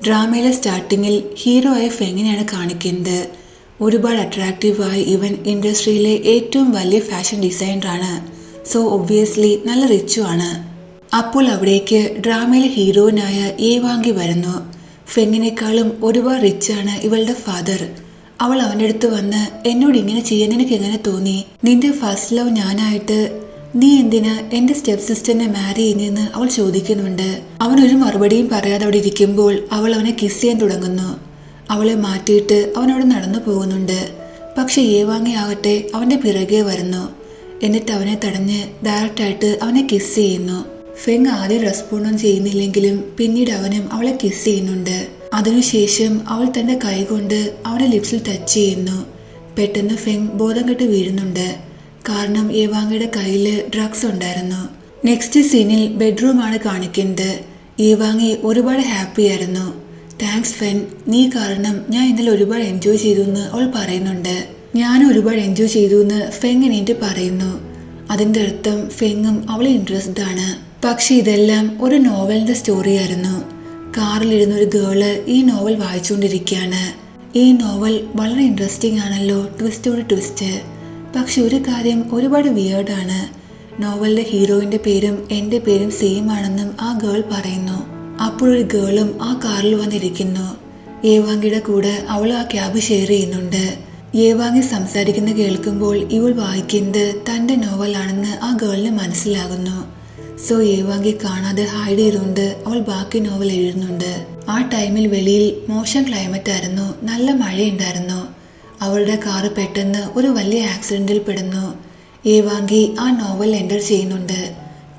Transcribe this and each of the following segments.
ഡ്രാമയിലെ സ്റ്റാർട്ടിങ്ങിൽ ഹീറോ ആയ ഫെങ്ങിനെയാണ് കാണിക്കുന്നത്. ഒരുപാട് അട്രാക്റ്റീവായി ഇവൻ ഇൻഡസ്ട്രിയിലെ ഏറ്റവും വലിയ ഫാഷൻ ഡിസൈനറാണ്. സോ ഒബ്വിയസ്ലി നല്ല റിച്ചുമാണ്. അപ്പോൾ അവിടേക്ക് ഡ്രാമയിലെ ഹീറോയിനായ ഏവാങ്കി വരുന്നു. ഫെങ്ങിനേക്കാളും ഒരുപാട് റിച്ചാണ് ഇവളുടെ ഫാദർ. അവൾ അവൻ്റെ അടുത്ത് വന്ന് എന്നോട് ഇങ്ങനെ ചെയ്യാൻ നിനക്ക് എങ്ങനെ തോന്നി? നിന്റെ ഫസ്റ്റ് ലവ് ഞാനായിട്ട് നീ എന്തിനാ എന്റെ സ്റ്റെപ്പ് സിസ്റ്ററിനെ മാരി ചെയ്യുന്നതെന്ന് അവൾ ചോദിക്കുന്നുണ്ട്. അവൻ ഒരു മറുപടിയും പറയാതെ അവിടെ ഇരിക്കുമ്പോൾ അവൾ അവനെ കിസ് ചെയ്യാൻ തുടങ്ങുന്നു. അവളെ മാറ്റിയിട്ട് അവനവിടെ നടന്നു പോകുന്നുണ്ട്. പക്ഷെ ഏവാങ്ങി ആകട്ടെ അവന്റെ പിറകെ വരുന്നു. എന്നിട്ട് അവനെ തടഞ്ഞ് ഡയറക്റ്റായിട്ട് അവനെ കിസ് ചെയ്യുന്നു. ഫെങ് ആദ്യം റെസ്പോണ്ടൊന്നും ചെയ്യുന്നില്ലെങ്കിലും പിന്നീട് അവനും അവളെ കിസ് ചെയ്യുന്നുണ്ട്. അതിനുശേഷം അവൾ തന്റെ കൈ കൊണ്ട് അവന്റെ ലിപ്സിൽ ടച്ച് ചെയ്യുന്നു. പെട്ടെന്ന് ഫെങ് ബോധം കെട്ട് വീഴുന്നുണ്ട്. കാരണം ഏവാങ്ങിയുടെ കയ്യില് ഡ്രഗ്സ് ഉണ്ടായിരുന്നു. നെക്സ്റ്റ് സീനിൽ ബെഡ്റൂമാണ് കാണിക്കുന്നത്. ഏവാങ്ങി ഒരുപാട് ഹാപ്പി ആയിരുന്നു. താങ്ക്സ് ഫെൻ, നീ കാരണം ഞാൻ ഇന്നലെ ഒരുപാട് എൻജോയ് ചെയ്തു എന്ന് അവൾ പറയുന്നുണ്ട്. ഞാനും ഒരുപാട് എൻജോയ് ചെയ്തു എന്ന് ഫെങ് എന്നിട്ട് പറയുന്നു. അതിന്റെ അർത്ഥം ഫെങ്ങും അവളെ ഇൻട്രസ്റ്റഡ് ആണ്. പക്ഷെ ഇതെല്ലാം ഒരു നോവലിന്റെ സ്റ്റോറി ആയിരുന്നു. കാറിലിരുന്ന ഒരു ഗേള് ഈ നോവൽ വായിച്ചുകൊണ്ടിരിക്കുകയാണ്. ഈ നോവൽ വളരെ ഇൻട്രസ്റ്റിംഗ് ആണല്ലോ, ട്വിസ്റ്റോട് ട്വിസ്റ്റ്. പക്ഷെ ഒരു കാര്യം ഒരുപാട് വിയേർഡാണ്. നോവലിലെ ഹീറോയിന്റെ പേരും എന്റെ പേരും സെയിം ആണെന്നും ആ ഗേൾ പറയുന്നു. അപ്പോഴൊരു ഗേളും ആ കാറിൽ വന്നിരിക്കുന്നു. ഏവാങ്കിയുടെ കൂടെ അവൾ ആ ക്യാബ് ഷെയർ ചെയ്യുന്നുണ്ട്. ഏവാങ്ങി സംസാരിക്കുന്ന കേൾക്കുമ്പോൾ ഇവൾ വായിക്കുന്നത് തന്റെ നോവലാണെന്ന് ആ ഗേളിന് മനസ്സിലാകുന്നു. സോ ഏവാങ്കി കാണാതെ ഹൈഡ് ചെയ്തുകൊണ്ട് അവൾ ബാക്കി നോവൽ എഴുതുന്നുണ്ട്. ആ ടൈമിൽ വെളിയിൽ മോശം ക്ലൈമറ്റ് ആയിരുന്നു, നല്ല മഴയുണ്ടായിരുന്നു. അവളുടെ കാറ് പെട്ടെന്ന് ഒരു വലിയ ആക്സിഡന്റിൽ പെടുന്നു. ഏവാങ്കി ആ നോവൽ എൻ്റർ ചെയ്യുന്നുണ്ട്.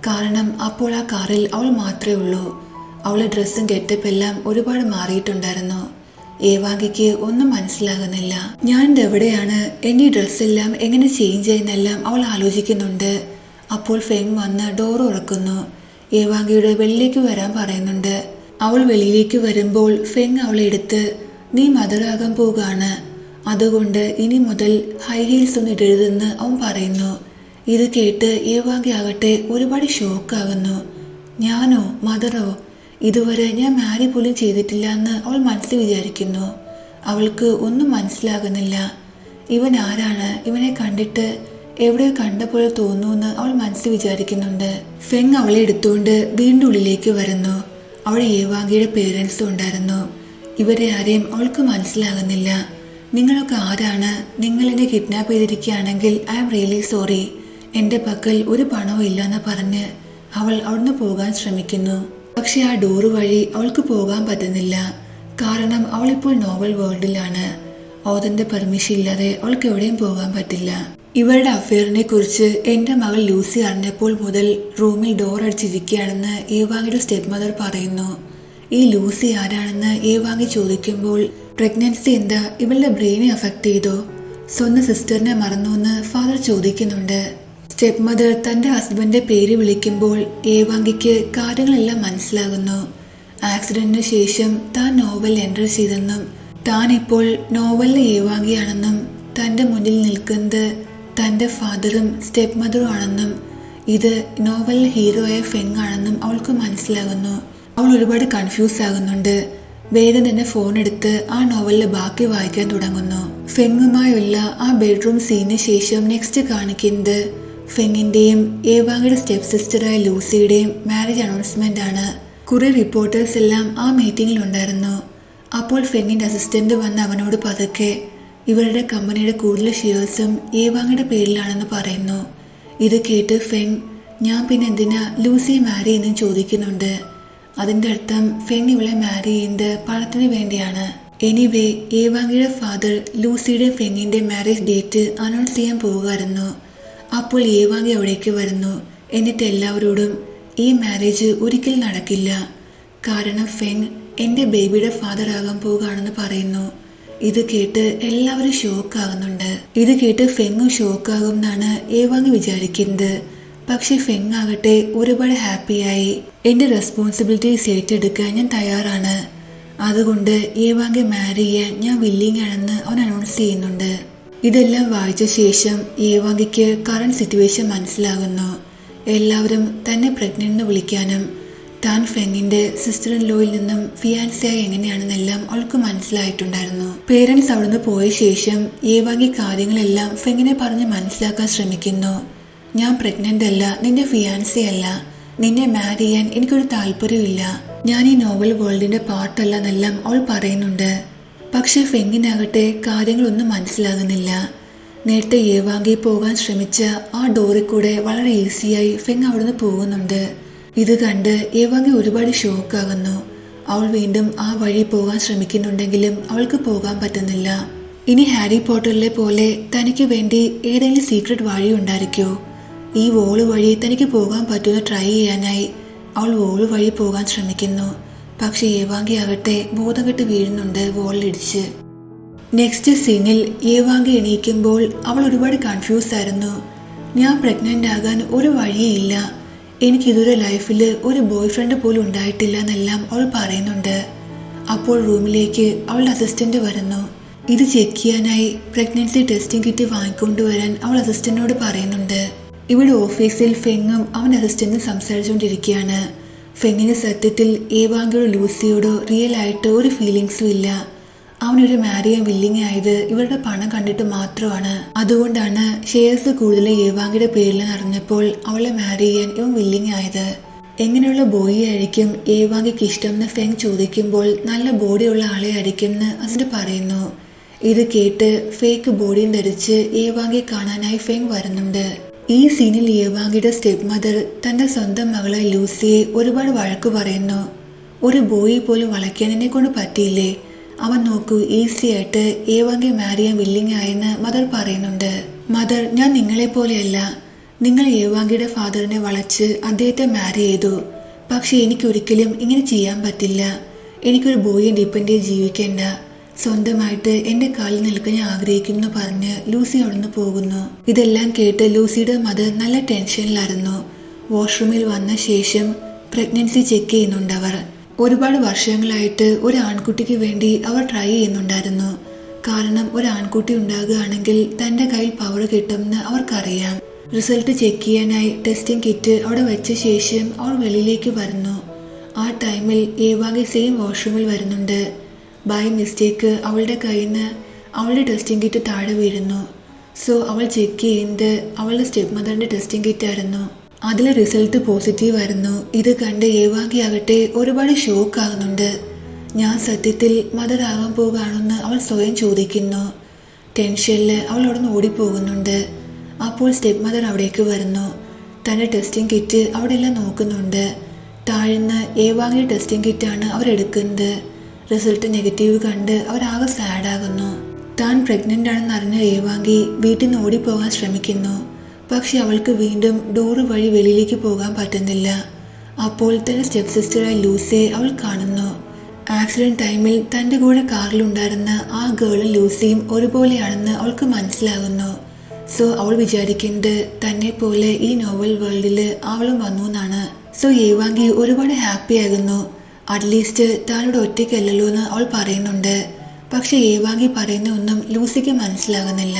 കാരണം അപ്പോൾ ആ കാറിൽ അവൾ മാത്രമേ ഉള്ളൂ. അവളുടെ ഡ്രസ്സും ഗെറ്റപ്പ് എല്ലാം ഒരുപാട് മാറിയിട്ടുണ്ടായിരുന്നു. ഏവാങ്കിക്ക് ഒന്നും മനസ്സിലാകുന്നില്ല. ഞാൻ എവിടെയാണ്, എൻ്റെ ഡ്രസ്സെല്ലാം എങ്ങനെ ചേഞ്ച് ചെയ്യുന്നെല്ലാം അവൾ ആലോചിക്കുന്നുണ്ട്. അപ്പോൾ ഫെങ് വന്ന് ഡോർ തുറക്കുന്നു. ഏവാങ്കിയുടെ വെളിയിലേക്ക് വരാൻ പറയുന്നുണ്ട്. അവൾ വെളിയിലേക്ക് വരുമ്പോൾ ഫെങ് അവളെ എടുത്ത് നീ മദറാകാൻ പോവുകയാണ്, അതുകൊണ്ട് ഇനി മുതൽ ഹൈ ഹീൽസ് ഒന്നും ഇടരുതെന്ന് അവൻ പറയുന്നു. ഇത് കേട്ട് ഏവാങ്കി ആകട്ടെ ഒരുപാട് ഷോക്കാകുന്നു. ഞാനോ മദറോ? ഇതുവരെ ഞാൻ മാരി പോലും ചെയ്തിട്ടില്ല എന്ന് അവൾ മനസ്സിൽ വിചാരിക്കുന്നു. അവൾക്ക് ഒന്നും മനസ്സിലാകുന്നില്ല. ഇവൻ ആരാണ്? ഇവനെ കണ്ടിട്ട് എവിടെയോ കണ്ട പോലെ തോന്നുന്നു അവൾ മനസ്സിൽ വിചാരിക്കുന്നുണ്ട്. ഫെങ് അവളെ എടുത്തുകൊണ്ട് വീണ്ടും ഉള്ളിലേക്ക് വരുന്നു. അവിടെ ഏവാങ്കിയുടെ പേരൻസും ഉണ്ടായിരുന്നു. ഇവരെ ആരെയും അവൾക്ക് മനസ്സിലാകുന്നില്ല. നിങ്ങളൊക്കെ ആരാണ്? നിങ്ങൾ എന്നെ കിഡ്നാപ്പ് ചെയ്തിരിക്കുകയാണെങ്കിൽ ഐ ആം റിയലി സോറി. എൻ്റെ പക്കൽ ഒരു പണവും ഇല്ലെന്ന് പറഞ്ഞ് അവൾ അവിടുന്ന് പോകാൻ ശ്രമിക്കുന്നു. പക്ഷെ ആ ഡോറ് വഴി അവൾക്ക് പോകാൻ പറ്റുന്നില്ല. കാരണം അവളിപ്പോൾ നോവൽ വേൾഡിലാണ്. ഓതന്റെ പെർമിഷൻ ഇല്ലാതെ അവൾക്ക് എവിടെയും പോകാൻ പറ്റില്ല. ഇവരുടെ അഫെയറിനെ കുറിച്ച് എൻ്റെ മകൾ ലൂസി അറിഞ്ഞപ്പോൾ മുതൽ റൂമിൽ ഡോർ അടിച്ചിരിക്കുകയാണെന്ന് ഏവാങ്ങിയുടെ സ്റ്റെപ്പ് മദർ പറയുന്നു. ഈ ലൂസി ആരാണെന്ന് ഏവാങ്ങി ചോദിക്കുമ്പോൾ പ്രഗ്നൻസി എന്താ ഇവളുടെ ബ്രെയിനെ അഫക്ട് ചെയ്തോ? സ്വന്തം സിസ്റ്ററിനെ മറന്നു എന്ന് ഫാദർ ചോദിക്കുന്നുണ്ട്. സ്റ്റെപ്പ് മദർ തന്റെ ഹസ്ബൻഡിന്റെ പേര് വിളിക്കുമ്പോൾ ഏവാങ്കിക്ക് കാര്യങ്ങളെല്ലാം മനസ്സിലാകുന്നു. ആക്സിഡന്റിന് ശേഷം താൻ നോവൽ എൻ്റർ ചെയ്തെന്നും താൻ ഇപ്പോൾ നോവലിലെ ഏവാങ്കിയാണെന്നും തന്റെ മുന്നിൽ നിൽക്കുന്നത് തന്റെ ഫാദറും സ്റ്റെപ്പ് മദറും ആണെന്നും ഇത് നോവലിലെ ഹീറോ ആയ ഫെങ് ആണെന്നും അവൾക്ക് മനസ്സിലാകുന്നു. അവൾ ഒരുപാട് കൺഫ്യൂസ് ആകുന്നുണ്ട്. വേഗം തന്നെ ഫോൺ എടുത്ത് ആ നോവലിലെ ബാക്കി വായിക്കാൻ തുടങ്ങുന്നു. ഫെങ്ങുമായുള്ള ആ ബെഡ്റൂം സീനിന് ശേഷം നെക്സ്റ്റ് കാണിക്കുന്നത് ഫെങ്ങിന്റെയും ഏവാങ്ങിയുടെ സ്റ്റെപ്പ് സിസ്റ്ററായ ലൂസിയുടെയും മാരേജ് അനൗൺസ്മെന്റ് ആണ്. കുറെ റിപ്പോർട്ടേഴ്സ് എല്ലാം ആ മീറ്റിംഗിൽ ഉണ്ടായിരുന്നു. അപ്പോൾ ഫെങ്ങിന്റെ അസിസ്റ്റന്റ് വന്ന് അവനോട് പതുക്കെ ഇവരുടെ കമ്പനിയുടെ കൂടുതൽ ഷെയർസും ഏവാങ്ങിയുടെ പേരിലാണെന്ന് പറയുന്നു. ഇത് കേട്ട് ഫെങ് ഞാൻ പിന്നെ എന്തിനാ ലൂസിയെ മാരി എന്ന് ചോദിക്കുന്നുണ്ട്. അതിന്റെ അർത്ഥം ഫെങ് ഇവളെ മാരി ചെയ്യുന്നത് പണത്തിന് വേണ്ടിയാണ്. എനിവേ ഏവാങ്ങിയുടെ ഫാദർ ലൂസിയുടെ ഫെങ്ങിന്റെ മാരേജ് ഡേറ്റ് അനൗൺസ് ചെയ്യാൻ പോകുമായിരുന്നു. അപ്പോൾ ഏവാങ്ങി അവിടേക്ക് വരുന്നു. എന്നിട്ട് എല്ലാവരോടും ഈ മാരേജ് ഒരിക്കലും നടക്കില്ല, കാരണം ഫെങ് എൻ്റെ ബേബിയുടെ ഫാദർ ആകാൻ പോകുകയാണെന്ന് പറയുന്നു. ഇത് കേട്ട് എല്ലാവരും ഷോക്കാകുന്നുണ്ട്. ഇത് കേട്ട് ഫെങ്ങും ഷോക്കാകും എന്നാണ് ഏവാങ്ങി വിചാരിക്കുന്നത്. പക്ഷെ ഫെങ് ആകട്ടെ ഒരുപാട് ഹാപ്പിയായി. എൻ്റെ റെസ്പോൺസിബിലിറ്റീസ് ഏറ്റെടുക്കാൻ ഞാൻ തയ്യാറാണ്, അതുകൊണ്ട് ഏവാങ്കി മാരി ചെയ്യാൻ ഞാൻ വില്ലിങ് ആണെന്ന് അവൻ അനൗൺസ് ചെയ്യുന്നുണ്ട്. ഇതെല്ലാം വായിച്ച ശേഷം ഏവാങ്കിക്ക് കറന്റ് സിറ്റുവേഷൻ മനസ്സിലാകുന്നു. എല്ലാവരും തന്നെ പ്രഗ്നന്റ് എന്ന് വിളിക്കാനും താൻ ഫെങ്ങിന്റെ സിസ്റ്റർ ഇൻ ലോയിൽ നിന്നും ഫിയാൻസിയായി എങ്ങനെയാണെന്നെല്ലാം അവൾക്ക് മനസ്സിലായിട്ടുണ്ടായിരുന്നു. പേരൻസ് അവിടുന്ന് പോയ ശേഷം ഏവാങ്കി കാര്യങ്ങളെല്ലാം ഫെങ്ങിനെ പറഞ്ഞ് മനസ്സിലാക്കാൻ ശ്രമിക്കുന്നു. ഞാൻ പ്രഗ്നന്റ് അല്ല, നിന്റെ ഫിയാൻസി അല്ല, നിന്നെ മാരി ചെയ്യാൻ എനിക്കൊരു താല്പര്യമില്ല, ഞാൻ ഈ നോവൽ വേൾഡിന്റെ പാർട്ടല്ല എന്നെല്ലാം അവൾ പറയുന്നുണ്ട്. പക്ഷെ ഫെങ്ങിനാകട്ടെ കാര്യങ്ങളൊന്നും മനസ്സിലാകുന്നില്ല. നേരത്തെ ഏവാങ്കി പോകാൻ ശ്രമിച്ച ആ ഡോറിൽ കൂടെ വളരെ ഈസിയായി ഫെങ് അവിടുന്ന് പോകുന്നുണ്ട്. ഇത് കണ്ട് ഏവാങ്കി ഒരുപാട് ഷോക്കാകുന്നു. അവൾ വീണ്ടും ആ വഴി പോകാൻ ശ്രമിക്കുന്നുണ്ടെങ്കിലും അവൾക്ക് പോകാൻ പറ്റുന്നില്ല. ഇനി ഹാരി പോട്ടറിലെ പോലെ തനിക്ക് വേണ്ടി ഏതെങ്കിലും സീക്രട്ട് വഴി ഉണ്ടായിരിക്കോ? ഈ വോള് വഴി തനിക്ക് പോകാൻ പറ്റുമെന്ന് ട്രൈ ചെയ്യാനായി അവൾ വോള് വഴി പോകാൻ ശ്രമിക്കുന്നു. പക്ഷെ ഏവാങ്കി ആകട്ടെ ബോധം കെട്ട് വീഴുന്നുണ്ട് വോളിലിടിച്ച്. നെക്സ്റ്റ് സീനിൽ ഏവാങ്കി എണീക്കുമ്പോൾ അവൾ ഒരുപാട് കൺഫ്യൂസ് ആയിരുന്നു. ഞാൻ പ്രഗ്നന്റ് ആകാൻ ഒരു വഴിയില്ല, എനിക്കിതുവരെ ലൈഫിൽ ഒരു ബോയ് ഫ്രണ്ട് പോലും ഉണ്ടായിട്ടില്ല എന്നെല്ലാം അവൾ പറയുന്നുണ്ട്. അപ്പോൾ റൂമിലേക്ക് അവളുടെ അസിസ്റ്റന്റ് വരുന്നു. ഇത് ചെക്ക് ചെയ്യാനായി പ്രഗ്നൻസി ടെസ്റ്റിംഗ് കിറ്റ് വാങ്ങിക്കൊണ്ടുവരാൻ അവൾ അസിസ്റ്റന്റിനോട് പറയുന്നുണ്ട്. ഇവിടെ ഓഫീസിൽ ഫെങ്ങും അവൻ്റെ അസിസ്റ്റന്റും സംസാരിച്ചുകൊണ്ടിരിക്കുകയാണ്. ഫെങ്ങിന് സത്യത്തിൽ ഏവാങ്കിയോടോ ലൂസിയോടോ റിയൽ ആയിട്ട് ഒരു ഫീലിങ്സും ഇല്ല. അവനൊരു മാരി ചെയ്യാൻ വില്ലിങ് ആയത് ഇവരുടെ പണം കണ്ടിട്ട് മാത്രമാണ്. അതുകൊണ്ടാണ് ഷെയർസ് കൂടുതൽ ഏവാങ്കിയുടെ പേരിൽ അറിഞ്ഞപ്പോൾ അവളെ മാരി ചെയ്യാൻ ഇവൻ വില്ലിങ് ആയത്. എങ്ങനെയുള്ള ബോയി ആയിരിക്കും ഏവാങ്കിക്ക് ഇഷ്ടം എന്ന് ഫെങ് ചോദിക്കുമ്പോൾ നല്ല ബോഡിയുള്ള ആളെ ആയിരിക്കും എന്ന് അസിന് പറയുന്നു. ഇത് കേട്ട് ഫേക്ക് ബോഡിയും ധരിച്ച് ഏവാങ്കിയെ കാണാനായി ഫെങ് വരുന്നുണ്ട്. ഈ സീനിൽ ഏവാങ്കിയുടെ സ്റ്റെപ്പ് മദർ തന്റെ സ്വന്തം മകളെ ലൂസിയെ ഒരുപാട് വഴക്ക് പറയുന്നു. ഒരു ബോയി പോലും വളയ്ക്കാൻ എന്നെ കൊണ്ട് പറ്റിയില്ലേ, അവൻ നോക്കൂ ഈസി ആയിട്ട് ഏവാങ്കി മാരി ചെയ്യാൻ വില്ലിങ് ആയെന്ന് മദർ പറയുന്നുണ്ട്. മദർ, ഞാൻ നിങ്ങളെ പോലെയല്ല, നിങ്ങൾ ഏവാങ്കിയുടെ ഫാദറിനെ വളച്ച് അദ്ദേഹത്തെ മാരി ചെയ്തു. പക്ഷെ എനിക്കൊരിക്കലും ഇങ്ങനെ ചെയ്യാൻ പറ്റില്ല. എനിക്കൊരു ബോയിയെ ഡിപ്പെൻഡ് ചെയ്ത് ജീവിക്കേണ്ട, സ്വന്തമായിട്ട് എന്റെ കാലിൽ നിൽക്കാൻ ഞാൻ ആഗ്രഹിക്കുന്നു പറഞ്ഞ് ലൂസി അവിടുന്ന് പോകുന്നു. ഇതെല്ലാം കേട്ട് ലൂസിയുടെ മദർ നല്ല ടെൻഷനിലായിരുന്നു. വാഷ്റൂമിൽ വന്ന ശേഷം പ്രഗ്നൻസി ചെക്ക് ചെയ്യുന്നുണ്ട് അവർ. ഒരുപാട് വർഷങ്ങളായിട്ട് ഒരു ആൺകുട്ടിക്ക് വേണ്ടി അവർ ട്രൈ ചെയ്യുന്നുണ്ടായിരുന്നു. കാരണം ഒരു ആൺകുട്ടി ഉണ്ടാകുകയാണെങ്കിൽ തന്റെ കയ്യിൽ പവർ കിട്ടുമെന്ന് അവർക്കറിയാം. റിസൾട്ട് ചെക്ക് ചെയ്യാനായി ടെസ്റ്റിംഗ് കിറ്റ് അവിടെ വെച്ച ശേഷം അവർ വെളിയിലേക്ക് വരുന്നു. ആ ടൈമിൽ ഏവാങ്കി സെയിം വാഷ്റൂമിൽ വരുന്നുണ്ട്. ബൈ മിസ്റ്റേക്ക് അവളുടെ കയ്യിൽ നിന്ന് അവളുടെ ടെസ്റ്റിംഗ് കിറ്റ് താഴെ വീഴുന്നു. സോ അവൾ ചെക്ക് ചെയ്യുന്നത് അവളുടെ സ്റ്റെപ്പ് മദറിന്റെ ടെസ്റ്റിംഗ് കിറ്റ് ആയിരുന്നു. അതിൽ റിസൾട്ട് പോസിറ്റീവ് ആയിരുന്നു. ഇത് കണ്ട് ഏവാങ്കി ആകട്ടെ ഒരുപാട് ഷോക്ക് ആകുന്നുണ്ട്. ഞാൻ സത്യത്തിൽ മദർ ആകാൻ പോകുകയാണെന്ന് അവൾ സ്വയം ചോദിക്കുന്നു. ടെൻഷനിൽ അവൾ അവിടെ നിന്ന് ഓടിപ്പോകുന്നുണ്ട്. അപ്പോൾ സ്റ്റെപ്പ് മദർ അവിടേക്ക് വരുന്നു. തൻ്റെ ടെസ്റ്റിംഗ് കിറ്റ് അവിടെ എല്ലാം നോക്കുന്നുണ്ട്. താഴ്ന്ന് ഏവാങ്കിയുടെ ടെസ്റ്റിംഗ് കിറ്റാണ് അവരെടുക്കുന്നത്. റിസൾട്ട് നെഗറ്റീവ് കണ്ട് അവരാകെ സാഡാകുന്നു. താൻ പ്രഗ്നന്റ് ആണെന്ന് അറിഞ്ഞ ഏവാങ്കി വീട്ടിൽ നിന്ന് ഓടിപ്പോകാൻ ശ്രമിക്കുന്നു. പക്ഷെ അവൾക്ക് വീണ്ടും ഡോറ് വഴി വെളിയിലേക്ക് പോകാൻ പറ്റുന്നില്ല. അപ്പോൾ തന്റെ സ്റ്റെപ്പ് സിസ്റ്ററായ ലൂസിയെ അവൾ കാണുന്നു. ആക്സിഡന്റ് ടൈമിൽ തന്റെ കൂടെ കാറിലുണ്ടായിരുന്ന ആ ഗേളും ലൂസിയും ഒരുപോലെയാണെന്ന് അവൾക്ക് മനസ്സിലാകുന്നു. സോ അവൾ വിചാരിക്കുന്നത് തന്നെ പോലെ ഈ നോവൽ വേൾഡിൽ അവളും വന്നു എന്നാണ്. സോ ഏവാങ്കി ഒരുപാട് ഹാപ്പി ആകുന്നു. അറ്റ്ലീസ്റ്റ് താനോട് ഒറ്റയ്ക്കല്ലല്ലോ എന്ന് അവൾ പറയുന്നുണ്ട്. പക്ഷെ ഏവാങ്കി പറയുന്ന ഒന്നും ലൂസിക്ക് മനസ്സിലാകുന്നില്ല.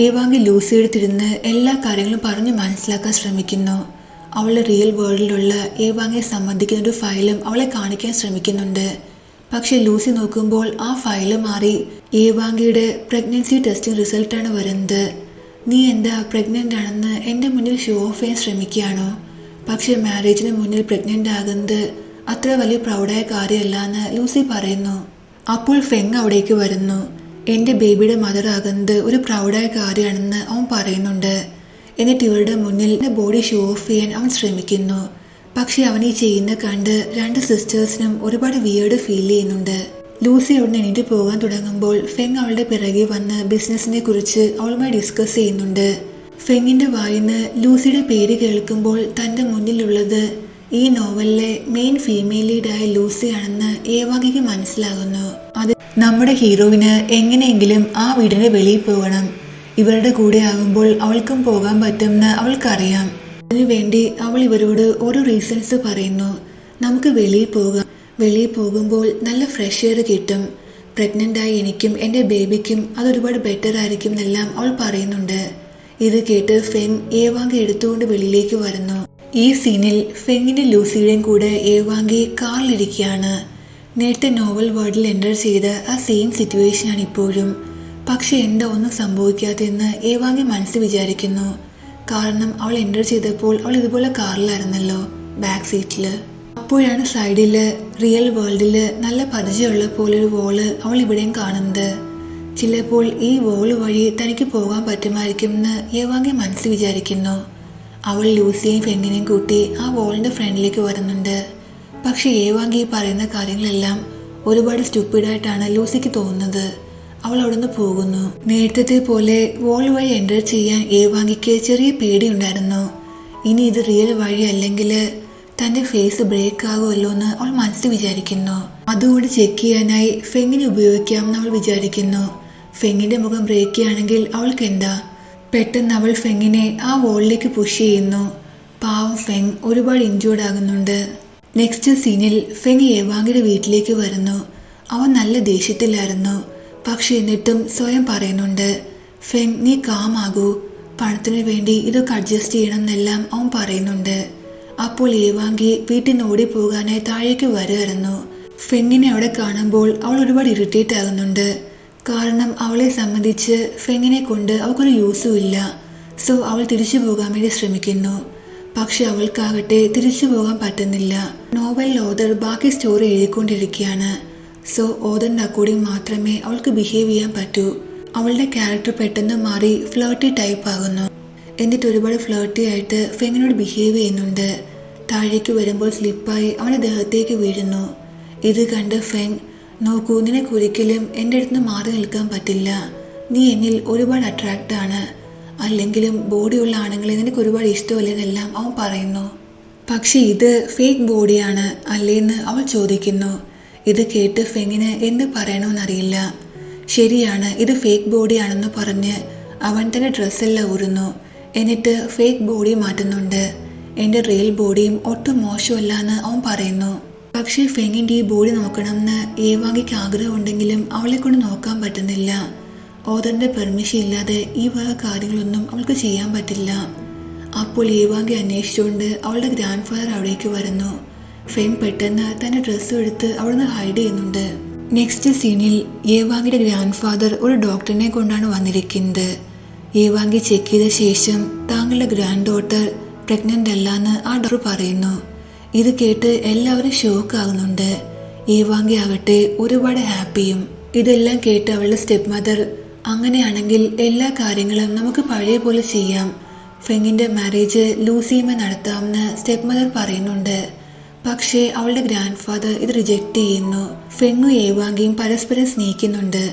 ഏവാങ്കി ലൂസിയുടെ തിരുന്ന് എല്ലാ കാര്യങ്ങളും പറഞ്ഞു മനസ്സിലാക്കാൻ ശ്രമിക്കുന്നു. അവളുടെ റിയൽ വേൾഡിലുള്ള ഏവാങ്കിയെ സംബന്ധിക്കുന്ന ഒരു ഫയലും അവളെ കാണിക്കാൻ ശ്രമിക്കുന്നുണ്ട്. പക്ഷെ ലൂസി നോക്കുമ്പോൾ ആ ഫയല് മാറി ഏവാങ്കിയുടെ പ്രഗ്നൻസി ടെസ്റ്റിംഗ് റിസൾട്ടാണ് വരുന്നത്. നീ എന്താ പ്രഗ്നന്റ് ആണെന്ന് എൻ്റെ മുന്നിൽ ഷോ ഓഫ് ചെയ്യാൻ ശ്രമിക്കുകയാണോ? പക്ഷെ മാരേജിന് മുന്നിൽ പ്രഗ്നന്റ് ആകുന്നത് അത്ര വലിയ പ്രൗഡായ കാര്യമല്ല എന്ന് ലൂസി പറയുന്നു. അപ്പോൾ ഫെങ് അവിടേക്ക് വരുന്നു. എൻ്റെ ബേബിയുടെ മദർ ആകുന്നത് ഒരു പ്രൗഡായ കാര്യമാണെന്ന് അവൻ പറയുന്നുണ്ട്. എന്നിട്ട് ഇവരുടെ മുന്നിൽ എൻ്റെ ബോഡി ഷോ ഓഫ് ചെയ്യാൻ അവൻ ശ്രമിക്കുന്നു. പക്ഷെ അവൻ ഈ ചെയ്യുന്ന കണ്ട് രണ്ട് സിസ്റ്റേഴ്സിനും ഒരുപാട് വിയേർഡ് ഫീൽ ചെയ്യുന്നുണ്ട്. ലൂസി അവിടെ എണീറ്റ് പോകാൻ തുടങ്ങുമ്പോൾ ഫെങ് അവളുടെ പിറകെ വന്ന് ബിസിനസിനെ കുറിച്ച് അവളുമായി ഡിസ്കസ് ചെയ്യുന്നുണ്ട്. ഫെങ്ങിന്റെ വായിന്ന് ലൂസിയുടെ പേര് കേൾക്കുമ്പോൾ തന്റെ മുന്നിലുള്ളത് ഈ നോവലിലെ മെയിൻ ഫീമെയിൽ ലീഡായ ലൂസിയാണെന്ന് ഏവാങ്കിക്ക് മനസ്സിലാകുന്നു. അത് നമ്മുടെ ഹീറോയിന് എങ്ങനെയെങ്കിലും ആ വീടിന്റെ വെളിയിൽ പോകണം. ഇവരുടെ കൂടെ ആകുമ്പോൾ അവൾക്കും പോകാൻ പറ്റുമെന്ന് അവൾക്കറിയാം. അതിനുവേണ്ടി അവൾ ഇവരോട് ഓരോ റീസൺസ് പറയുന്നു. നമുക്ക് വെളിയിൽ പോകാം, വെളിയിൽ പോകുമ്പോൾ നല്ല ഫ്രഷ് എയർ കിട്ടും, പ്രഗ്നൻ്റായി എനിക്കും എൻ്റെ ബേബിക്കും അതൊരുപാട് ബെറ്റർ ആയിരിക്കും എന്നെല്ലാം അവൾ പറയുന്നുണ്ട്. ഇത് കേട്ട് ഫെങ് ഏവാങ്കി എടുത്തുകൊണ്ട് വെളിയിലേക്ക് വരുന്നു. ഈ സീനിൽ ഫെങ്ങിന്റെ ലൂസിയുടെയും കൂടെ ഏവാങ്കി കാറിലിരിക്കുകയാണ്. നേരത്തെ നോവൽ വേൾഡിൽ എൻ്റർ ചെയ്ത ആ സെയിം സിറ്റുവേഷനാണ് ഇപ്പോഴും. പക്ഷെ എന്താ ഒന്നും സംഭവിക്കാതെന്ന് ഏവാങ്കി മനസ്സിൽ വിചാരിക്കുന്നു. കാരണം അവൾ എൻ്റർ ചെയ്തപ്പോൾ അവൾ ഇതുപോലെ കാറിലായിരുന്നല്ലോ, ബാക്ക് സീറ്റിൽ. അപ്പോഴാണ് സൈഡില് റിയൽ വേൾഡിൽ നല്ല പരിചയമുള്ള പോലൊരു വോള് അവൾ ഇവിടെയും കാണുന്നത്. ചിലപ്പോൾ ഈ വോള് വഴി തനിക്ക് പോകാൻ പറ്റുമായിരിക്കും എന്ന് ഏവാങ്കി മനസ്സിൽ വിചാരിക്കുന്നു. അവൾ ലൂസിയെയും ഫെങ്ങിനെയും കൂട്ടി ആ വോളിന്റെ ഫ്രണ്ടിലേക്ക് വരുന്നുണ്ട്. പക്ഷെ ഏവാങ്കി പറയുന്ന കാര്യങ്ങളെല്ലാം ഒരുപാട് സ്റ്റുപ്പിഡായിട്ടാണ് ലൂസിക്ക് തോന്നുന്നത്. അവൾ അവിടുന്ന് പോകുന്നു. നേരത്തെ പോലെ വോൾ വഴി എൻ്റർ ചെയ്യാൻ ഏവാങ്കിക്ക് ചെറിയ പേടിയുണ്ടായിരുന്നു. ഇനി ഇത് റിയൽ വഴി അല്ലെങ്കിൽ തന്റെ ഫേസ് ബ്രേക്ക് ആകുമല്ലോ എന്ന് അവൾ മനസ്സിൽ വിചാരിക്കുന്നു. അതുകൊണ്ട് ചെക്ക് ചെയ്യാനായി ഫെങ്ങിനെ ഉപയോഗിക്കാമെന്ന് അവൾ വിചാരിക്കുന്നു. ഫെങ്ങിന്റെ മുഖം ബ്രേക്ക് ചെയ്യുകയാണെങ്കിൽ അവൾക്ക് എന്താ? പെട്ടെന്ന് അവൾ ഫെങ്ങിനെ ആ വോളിലേക്ക് പുഷ് ചെയ്യുന്നു. പാവം ഫെങ് ഒരുപാട് ഇൻജേർഡ് ആകുന്നുണ്ട്. നെക്സ്റ്റ് സീനിൽ ഫെങ് ഏവാങ്കിയുടെ വീട്ടിലേക്ക് വരുന്നു. അവൻ നല്ല ദേഷ്യത്തിലായിരുന്നു. പക്ഷെ എന്നിട്ടും സ്വയം പറയുന്നുണ്ട്, ഫെങ് നീ കാമാകൂ, പണത്തിനു വേണ്ടി ഇതൊക്കെ അഡ്ജസ്റ്റ് ചെയ്യണം എന്നെല്ലാം അവൻ പറയുന്നുണ്ട്. അപ്പോൾ ഏവാങ്കി വീട്ടിൽ നിന്ന് ഓടിപ്പോകാനായി താഴേക്ക് വരുമായിരുന്നു. ഫെങ്ങിനെ അവിടെ കാണുമ്പോൾ അവൾ ഒരുപാട് ഇറിറ്റേറ്റ് ആകുന്നുണ്ട്. കാരണം അവളെ സംബന്ധിച്ച് ഫെങ്ങിനെ കൊണ്ട് അവൾക്കൊരു യൂസും ഇല്ല. സോ അവൾ തിരിച്ചു പോകാൻ വേണ്ടി ശ്രമിക്കുന്നു. പക്ഷെ അവൾക്കാകട്ടെ തിരിച്ചു പോകാൻ പറ്റുന്നില്ല. നോവൽ ഓതർ ബാക്കി സ്റ്റോറി എഴുതിക്കൊണ്ടിരിക്കുകയാണ്. സോ ഓതറിന്റെ അക്കോർഡിംഗ് മാത്രമേ അവൾക്ക് ബിഹേവ് ചെയ്യാൻ പറ്റൂ. അവളുടെ ക്യാരക്ടർ പെട്ടെന്ന് മാറി ഫ്ലേർട്ടി ടൈപ്പ് ആകുന്നു. എന്നിട്ട് ഒരുപാട് ഫ്ലേർട്ടി ആയിട്ട് ഫെങ്ങിനോട് ബിഹേവ് ചെയ്യുന്നുണ്ട്. താഴേക്ക് വരുമ്പോൾ സ്ലിപ്പായി അവന്റെ ദേഹത്തേക്ക് വീഴുന്നു. ഇത് കണ്ട് ഫെങ്, നോക്കൂ, നിനക്കൊരിക്കലും എൻ്റെ അടുത്ത് നിന്ന് മാറി നിൽക്കാൻ പറ്റില്ല. നീ എന്നിൽ ഒരുപാട് അട്രാക്റ്റ് ആണ്. അല്ലെങ്കിലും ബോഡിയുള്ള ആണുങ്ങളെ നിനക്ക് ഒരുപാട് ഇഷ്ടമല്ലെന്നെല്ലാം അവൻ പറയുന്നു. പക്ഷെ ഇത് ഫേക്ക് ബോഡിയാണ് അല്ലേന്ന് അവൾ ചോദിക്കുന്നു. ഇത് കേട്ട് ഫെങ്ങിന് എന്ത് പറയണമെന്നറിയില്ല. ശരിയാണ്, ഇത് ഫേക്ക് ബോഡിയാണെന്ന് പറഞ്ഞ് അവൻ തന്റെ ഡ്രസ്സെല്ലാം ഊരുന്നു. എന്നിട്ട് ഫേക്ക് ബോഡി മാറ്റുന്നുണ്ട്. എൻ്റെ റിയൽ ബോഡിയും ഒട്ടും മോശമല്ല എന്ന് അവൻ പറയുന്നു. പക്ഷേ ഫെങ്ങിന്റെ ഈ ബോഡി നോക്കണമെന്ന് ഏവാങ്കിക്ക് ആഗ്രഹമുണ്ടെങ്കിലും അവളെ കൊണ്ട് നോക്കാൻ പറ്റുന്നില്ല. ഓതറിന്റെ പെർമിഷൻ ഇല്ലാതെ ഈ വക കാര്യങ്ങളൊന്നും അവൾക്ക് ചെയ്യാൻ പറ്റില്ല. അപ്പോൾ ഏവാങ്കി അന്വേഷിച്ചുകൊണ്ട് അവളുടെ ഗ്രാൻഡ് ഫാദർ അവിടേക്ക് വരുന്നു. ഫെങ് പെട്ടെന്ന് തന്റെ ഡ്രസ്സ് എടുത്ത് അവിടുന്ന് ഹൈഡ് ചെയ്യുന്നുണ്ട്. നെക്സ്റ്റ് സീനിൽ ഏവാങ്കിയുടെ ഗ്രാൻഡ് ഫാദർ ഒരു ഡോക്ടറിനെ കൊണ്ടാണ് വന്നിരിക്കുന്നത്. ഏവാങ്കി ചെക്ക് ചെയ്ത ശേഷം താങ്കളുടെ ഗ്രാൻഡ് ഡോട്ടർ പ്രഗ്നന്റ് അല്ലാന്ന് ആ ഡോക്ടർ പറയുന്നു. ഇത് കേട്ട് എല്ലാവരും ഷോക്ക് ആകുന്നുണ്ട്. ഏവാങ്കി ആകട്ടെ ഒരുപാട് ഹാപ്പിയും. ഇതെല്ലാം കേട്ട് അവളുടെ സ്റ്റെപ്പ് മദർ, അങ്ങനെയാണെങ്കിൽ എല്ലാ കാര്യങ്ങളും നമുക്ക് പഴയ പോലെ ചെയ്യാം, ഫെങ്ങിന്റെ മാരേജ് ലൂസിയുമായി നടത്താമെന്ന് സ്റ്റെപ്പ് മദർ പറയുന്നുണ്ട്. പക്ഷേ അവളുടെ ഗ്രാൻഡ് ഫാദർ ഇത് റിജക്റ്റ് ചെയ്യുന്നു. ഫെങ്ങും ഏവാങ്കിയും പരസ്പരം സ്നേഹിക്കുന്നുണ്ട്.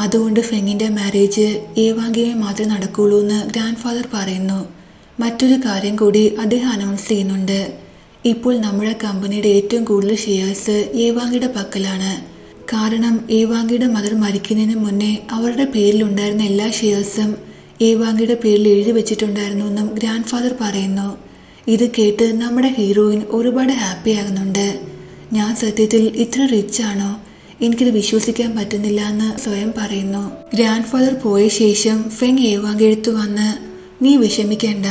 അതുകൊണ്ട് ഫെങ്ങിന്റെ മാരേജ് ഏവാങ്കിയുമായി മാത്രമേ നടക്കുള്ളൂ എന്ന് ഗ്രാൻഡ് ഫാദർ പറയുന്നു. മറ്റൊരു കാര്യം കൂടി അദ്ദേഹം അനൗൺസ് ചെയ്യുന്നുണ്ട്. ഇപ്പോൾ നമ്മുടെ കമ്പനിയുടെ ഏറ്റവും കൂടുതൽ ഷെയർസ് ഏവാങ്കിയുടെ പക്കലാണ്. കാരണം ഏവാങ്കിയുടെ മദർ മരിക്കുന്നതിന് മുന്നേ അവരുടെ പേരിലുണ്ടായിരുന്ന എല്ലാ ഷെയർസും ഏവാങ്കിയുടെ പേരിൽ എഴുതി വെച്ചിട്ടുണ്ടായിരുന്നു എന്നും ഗ്രാൻഡ് ഫാദർ പറയുന്നു. ഇത് കേട്ട് നമ്മുടെ ഹീറോയിൻ ഒരുപാട് ഹാപ്പി ആകുന്നുണ്ട്. ഞാൻ സത്യത്തിൽ ഇത്ര റിച്ച് ആണോ, എനിക്കിത് വിശ്വസിക്കാൻ പറ്റുന്നില്ല എന്ന് സ്വയം പറയുന്നു. ഗ്രാൻഡ് ഫാദർ പോയ ശേഷം ഫെങ് ഏവാങ്കി എടുത്തു വന്ന്, നീ വിഷമിക്കേണ്ട,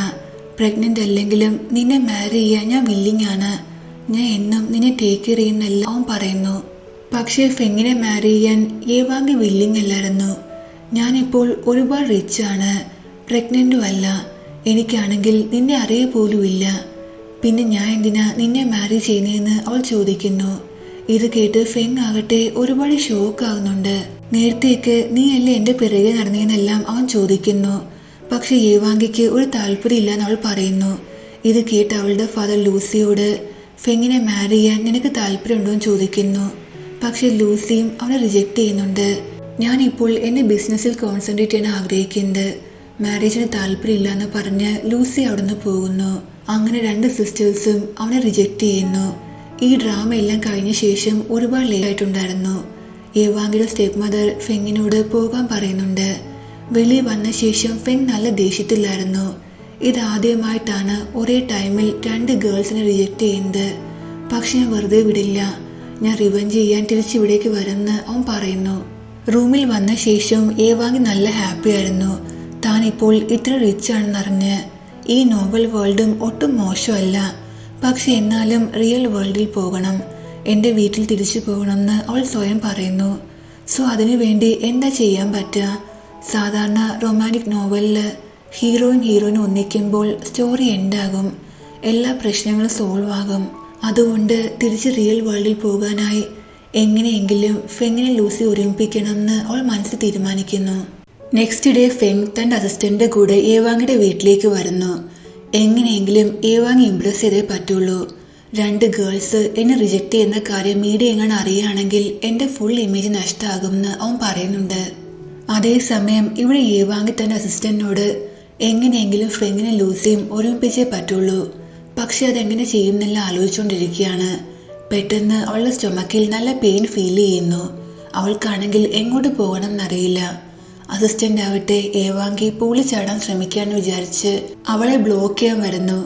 പ്രഗ്നന്റ് അല്ലെങ്കിലും നിന്നെ മാരി ചെയ്യാൻ ഞാൻ വില്ലിങ് ആണ്, ഞാൻ എന്നും നിന്നെ ടേക്ക് കെയർ ചെയ്യുന്നല്ല അവൻ പറയുന്നു. പക്ഷേ ഫെങ്ങിനെ മാരി ചെയ്യാൻ ഏവാങ്കി വില്ലിങ് അല്ലായിരുന്നു. ഞാനിപ്പോൾ ഒരുപാട് റിച്ച് ആണ്, പ്രഗ്നന്റും അല്ല, എനിക്കാണെങ്കിൽ നിന്നെ അറിയ പോലും ഇല്ല, പിന്നെ ഞാൻ എന്തിനാ നിന്നെ മാരി ചെയ്യുന്നതെന്ന് അവൾ ചോദിക്കുന്നു. ഇത് കേട്ട് ഫെങ് ആകട്ടെ ഒരുപാട് ഷോക്ക് ആകുന്നുണ്ട്. നേരത്തേക്ക് നീ അല്ലേ എന്റെ പിറകെ നടന്നതെന്നെല്ലാം അവൻ ചോദിക്കുന്നു. പക്ഷെ ഏവാങ്കിക്ക് ഒരു താല്പര്യം ഇല്ലാന്ന് അവൾ പറയുന്നു. ഇത് കേട്ട് അവളുടെ ഫാദർ ലൂസിയോട് ഫെങ്ങിനെ മാരി ചെയ്യാൻ നിനക്ക് താല്പര്യമുണ്ടോ എന്ന് ചോദിക്കുന്നു. പക്ഷെ ലൂസിയും അവനെ റിജക്റ്റ് ചെയ്യുന്നുണ്ട്. ഞാനിപ്പോൾ എന്റെ ബിസിനസ്സിൽ കോൺസെൻട്രേറ്റ് ചെയ്യാൻ ആഗ്രഹിക്കുന്നത്, മാരേജിന് താല്പര്യമില്ല എന്ന് പറഞ്ഞ് ലൂസി അവിടുന്ന് പോകുന്നു. അങ്ങനെ രണ്ട് സിസ്റ്റേഴ്സും അവനെ റിജക്റ്റ് ചെയ്യുന്നു. ഈ ഡ്രാമ എല്ലാം കഴിഞ്ഞ ശേഷം ഒരുപാട് ലേറ്റ് ആയിട്ടുണ്ടായിരുന്നു. ഏവാങ്കിയുടെ സ്റ്റെപ്പ് മദർ ഫെങ്ങിനോട് പോകാൻ പറയുന്നുണ്ട്. വെളിയിൽ വന്ന ശേഷം ഫെങ് നല്ല ദേഷ്യത്തിലായിരുന്നു. ഇതാദ്യമായിട്ടാണ് ഒരേ ടൈമിൽ രണ്ട് ഗേൾസിനെ റിജക്റ്റ് ചെയ്യുന്നത്. പക്ഷെ ഞാൻ വെറുതെ വിടില്ല, ഞാൻ റിവെഞ്ച് ചെയ്യാൻ തിരിച്ചിവിടേക്ക് വരുമെന്ന് അവൻ പറയുന്നു. റൂമിൽ വന്ന ശേഷം ഏവാങ്കി നല്ല ഹാപ്പി ആയിരുന്നു. താൻ ഇപ്പോൾ ഇത്ര റിച്ച് ആണെന്നറിഞ്ഞ്. ഈ നോവൽ വേൾഡും ഒട്ടും മോശമല്ല, പക്ഷെ എന്നാലും റിയൽ വേൾഡിൽ പോകണം, എൻ്റെ വീട്ടിൽ തിരിച്ചു പോകണമെന്ന് അവൾ സ്വയം പറയുന്നു. സോ അതിനുവേണ്ടി എന്താ ചെയ്യാൻ പറ്റുക? സാധാരണ റൊമാൻറ്റിക് നോവലിൽ ഹീറോയിനും ഒന്നിക്കുമ്പോൾ സ്റ്റോറി എൻഡാകും, എല്ലാ പ്രശ്നങ്ങളും സോൾവ് ആകും. അതുകൊണ്ട് തിരിച്ച് റിയൽ വേൾഡിൽ പോകാനായി എങ്ങനെയെങ്കിലും ഫെങ്ങിനെ ലൂസി ഒരുമിപ്പിക്കണമെന്ന് അവൾ മനസ്സിൽ തീരുമാനിക്കുന്നു. നെക്സ്റ്റ് ഡേ ഫെങ് തൻ്റെ അസിസ്റ്റൻ്റിൻ്റെ കൂടെ ഏവാങ്ങിയുടെ വീട്ടിലേക്ക് വരുന്നു. എങ്ങനെയെങ്കിലും ഏവാങ്ങി ഇംപ്രസ് ചെയ്തേ പറ്റുള്ളൂ. 2 ഗേൾസ് എന്നെ റിജക്റ്റ് ചെയ്യുന്ന കാര്യം മീഡിയ എങ്ങനെ അറിയുകയാണെങ്കിൽ എൻ്റെ ഫുൾ ഇമേജ് നഷ്ടമാകുമെന്ന് അവൻ പറയുന്നുണ്ട്. അതേസമയം ഇവിടെ ഏവാങ്ങി തൻ്റെ അസിസ്റ്റന്റിനോട് എങ്ങനെയെങ്കിലും ഫെങ്ങിനെ ലൂസിയും ഒരുമിപ്പിച്ചേ പറ്റുള്ളൂ, പക്ഷെ അതെങ്ങനെ ചെയ്യുമെന്നെല്ലാം ആലോചിച്ചുകൊണ്ടിരിക്കുകയാണ്. പെട്ടെന്ന് അവളുടെ സ്റ്റൊമക്കിൽ നല്ല പെയിൻ ഫീൽ ചെയ്യുന്നു. അവൾക്കാണെങ്കിൽ എങ്ങോട്ട് പോകണം എന്നറിയില്ല. അസിസ്റ്റന്റ് ആവട്ടെ ഏവാങ്കി പൂളി ചാടാൻ ശ്രമിക്കാന്ന് വിചാരിച്ച് അവളെ ബ്ലോക്ക് ചെയ്യാൻ വരുന്നു.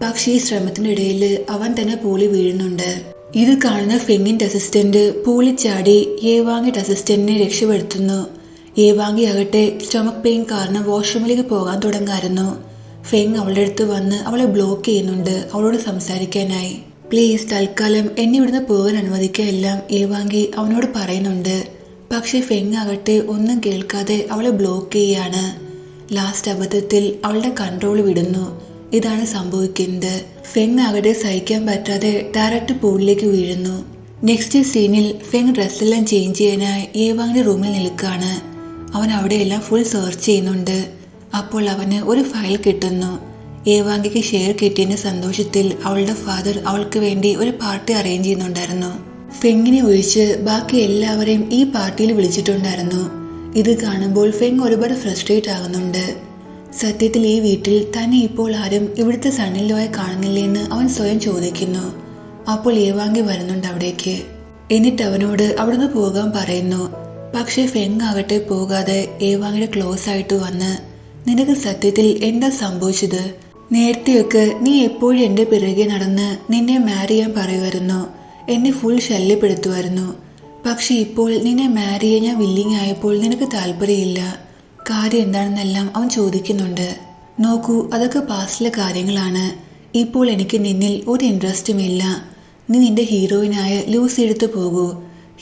പക്ഷേ ഈ ശ്രമത്തിനിടയിൽ അവൻ തന്നെ പൂളി വീഴുന്നുണ്ട്. ഇത് കാണുന്ന ഫെങ്ങിന്റെ അസിസ്റ്റന്റ് പൂളി ചാടി ഏവാങ്ങിയുടെ അസിസ്റ്റന്റിനെ രക്ഷപ്പെടുത്തുന്നു. ഏവാങ്കി ആകട്ടെ സ്റ്റൊമക് പെയിൻ കാരണം വാഷ്റൂമിലേക്ക് പോകാൻ തുടങ്ങായിരുന്നു. ഫെങ് അവളുടെ അടുത്ത് വന്ന് അവളെ ബ്ലോക്ക് ചെയ്യുന്നുണ്ട് അവളോട് സംസാരിക്കാനായി. പ്ലീസ് തൽക്കാലം എന്നെ ഇവിടുന്ന് പോകാൻ അനുവദിക്കുകയെല്ലാം ഏവാങ്കി അവനോട് പറയുന്നുണ്ട്. പക്ഷെ ഫെങ് ആകട്ടെ ഒന്നും കേൾക്കാതെ അവളെ ബ്ലോക്ക് ചെയ്യാണ്. ലാസ്റ്റ് അബദ്ധത്തിൽ അവളുടെ കൺട്രോൾ വിടുന്നു. ഇതാണ് സംഭവിക്കുന്നത്. ഫെങ് ആകട്ടെ സഹിക്കാൻ പറ്റാതെ ഡയറക്റ്റ് പൂളിലേക്ക് വീഴുന്നു. നെക്സ്റ്റ് സീനിൽ ഫെങ് ഡ്രസ്സെല്ലാം ചേഞ്ച് ചെയ്യാനായി ഏവാങ്ങിന്റെ റൂമിൽ നിൽക്കുകയാണ്. അവൻ അവിടെയെല്ലാം ഫുൾ സെർച്ച് ചെയ്യുന്നുണ്ട്. അപ്പോൾ അവന് ഒരു ഫയൽ കിട്ടുന്നു. ഏവാങ്കിക്ക് ഷെയർ കിട്ടിയതിന്റെ സന്തോഷത്തിൽ അവളുടെ ഫാദർ അവൾക്ക് വേണ്ടി ഒരു പാർട്ടി അറേഞ്ച് ചെയ്യുന്നുണ്ടായിരുന്നു. ഫെങ്ങിനെ ഒഴിച്ച് ബാക്കി എല്ലാവരെയും ഈ പാർട്ടിയിൽ വിളിച്ചിട്ടുണ്ടായിരുന്നു. ഇത് കാണുമ്പോൾ ഫെങ് ഒരുപാട് ഫ്രസ്ട്രേറ്റ് ആകുന്നുണ്ട്. സത്യത്തിൽ ഈ വീട്ടിൽ തന്നെ ഇപ്പോൾ ആരും ഇവിടുത്തെ സണ്ണിലോയെ കാണുന്നില്ലെന്ന് അവൻ സ്വയം ചോദിക്കുന്നു. അപ്പോൾ ഏവാങ്കി വരുന്നുണ്ട് അവിടേക്ക്. എന്നിട്ട് അവനോട് അവിടുന്ന് പോകാൻ പറയുന്നു. പക്ഷെ ഫെങ് ആകട്ടെ പോകാതെ ഏവാങ്ങിയുടെ ക്ലോസ് ആയിട്ട് വന്ന് നിനക്ക് സത്യത്തിൽ എന്താ സംഭവിച്ചത്? നേരത്തെയൊക്കെ നീ എപ്പോഴും എൻ്റെ പിറകെ നടന്ന് നിന്നെ മാരി ചെയ്യാൻ പറയുമായിരുന്നു, എന്നെ ഫുൾ ശല്യപ്പെടുത്തുമായിരുന്നു. പക്ഷെ ഇപ്പോൾ നിന്നെ മാരി ചെയ്യാൻ ഞാൻ വില്ലിങ് ആയപ്പോൾ നിനക്ക് താല്പര്യമില്ല. കാര്യം എന്താണെന്നെല്ലാം അവൻ ചോദിക്കുന്നുണ്ട്. നോക്കൂ, അതൊക്കെ പാസ്റ്റിലെ കാര്യങ്ങളാണ്. ഇപ്പോൾ എനിക്ക് നിന്നിൽ ഒരു ഇൻട്രസ്റ്റും ഇല്ല. നീ നിന്റെ ഹീറോയിനായ ലൂസി എടുത്തു പോകൂ.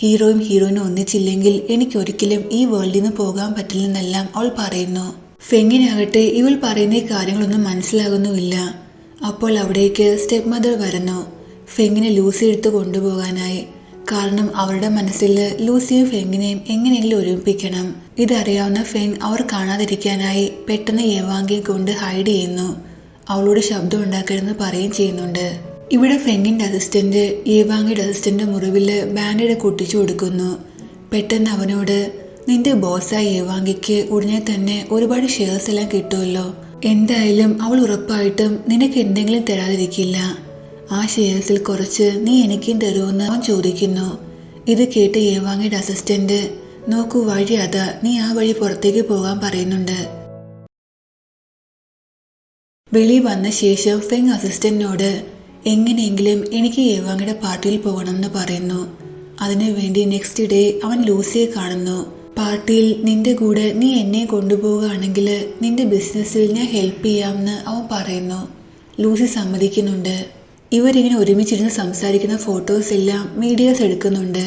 ഹീറോയിനും ഒന്നിച്ചില്ലെങ്കിൽ എനിക്കൊരിക്കലും ഈ വേൾഡിൽ നിന്ന് പോകാൻ പറ്റില്ലെന്നെല്ലാം അവൾ പറയുന്നു. ഫെങ്ങിനാകട്ടെ ഇവൾ പറയുന്ന കാര്യങ്ങളൊന്നും മനസ്സിലാകുന്നുമില്ല. അപ്പോൾ അവിടേക്ക് സ്റ്റെപ്പ് മദർ വരുന്നു ഫെങ്ങിനെ ലൂസി എടുത്ത് കൊണ്ടുപോകാനായി. കാരണം അവരുടെ മനസ്സിൽ ലൂസിയും ഫെങ്ങിനെയും എങ്ങനെയെങ്കിലും ഒരുമിപ്പിക്കണം. ഇതറിയാവുന്ന ഫെങ് അവർ കാണാതിരിക്കാനായി പെട്ടെന്ന് ഏവാങ്കിയെ കൊണ്ട് ഹൈഡ് ചെയ്യുന്നു. അവളോട് ശബ്ദം ഉണ്ടാക്കരുതെന്ന് പറയുകയും ചെയ്യുന്നുണ്ട്. ഇവിടെ ഫെങ്ങിന്റെ അസിസ്റ്റന്റ് ഏവാങ്ങിയുടെ അസിസ്റ്റന്റ് മുറിവിൽ ബാൻഡേഡ് ഒട്ടിച്ചു കൊടുക്കുന്നു. പെട്ടെന്ന് അവനോട് നിന്റെ ബോസായ ഏവാങ്കിക്ക് ഉടനെ തന്നെ ഒരുപാട് ഷെയർസ് എല്ലാം കിട്ടുമല്ലോ, എന്തായാലും അവൾ ഉറപ്പായിട്ടും നിനക്ക് എന്തെങ്കിലും തരാതിരിക്കില്ല. ആ ഷെയർസിൽ കുറച്ച് നീ എനിക്കും തരുമെന്ന് അവൻ ചോദിക്കുന്നു. ഇത് കേട്ട് ഏവാങ്ങിയുടെ അസിസ്റ്റന്റ് നോക്കൂ, വഴി അതാ, നീ ആ വഴി പുറത്തേക്ക് പോകാൻ പറയുന്നുണ്ട്. വെളി വന്ന ശേഷം ഫെങ് അസിസ്റ്റന്റിനോട് എങ്ങനെയെങ്കിലും എനിക്ക് ഏവാങ്ങിയുടെ പാർട്ടിയിൽ പോകണമെന്ന് പറയുന്നു. അതിനുവേണ്ടി നെക്സ്റ്റ് ഡേ അവൻ ലൂസിയെ കാണുന്നു. പാർട്ടിയിൽ നിന്റെ കൂടെ നീ എന്നെ കൊണ്ടുപോവുകയാണെങ്കിൽ നിന്റെ ബിസിനസ്സിൽ ഞാൻ ഹെൽപ്പ് ചെയ്യാമെന്ന് അവൻ പറയുന്നു. ലൂസി സമ്മതിക്കുന്നുണ്ട്. ഇവരിങ്ങനെ ഒരുമിച്ചിരുന്ന് സംസാരിക്കുന്ന ഫോട്ടോസ് എല്ലാം മീഡിയാസ് എടുക്കുന്നുണ്ട്.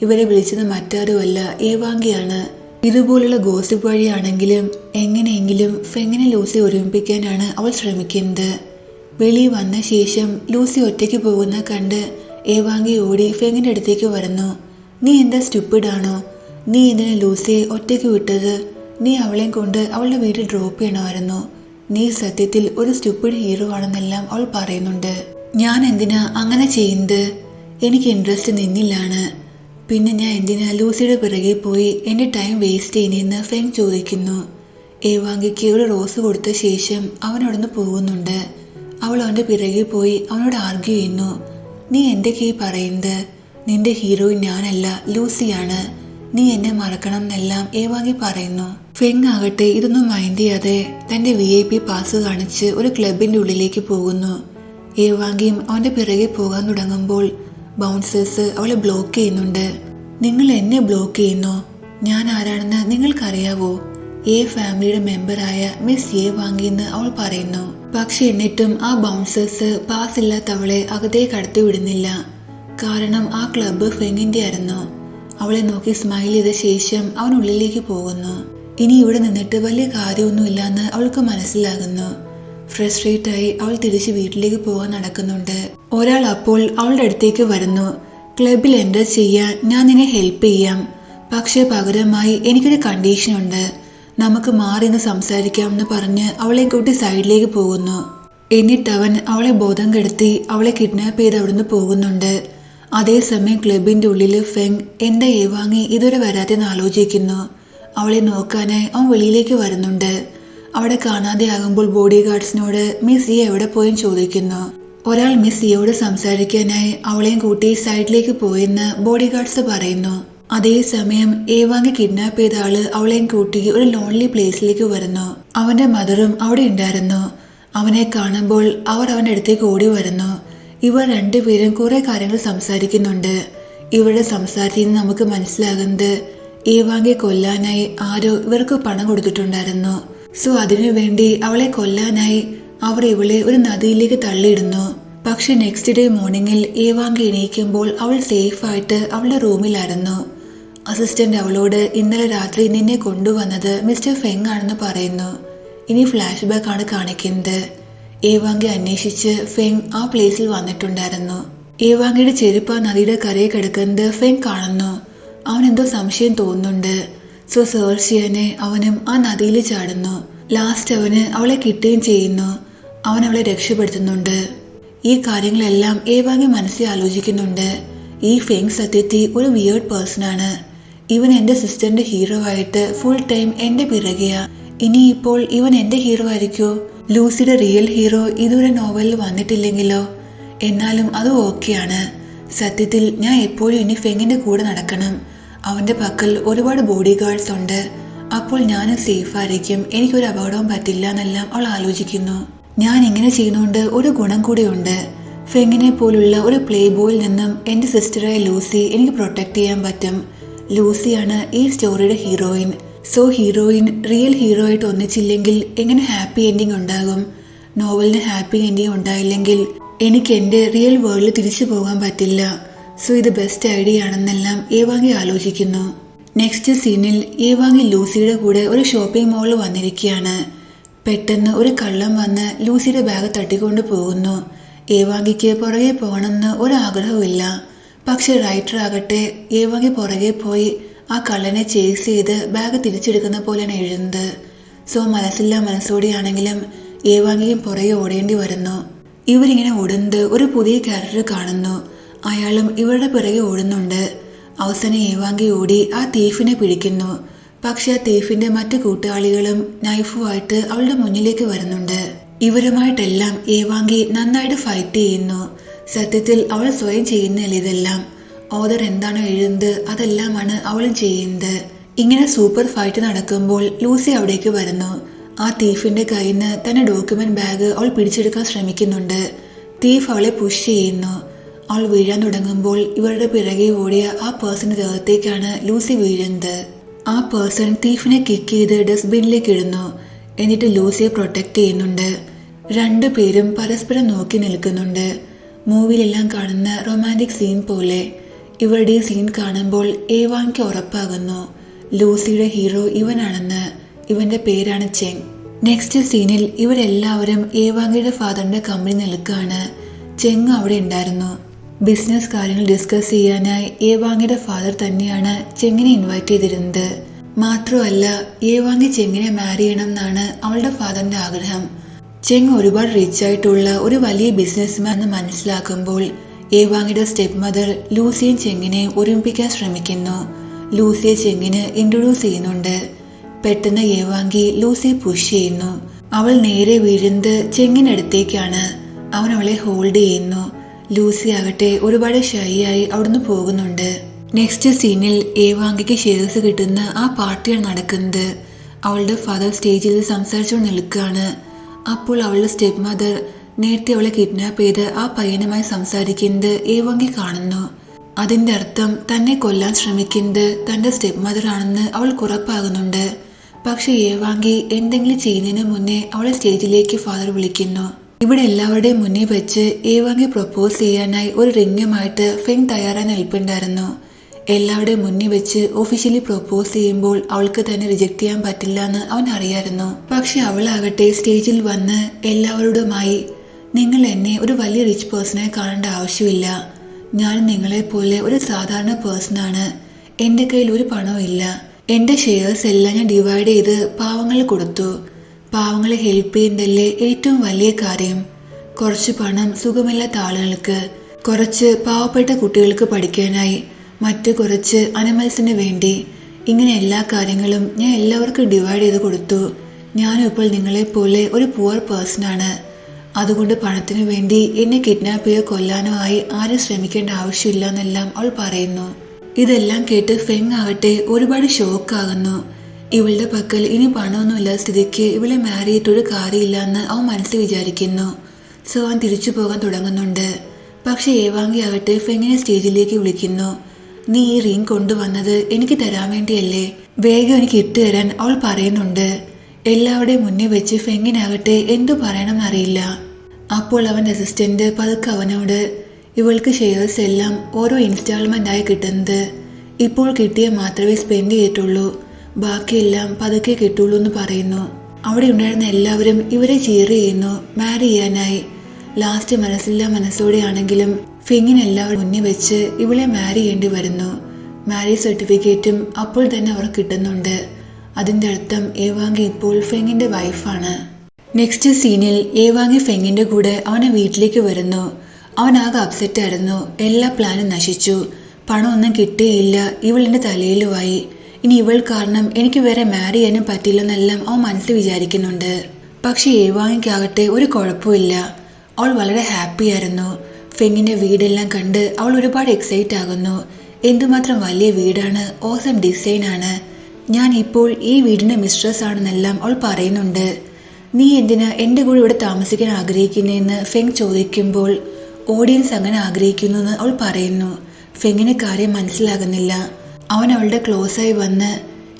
ഇവരെ വിളിച്ചത് മറ്റാരുമല്ല, ഏവാങ്കിയാണ്. ഇതുപോലുള്ള ഗോസിപ്പ് വഴിയാണെങ്കിലും എങ്ങനെയെങ്കിലും ഫെങ്ങിനെ ലൂസി ഒരുമിപ്പിക്കാനാണ് അവൾ ശ്രമിക്കുന്നത്. വെളി വന്ന ശേഷം ലൂസി ഒറ്റയ്ക്ക് പോകുന്ന കണ്ട് ഏവാങ്കി ഓടി ഫെങ്ങിന്റെ അടുത്തേക്ക് വരുന്നു. നീ എന്താ സ്റ്റുപ്പിഡാണോ? നീ എന്തിനാ ലൂസിയെ ഒറ്റയ്ക്ക് വിട്ടത്? നീ അവളെയും കൊണ്ട് അവളുടെ വീട്ടിൽ ഡ്രോപ്പ് ചെയ്യണമായിരുന്നു. നീ സത്യത്തിൽ ഒരു സ്റ്റുപ്പിഡ് ഹീറോ ആണെന്നെല്ലാം അവൾ പറയുന്നുണ്ട്. ഞാൻ എന്തിനാ അങ്ങനെ ചെയ്യുന്നത്? എനിക്ക് ഇൻട്രസ്റ്റ് നിന്നില്ലാണ്. പിന്നെ ഞാൻ എന്തിനാ ലൂസിയുടെ പിറകെ പോയി എൻ്റെ ടൈം വേസ്റ്റ് ചെയ്യുന്നതെന്ന് ഫെങ് ചോദിക്കുന്നു. ഏവാങ്കിക്ക് ഒരു റോസ് കൊടുത്ത ശേഷം അവനോടൊന്ന് പോകുന്നുണ്ട്. അവൾ അവൻ്റെ പിറകെ പോയി അവനോട് ആർഗ്യൂ ചെയ്യുന്നു. നീ എന്തൊക്കെയായി പറയുന്നത്? നിന്റെ ഹീറോയിൻ ഞാനല്ല, ലൂസിയാണ്. നീ എന്നെ മറക്കണം എന്നെല്ലാം ഏവാങ്കി പറയുന്നു. ഫെങ് ആകട്ടെ ഇതൊന്നും മൈൻഡ് ചെയ്യാതെ തന്റെ VIP പാസ് കാണിച്ച് ഒരു ക്ലബിന്റെ ഉള്ളിലേക്ക് പോകുന്നു. ഏവാങ്കിയും അവന്റെ പിറകെ പോകാൻ തുടങ്ങുമ്പോൾ ബൗൺസേഴ്സ് അവളെ ബ്ലോക്ക് ചെയ്യുന്നുണ്ട്. നിങ്ങൾ എന്നെ ബ്ലോക്ക് ചെയ്യുന്നു? ഞാൻ ആരാണെന്ന് നിങ്ങൾക്കറിയാവോ? എ ഫാമിലിയുടെ മെമ്പറായ മിസ് എ വാങ്ങിയെന്ന് അവൾ പറയുന്നു. പക്ഷെ എന്നിട്ടും ആ ബൗൺസേഴ്സ് പാസ് ഇല്ലാത്ത അവളെ അകത്തേക്ക് കടത്തി വിടുന്നില്ല. കാരണം ആ ക്ലബ്ബ് ഫെങ്ങിന്റെ ആയിരുന്നു. അവളെ നോക്കി സ്മൈൽ ചെയ്ത ശേഷം അവൻ ഉള്ളിലേക്ക് പോകുന്നു. ഇനി ഇവിടെ നിന്നിട്ട് വലിയ കാര്യമൊന്നുമില്ലാന്ന് അവൾക്ക് മനസ്സിലാകുന്നു. ഫ്രസ്ട്രേറ്റ് ആയി അവൾ തിരിച്ച് വീട്ടിലേക്ക് പോകാൻ നടക്കുന്നുണ്ട്. ഒരാൾ അപ്പോൾ അവളുടെ അടുത്തേക്ക് വരുന്നു. ക്ലബിൽ എൻ്റർ ചെയ്യാൻ ഞാൻ നിന്നെ ഹെൽപ്പ് ചെയ്യാം, പക്ഷെ പകരമായി എനിക്കൊരു കണ്ടീഷനുണ്ട്, നമുക്ക് മാറി നിന്ന് സംസാരിക്കാമെന്ന് പറഞ്ഞ് അവളെ കൂട്ടി സൈഡിലേക്ക് പോകുന്നു. എന്നിട്ട് അവൻ അവളെ ബോധം കെടുത്തി അവളെ കിഡ്നാപ്പ് ചെയ്ത് അവിടുന്ന് പോകുന്നുണ്ട്. അതേസമയം ക്ലബിന്റെ ഉള്ളിൽ ഫെങ് എന്താ ഏവാങ്ങി ഇതുവരെ വരാതെന്ന് ആലോചിക്കുന്നു. അവളെ നോക്കാനായി അവൻ വെളിയിലേക്ക് വരുന്നുണ്ട്. അവിടെ കാണാതെ ആകുമ്പോൾ ബോഡി ഗാർഡ്സിനോട് മിസ് ഇ എവിടെ പോയെന്ന് ചോദിക്കുന്നു. ഒരാൾ മിസ് ഇയോട് സംസാരിക്കാനായി അവളെയും കൂട്ടി സൈഡിലേക്ക് പോയെന്ന് ബോഡി ഗാർഡ്സ് പറയുന്നു. അതേസമയം ഏവാങ്ങി കിഡ്നാപ്പ് ചെയ്ത ആള് അവളെയും കൂട്ടി ഒരു ലോൺലി പ്ലേസിലേക്ക് വരുന്നു. അവന്റെ മദറും അവിടെ ഉണ്ടായിരുന്നു. അവനെ കാണുമ്പോൾ അവർ അവന്റെ അടുത്തേക്ക് ഓടി വരുന്നു. ഇവർ രണ്ടുപേരും കുറെ കാര്യങ്ങൾ സംസാരിക്കുന്നുണ്ട്. ഇവരുടെ സംസാരത്തിൽ നിന്ന് നമുക്ക് മനസ്സിലാകുന്നത് ഏവാങ്ങിയെ കൊല്ലാനായി ആരോ ഇവർക്ക് പണം കൊടുത്തിട്ടുണ്ടായിരുന്നു. സോ അതിനുവേണ്ടി അവളെ കൊല്ലാനായി അവർ ഇവളെ ഒരു നദിയിലേക്ക് തള്ളിയിടുന്നു. പക്ഷെ നെക്സ്റ്റ് ഡേ മോർണിംഗിൽ ഏവാങ്ങി എണീക്കുമ്പോൾ അവൾ സേഫായിട്ട് അവളുടെ റൂമിലായിരുന്നു. അസിസ്റ്റന്റ് അവളോട് ഇന്നലെ രാത്രി നിന്നെ കൊണ്ടുവന്നത് മിസ്റ്റർ ഫെങ് ആണെന്ന് പറയുന്നു. ഇനി ഫ്ലാഷ് ബാക്ക് ആണ് കാണിക്കുന്നത്. ഏവാങ്ങി അന്വേഷിച്ച് ഫെങ് ആ പ്ലേസിൽ വന്നിട്ടുണ്ടായിരുന്നു. ഏവാങ്ങിയുടെ ചെരുപ്പ് ആ നദിയുടെ കരയിൽ കിടക്കുന്നത് ഫെങ് കാണുന്നു. അവനെന്തോ സംശയം തോന്നുന്നുണ്ട്. സോ സെർച്ച് ചെയ്യാനെ അവനും ആ നദിയിൽ ചാടുന്നു. ലാസ്റ്റ് അവന് അവളെ കിട്ടുകയും ചെയ്യുന്നു. അവൻ അവളെ രക്ഷപ്പെടുത്തുന്നുണ്ട്. ഈ കാര്യങ്ങളെല്ലാം ഏവാങ്ങി മനസ്സിൽ ആലോചിക്കുന്നുണ്ട്. ഈ ഫെങ് സത്യത്തിൽ ഒരു വിയേർഡ് പേഴ്സൺ ആണ്. ഇവൻ എന്റെ സിസ്റ്ററിന്റെ ഹീറോ ആയിട്ട് ഫുൾ ടൈം എന്റെ പിറകെയാ. ഇനിയിപ്പോൾ ഇവൻ എന്റെ ഹീറോ ആയിരിക്കോ? ലൂസിയുടെ റിയൽ ഹീറോ ഇതുവരെ നോവലിൽ വന്നിട്ടില്ലെങ്കിലോ? എന്നാലും അത് ഓക്കെയാണ്. സത്യത്തിൽ ഞാൻ എപ്പോഴും ഇനി ഫെങ്ങിന്റെ കൂടെ നടക്കണം. അവന്റെ പക്കൽ ഒരുപാട് ബോഡി ഗാർഡ്സ് ഉണ്ട്. അപ്പോൾ ഞാനും സേഫ് ആയിരിക്കും, എനിക്കൊരു അപകടവും പറ്റില്ല എന്നെല്ലാം അവൾ ആലോചിക്കുന്നു. ഞാൻ ഇങ്ങനെ ചെയ്യുന്നതുകൊണ്ട് ഒരു ഗുണം കൂടിയുണ്ട്. ഫെങ്ങിനെ പോലുള്ള ഒരു പ്ലേ ബോയിൽ നിന്നും എന്റെ സിസ്റ്ററായ ലൂസി എനിക്ക് പ്രൊട്ടക്ട് ചെയ്യാൻ പറ്റും. ലൂസിയാണ് ഈ സ്റ്റോറിയുടെ heroine. So heroine real hero ആയിട്ട് ഒന്നിച്ചില്ലെങ്കിൽ എങ്ങനെ ഹാപ്പി എൻഡിങ് ഉണ്ടാകും? നോവലിന് ഹാപ്പി എൻഡിങ് ഉണ്ടായില്ലെങ്കിൽ എനിക്ക് എന്റെ റിയൽ വേൾഡിൽ തിരിച്ചു പോകാൻ പറ്റില്ല. സോ ഇത് ബെസ്റ്റ് ഐഡിയ ആണെന്നെല്ലാം ഏവാങ്ങി ആലോചിക്കുന്നു. നെക്സ്റ്റ് സീനിൽ ഏവാങ്ങി ലൂസിയുടെ കൂടെ ഒരു ഷോപ്പിംഗ് മാളിൽ വന്നിരിക്കുകയാണ്. പെട്ടെന്ന് ഒരു കള്ളം വന്ന് ലൂസിയുടെ ബാഗ് തട്ടിക്കൊണ്ട് പോകുന്നു. ഏവാങ്ങിക്ക് പുറകെ പോകണമെന്ന് ഒരാഗ്രഹമില്ല. പക്ഷെ റൈറ്റർ ആകട്ടെ ഏവാങ്ങി പുറകെ പോയി ആ കള്ളനെ ചേസ് ചെയ്ത് ബാഗ് തിരിച്ചെടുക്കുന്ന പോലെയാണ് എഴുതുന്നത്. സോ മനസ്സില്ലാ മനസ്സോടെയാണെങ്കിലും ഏവാങ്ങിയും പുറകെ ഓടേണ്ടി വരുന്നു. ഇവരിങ്ങനെ ഓടുന്നത് ഒരു പുതിയ ക്യാരക്ടർ കാണുന്നു. അയാളും ഇവരുടെ പിറകെ ഓടുന്നുണ്ട്. അവസാനം ഏവാങ്ങി ഓടി ആ തീഫിനെ പിടിക്കുന്നു. പക്ഷെ ആ തീഫിന്റെ മറ്റു കൂട്ടാളികളും നൈഫുമായിട്ട് അവളുടെ മുന്നിലേക്ക് വരുന്നുണ്ട്. ഇവരുമായിട്ടെല്ലാം ഏവാങ്ങി നന്നായിട്ട് ഫൈറ്റ് ചെയ്യുന്നു. സത്യത്തിൽ അവൾ സ്വയം ചെയ്യുന്നില്ല ഇതെല്ലാം. ഓദർ എന്താണോ എഴുതുന്നത് അതെല്ലാമാണ് അവളും ചെയ്യുന്നത്. ഇങ്ങനെ സൂപ്പർ ഫൈറ്റ് നടക്കുമ്പോൾ ലൂസി അവിടേക്ക് വരുന്നു. ആ തീഫിന്റെ കയ്യിൽ നിന്ന് തന്നെ ഡോക്യുമെന്റ് ബാഗ് അവൾ പിടിച്ചെടുക്കാൻ ശ്രമിക്കുന്നുണ്ട്. തീഫ് അവളെ പുഷ് ചെയ്യുന്നു. അവൾ വീഴാൻ തുടങ്ങുമ്പോൾ ഇവരുടെ പിറകെ ഓടിയ ആ പേഴ്സന്റെ ദേഹത്തേക്കാണ് ലൂസി വീഴുന്നത്. ആ പേഴ്സൺ തീഫിനെ കിക്ക് ചെയ്ത് ഡസ്റ്റ്ബിന്നിലേക്ക് ഇടുന്നു. എന്നിട്ട് ലൂസിയെ പ്രൊട്ടക്ട് ചെയ്യുന്നുണ്ട്. രണ്ടുപേരും പരസ്പരം നോക്കി നിൽക്കുന്നുണ്ട്. മൂവിയിലെല്ലാം കാണുന്ന റൊമാൻറ്റിക് സീൻ പോലെ. ഇവരുടെ ഈ സീൻ കാണുമ്പോൾ ഏവാങ്ങിക്ക് ഉറപ്പാകുന്നു ലൂസിയുടെ ഹീറോ ഇവനാണെന്ന്. ഇവന്റെ പേരാണ് ചെങ്. നെക്സ്റ്റ് സീനിൽ ഇവരെല്ലാവരും ഏവാങ്ങിയുടെ ഫാദറിന്റെ കമ്പനി നിൽക്കുകയാണ്. ചെങ് അവിടെ ഉണ്ടായിരുന്നു. ബിസിനസ് കാര്യങ്ങൾ ഡിസ്കസ് ചെയ്യാനായി ഏവാങ്ങിയുടെ ഫാദർ തന്നെയാണ് ചെങ്ങിനെ ഇൻവൈറ്റ് ചെയ്തിരുന്നത്. മാത്രമല്ല ഏവാങ്ങി ചെങ്ങിനെ മാരി ചെയ്യണം എന്നാണ് അവളുടെ ഫാദറിന്റെ ആഗ്രഹം. ചെങ് ഒരുപാട് റിച്ച് ആയിട്ടുള്ള ഒരു വലിയ ബിസിനസ്മാൻ എന്ന് മനസ്സിലാക്കുമ്പോൾ ഏവാങ്ങിയുടെ സ്റ്റെപ്പ് മദർ ലൂസിയും ചെങ്ങിനെയും ഒരുമിപ്പിക്കാൻ ശ്രമിക്കുന്നു. ലൂസിയെ ചെങ്ങിന് ഇൻട്രൊഡ്യൂസ് ചെയ്യുന്നുണ്ട്. പെട്ടെന്ന് ഏവാങ്ങി ലൂസിയെ പുഷ് ചെയ്യുന്നു. അവൾ നേരെ വീഴുന്നത് ചെങ്ങിനടുത്തേക്കാണ്. അവൻ അവളെ ഹോൾഡ് ചെയ്യുന്നു. ലൂസി ആകട്ടെ ഒരുപാട് ഷൈ ആയി അവിടുന്ന് പോകുന്നുണ്ട്. നെക്സ്റ്റ് സീനിൽ ഏവാങ്ങിക്ക് ഷെയർസ് കിട്ടുന്ന ആ പാർട്ടിയാണ് നടക്കുന്നത്. അവളുടെ ഫാദർ സ്റ്റേജിൽ സംസാരിച്ചുകൊണ്ട് നിൽക്കുകയാണ്. അപ്പോൾ അവളുടെ സ്റ്റെപ്പ് മദർ നേരത്തെ അവളെ കിഡ്നാപ്പ് ചെയ്ത് ആ പയ്യനുമായി സംസാരിക്കുന്നത് ഏവാങ്ങി കാണുന്നു. അതിന്റെ അർത്ഥം തന്നെ കൊല്ലാൻ ശ്രമിക്കുന്നത് തന്റെ സ്റ്റെപ്പ് മദർ ആണെന്ന് അവൾക്ക് ഉറപ്പാകുന്നുണ്ട്. പക്ഷെ ഏവാങ്കി എന്തെങ്കിലും ചെയ്യുന്നതിന് മുന്നേ അവളെ സ്റ്റേജിലേക്ക് ഫാദർ വിളിക്കുന്നു. ഇവിടെ എല്ലാവരുടെയും മുന്നിൽ വെച്ച് ഏവാങ്കി പ്രപ്പോസ് ചെയ്യാനായി ഒരു റിങ്ങുമായിട്ട് ഫെങ് തയ്യാറായി നിൽപ്പുണ്ടായിരുന്നു. എല്ലാവരുടെയും മുന്നിൽ വെച്ച് ഒഫീഷ്യലി പ്രപ്പോസ് ചെയ്യുമ്പോൾ അവൾക്ക് തന്നെ റിജക്ട് ചെയ്യാൻ പറ്റില്ല എന്ന് അവൻ അറിയായിരുന്നു. പക്ഷെ അവളാകട്ടെ സ്റ്റേജിൽ വന്ന് എല്ലാവരോടുമായി, നിങ്ങൾ എന്നെ ഒരു വലിയ റിച്ച് പേഴ്സണായി കാണേണ്ട ആവശ്യമില്ല. ഞാൻ നിങ്ങളെപ്പോലെ ഒരു സാധാരണ പേഴ്സണാണ്. എൻ്റെ കയ്യിൽ ഒരു പണവും ഇല്ല. എൻ്റെ ഷെയർസ് എല്ലാം ഞാൻ ഡിവൈഡ് ചെയ്ത് പാവങ്ങൾ കൊടുത്തു. പാവങ്ങളെ ഹെൽപ്പ് ചെയ്യുന്നതല്ലേ ഏറ്റവും വലിയ കാര്യം. കുറച്ച് പണം സുഖമില്ലാത്ത ആളുകൾക്ക്, കുറച്ച് പാവപ്പെട്ട കുട്ടികൾക്ക് പഠിക്കാനായി, മറ്റു കുറച്ച് അനിമൽസിന് വേണ്ടി, ഇങ്ങനെ എല്ലാ കാര്യങ്ങളും ഞാൻ എല്ലാവർക്കും ഡിവൈഡ് ചെയ്ത് കൊടുത്തു. ഞാനും ഇപ്പോൾ നിങ്ങളെപ്പോലെ ഒരു പുവർ പേഴ്സണാണ്. അതുകൊണ്ട് പണത്തിനു വേണ്ടി എന്നെ കിഡ്നാപ്പ് ചെയ്യോ കൊല്ലാനോ ആയി ആരും ശ്രമിക്കേണ്ട ആവശ്യമില്ല എന്നെല്ലാം അവൾ പറയുന്നു. ഇതെല്ലാം കേട്ട് ഫെങ് ആകട്ടെ ഒരുപാട് ഷോക്കാകുന്നു. ഇവളുടെ പക്കൽ ഇനി പണമൊന്നുമില്ല സ്ഥിതിക്ക് ഇവളെ മാരി ചെയ്തിട്ടൊരു കാര്യമില്ല എന്ന് അവൻ മനസ്സിൽ വിചാരിക്കുന്നു. സോ അവൻ തിരിച്ചു പോകാൻ തുടങ്ങുന്നുണ്ട്. പക്ഷെ ഏവാങ്കി ആകട്ടെ ഫെങ്ങിനെ സ്റ്റേജിലേക്ക് വിളിക്കുന്നു. നീ ഈ റിംഗ് കൊണ്ടുവന്നത് എനിക്ക് തരാൻ വേണ്ടിയല്ലേ, വേഗം എനിക്ക് ഇട്ട് തരാൻ അവൾ പറയുന്നുണ്ട്. എല്ലാവരുടെയും മുന്നിൽ വെച്ച് ഫെങ്ങിനാകട്ടെ എന്തു പറയണമെന്നറിയില്ല. അപ്പോൾ അവൻ്റെ അസിസ്റ്റന്റ് പതുക്കെ അവനോട്, ഇവൾക്ക് ഷെയർസ് എല്ലാം ഓരോ ഇൻസ്റ്റാൾമെന്റ് ആയി കിട്ടുന്നത്, ഇപ്പോൾ കിട്ടിയ മാത്രമേ സ്പെൻഡ് ചെയ്തിട്ടുള്ളൂ, ബാക്കിയെല്ലാം പതുക്കെ കിട്ടുള്ളൂ എന്ന് പറയുന്നു. അവിടെ ഉണ്ടായിരുന്ന എല്ലാവരും ഇവരെ ചീർ ചെയ്യുന്നു മാരി ചെയ്യാനായി. ലാസ്റ്റ് മനസ്സില്ലാ മനസ്സോടെയാണെങ്കിലും ഫെങ്ങിന് എല്ലാവരും മുന്നിൽ വെച്ച് ഇവളെ മാരി ചെയ്യേണ്ടി വരുന്നു. മാരേജ് സർട്ടിഫിക്കറ്റും അപ്പോൾ തന്നെ അവർ കിട്ടുന്നുണ്ട്. അതിന്റെ അർത്ഥം ഏവാങ്കി ഇപ്പോൾ ഫെങ്ങിന്റെ വൈഫാണ്. നെക്സ്റ്റ് സീനിൽ ഏവാങ്കി ഫെങ്ങിന്റെ കൂടെ അവനെ വീട്ടിലേക്ക് വരുന്നു. അവനാകെ അപ്സെറ്റ് ആയിരുന്നു. എല്ലാ പ്ലാനും നശിച്ചു. പണമൊന്നും കിട്ടിയില്ല. ഇവളെന്റെ തലയിലുമായി. ഇനി ഇവൾ കാരണം എനിക്ക് വേറെ മാരി ചെയ്യാനും പറ്റില്ലെന്നെല്ലാം അവൻ മനസ്സിൽ വിചാരിക്കുന്നുണ്ട്. പക്ഷെ ഏവാങ്കിക്കാകട്ടെ ഒരു കുഴപ്പമില്ല. അവൾ വളരെ ഹാപ്പി ആയിരുന്നു. ഫെങ്ങിന്റെ വീടെല്ലാം കണ്ട് അവൾ ഒരുപാട് എക്സൈറ്റ് ആകുന്നു. എന്തുമാത്രം വലിയ വീടാണ്, ഓസം ഡിസൈനാണ്. ഞാൻ ഇപ്പോൾ ഈ വീടിന്റെ മിസ്ട്രസ് ആണെന്നെല്ലാം അവൾ പറയുന്നുണ്ട്. നീ എന്തിനാ എൻ്റെ കൂടെ ഇവിടെ താമസിക്കാൻ ആഗ്രഹിക്കുന്നതെന്ന് ഫെങ് ചോദിക്കുമ്പോൾ ഓഡിയൻസ് അങ്ങനെ ആഗ്രഹിക്കുന്നു എന്ന് അവൾ പറയുന്നു. ഫെങ്ങിന് കാര്യം മനസ്സിലാകുന്നില്ല. അവൻ അവളുടെ ക്ലോസായി വന്ന്,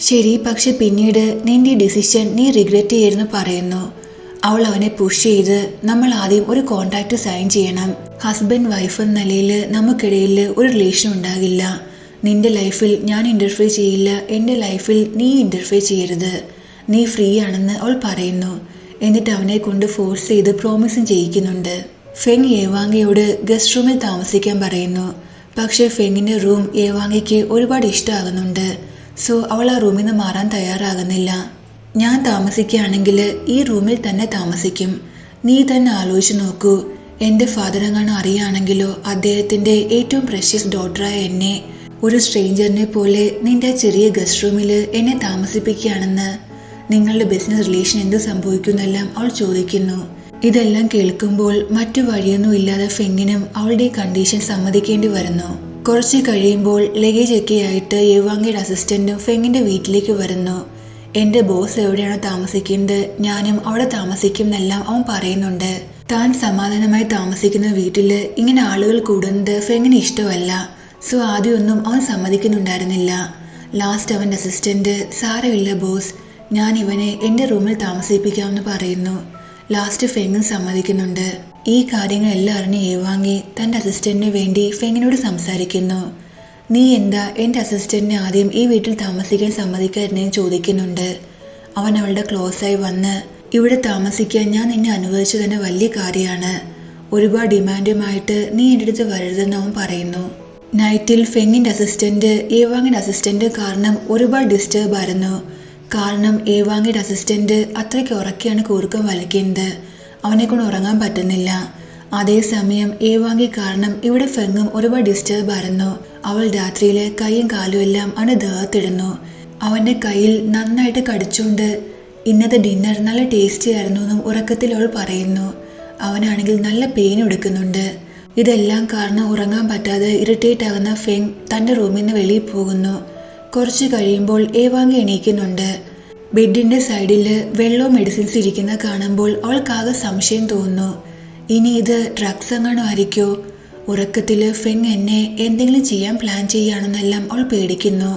ശരി, പക്ഷെ പിന്നീട് നിന്റെ ഈ ഡിസിഷൻ നീ റിഗ്രറ്റ് ചെയ്യരുതെന്ന് പറയുന്നു. അവൾ അവനെ പുഷ് ചെയ്ത്, നമ്മൾ ആദ്യം ഒരു കോൺട്രാക്ട് സൈൻ ചെയ്യണം. ഹസ്ബൻഡ് വൈഫ് എന്ന നിലയിൽ നമുക്കിടയിൽ ഒരു റിലേഷൻ ഉണ്ടാകില്ല. നിന്റെ ലൈഫിൽ ഞാൻ ഇന്റർഫിയർ ചെയ്യില്ല, എൻ്റെ ലൈഫിൽ നീ ഇന്റർഫിയർ ചെയ്യരുത്. നീ ഫ്രീ ആണെന്ന് അവൾ പറയുന്നു. എന്നിട്ട് അവനെ കൊണ്ട് ഫോഴ്സ് ചെയ്ത് പ്രോമിസും ചെയ്യിക്കുന്നുണ്ട്. ഫെങ് ഏവാങ്കിയോട് ഗസ്റ്റ് റൂമിൽ താമസിക്കാൻ പറയുന്നു. പക്ഷെ ഫെങ്ങിന്റെ റൂം ഏവാങ്കിക്ക് ഒരുപാട് ഇഷ്ടമാകുന്നുണ്ട്. സോ അവൾ ആ റൂമിൽ നിന്ന് മാറാൻ തയ്യാറാകുന്നില്ല. ഞാൻ താമസിക്കുകയാണെങ്കിൽ ഈ റൂമിൽ തന്നെ താമസിക്കും. നീ തന്നെ ആലോചിച്ച് നോക്കൂ, എൻ്റെ ഫാദറെങ്ങാനും അറിയുകയാണെങ്കിലോ അദ്ദേഹത്തിന്റെ ഏറ്റവും പ്രഷ്യസ് ഡോട്ടറായ എന്നെ ഒരു സ്ട്രേഞ്ചറിനെ പോലെ നിന്റെ ചെറിയ ഗസ്റ്റ് റൂമിൽ എന്നെ താമസിപ്പിക്കുകയാണെന്ന്. നിങ്ങളുടെ ബിസിനസ് റിലേഷൻ എന്ത് സംഭവിക്കുന്നെല്ലാം അവൾ ചോദിക്കുന്നു. ഇതെല്ലാം കേൾക്കുമ്പോൾ മറ്റു വഴിയൊന്നും ഇല്ലാതെ ഫെങ്ങിനും അവളുടെ കണ്ടീഷൻ സമ്മതിക്കേണ്ടി വരുന്നു. കുറച്ച് കഴിയുമ്പോൾ ലഗേജ് ഒക്കെ ആയിട്ട് ഏവാങ്കിയുടെ അസിസ്റ്റന്റും ഫെങ്ങിന്റെ വീട്ടിലേക്ക് വരുന്നു. എന്റെ ബോസ് എവിടെയാണ് താമസിക്കുന്നത്, ഞാനും അവിടെ താമസിക്കും എന്നെല്ലാം അവൻ പറയുന്നുണ്ട്. താൻ സമാധാനമായി താമസിക്കുന്ന വീട്ടില് ഇങ്ങനെ ആളുകൾ കൂടുന്നത് ഫെങ്ങിന് ഇഷ്ടമല്ല. സോ ആദ്യമൊന്നും അവൻ സമ്മതിക്കുന്നുണ്ടായിരുന്നില്ല. ലാസ്റ്റ് അവൻ്റെ അസിസ്റ്റന്റ്, സാരമില്ല ബോസ്, ഞാൻ ഇവനെ എൻ്റെ റൂമിൽ താമസിപ്പിക്കാമെന്ന് പറയുന്നു. ലാസ്റ്റ് ഫെങ്ങും സമ്മതിക്കുന്നുണ്ട്. ഈ കാര്യങ്ങളെല്ലാം അറിഞ്ഞ് ഏവാങ്ങി തൻ്റെ അസിസ്റ്റന്റിന് വേണ്ടി ഫെങ്ങിനോട് സംസാരിക്കുന്നു. നീ എന്താ എൻ്റെ അസിസ്റ്റന്റിനെ ആദ്യം ഈ വീട്ടിൽ താമസിക്കാൻ സമ്മതിക്കാതിരുന്നേന്ന് ചോദിക്കുന്നുണ്ട്. അവൻ അവളുടെ ക്ലോസായി വന്ന്, ഇവിടെ താമസിക്കാൻ ഞാൻ നിന്നെ അനുവദിച്ചു തന്നെ വലിയ കാര്യമാണ്. ഒരുപാട് ഡിമാൻഡുമായിട്ട് നീ എൻ്റെ അടുത്ത് വരരുതെന്ന് അവൻ പറയുന്നു. നൈറ്റിൽ ഫെങ്ങിന്റെ അസിസ്റ്റന്റ് ഏവാങ്ങിന്റെ അസിസ്റ്റന്റ് കാരണം ഒരുപാട് ഡിസ്റ്റർബ് ആയിരുന്നു. കാരണം ഏവാങ്ങിന്റെ അസിസ്റ്റന്റ് അത്രയ്ക്ക് ഉറക്കെയാണ് കൂർക്കം വലിക്കുന്നത്. അവനെ കൊണ്ട് ഉറങ്ങാൻ പറ്റുന്നില്ല. അതേസമയം ഏവാങ്ങി കാരണം ഇവിടെ ഫെങ്ങും ഒരുപാട് ഡിസ്റ്റർബ് ആയിരുന്നു. അവൾ രാത്രിയിലെ കൈയും കാലും എല്ലാം അവന് ദേഹത്തിടുന്നു. അവന്റെ കയ്യിൽ നന്നായിട്ട് കടിച്ചുകൊണ്ട് ഇന്നത്തെ ഡിന്നർ നല്ല ടേസ്റ്റി ആയിരുന്നു എന്നും ഉറക്കത്തിൽ അവൾ പറയുന്നു. അവനാണെങ്കിൽ നല്ല പെയിൻ എടുക്കുന്നുണ്ട്. ഇതെല്ലാം കാരണം ഉറങ്ങാൻ പറ്റാതെ ഇറിറ്റേറ്റ് ആകുന്ന ഫെങ് തന്റെ റൂമിൽ നിന്ന് വെളിയിൽ പോകുന്നു. കുറച്ച് കഴിയുമ്പോൾ ഏവാങ്ങി എണീക്കുന്നുണ്ട്. ബെഡിന്റെ സൈഡിൽ വെള്ളവും മെഡിസിൻസ് ഇരിക്കുന്ന കാണുമ്പോൾ അവൾക്കാകെ സംശയം തോന്നുന്നു. ഇനി ഇത് ഡ്രഗ്സ് എങ്ങാനും ആയിരിക്കോ? ഉറക്കത്തില് ഫെങ് എന്നെ എന്തെങ്കിലും ചെയ്യാൻ പ്ലാൻ ചെയ്യുകയാണെന്നെല്ലാം അവൾ പേടിക്കുന്നു.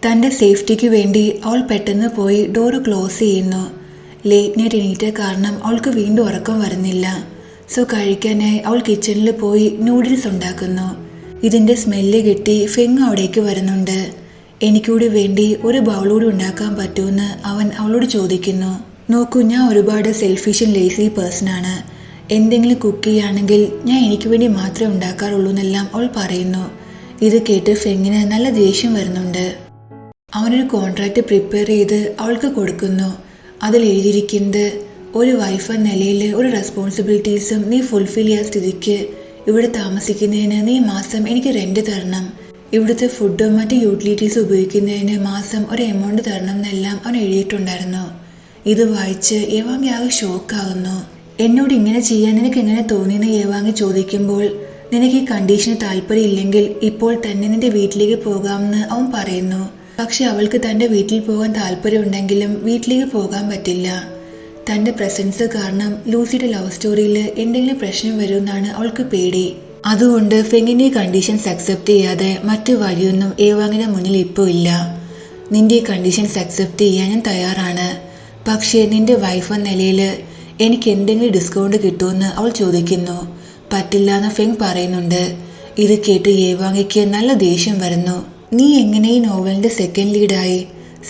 തൻ്റെ സേഫ്റ്റിക്ക് വേണ്ടി അവൾ പെട്ടെന്ന് പോയി ഡോറ് ക്ലോസ് ചെയ്യുന്നു. ലേറ്റ് നൈറ്റ് എണീറ്റ കാരണം അവൾക്ക് വീണ്ടും ഉറക്കം വരുന്നില്ല. സോ കഴിക്കാനായി അവൾ കിച്ചണിൽ പോയി നൂഡിൽസ് ഉണ്ടാക്കുന്നു. ഇതിൻ്റെ സ്മെല്ല് കിട്ടി ഫെങ് അവിടേക്ക് വരുന്നുണ്ട്. എനിക്കൂടി വേണ്ടി ഒരു ബൗളൂടി ഉണ്ടാക്കാൻ പറ്റുമെന്ന് അവൻ അവളോട് ചോദിക്കുന്നു. നോക്കൂ, ഞാൻ ഒരുപാട് സെൽഫിഷ് ആൻഡ് ലേസി പേഴ്സണാണ്. എന്തെങ്കിലും കുക്ക് ചെയ്യുകയാണെങ്കിൽ ഞാൻ എനിക്ക് വേണ്ടി മാത്രമേ ഉണ്ടാക്കാറുള്ളൂ എന്നെല്ലാം അവൾ പറയുന്നു. ഇത് കേട്ട് ഫെങ്ങിന് നല്ല ദേഷ്യം വരുന്നുണ്ട്. അവനൊരു കോൺട്രാക്റ്റ് പ്രിപ്പയർ ചെയ്ത് അവൾക്ക് കൊടുക്കുന്നു. അതിൽ എഴുതിയിരിക്കുന്നത്, ഒരു വൈഫ് എന്ന നിലയിൽ ഒരു റെസ്പോൺസിബിലിറ്റീസും നീ ഫുൾഫിൽ ചെയ്യാൻ സ്ഥിതിക്ക് ഇവിടെ താമസിക്കുന്നതിന് നീ മാസം എനിക്ക് റെന്റ് തരണം, ഇവിടുത്തെ ഫുഡും മറ്റ് യൂട്ടിലിറ്റീസ് ഉപയോഗിക്കുന്നതിന് മാസം ഒരു എമൗണ്ട് തരണം എന്നെല്ലാം അവൻ എഴുതിയിട്ടുണ്ടായിരുന്നു. ഇത് വായിച്ച് യേവാങ്ങി ആകെ ഷോക്കാകുന്നു. എന്നോട് ഇങ്ങനെ ചെയ്യാൻ നിനക്ക് എങ്ങനെ തോന്നിയെന്ന് യേവാങ്ങി ചോദിക്കുമ്പോൾ, നിനക്ക് ഈ കണ്ടീഷന് താല്പര്യമില്ലെങ്കിൽ ഇപ്പോൾ തന്നെ നിന്റെ വീട്ടിലേക്ക് പോകാമെന്ന് അവൻ പറയുന്നു. പക്ഷെ അവൾക്ക് തൻ്റെ വീട്ടിൽ പോകാൻ താല്പര്യമുണ്ടെങ്കിലും വീട്ടിലേക്ക് പോകാൻ പറ്റില്ല. തൻ്റെ പ്രസൻസ് കാരണം ലൂസിയുടെ ലവ് സ്റ്റോറിയിൽ എന്തെങ്കിലും പ്രശ്നം വരുമെന്നാണ് അവൾക്ക് പേടി. അതുകൊണ്ട് ഫെങ്ങിൻ്റെ കണ്ടീഷൻസ് അക്സെപ്റ്റ് ചെയ്യാതെ മറ്റു വഴിയൊന്നും യേവാങ്ങിന്റെ മുന്നിൽ ഇപ്പോൾ ഇല്ല. നിന്റെ കണ്ടീഷൻസ് അക്സെപ്റ്റ് ചെയ്യാൻ ഞാൻ തയ്യാറാണ്, പക്ഷേ നിന്റെ വൈഫ് എന്ന നിലയിൽ എനിക്ക് എന്തെങ്കിലും ഡിസ്കൗണ്ട് കിട്ടുമെന്ന് അവൾ ചോദിക്കുന്നു. പറ്റില്ല എന്ന് ഫെങ് പറയുന്നുണ്ട്. ഇത് കേട്ട് യേവാങ്ങിക്ക് നല്ല ദേഷ്യം വരുന്നു. നീ എങ്ങനെ ഈ നോവലിന്റെ സെക്കൻഡ് ലീഡായി?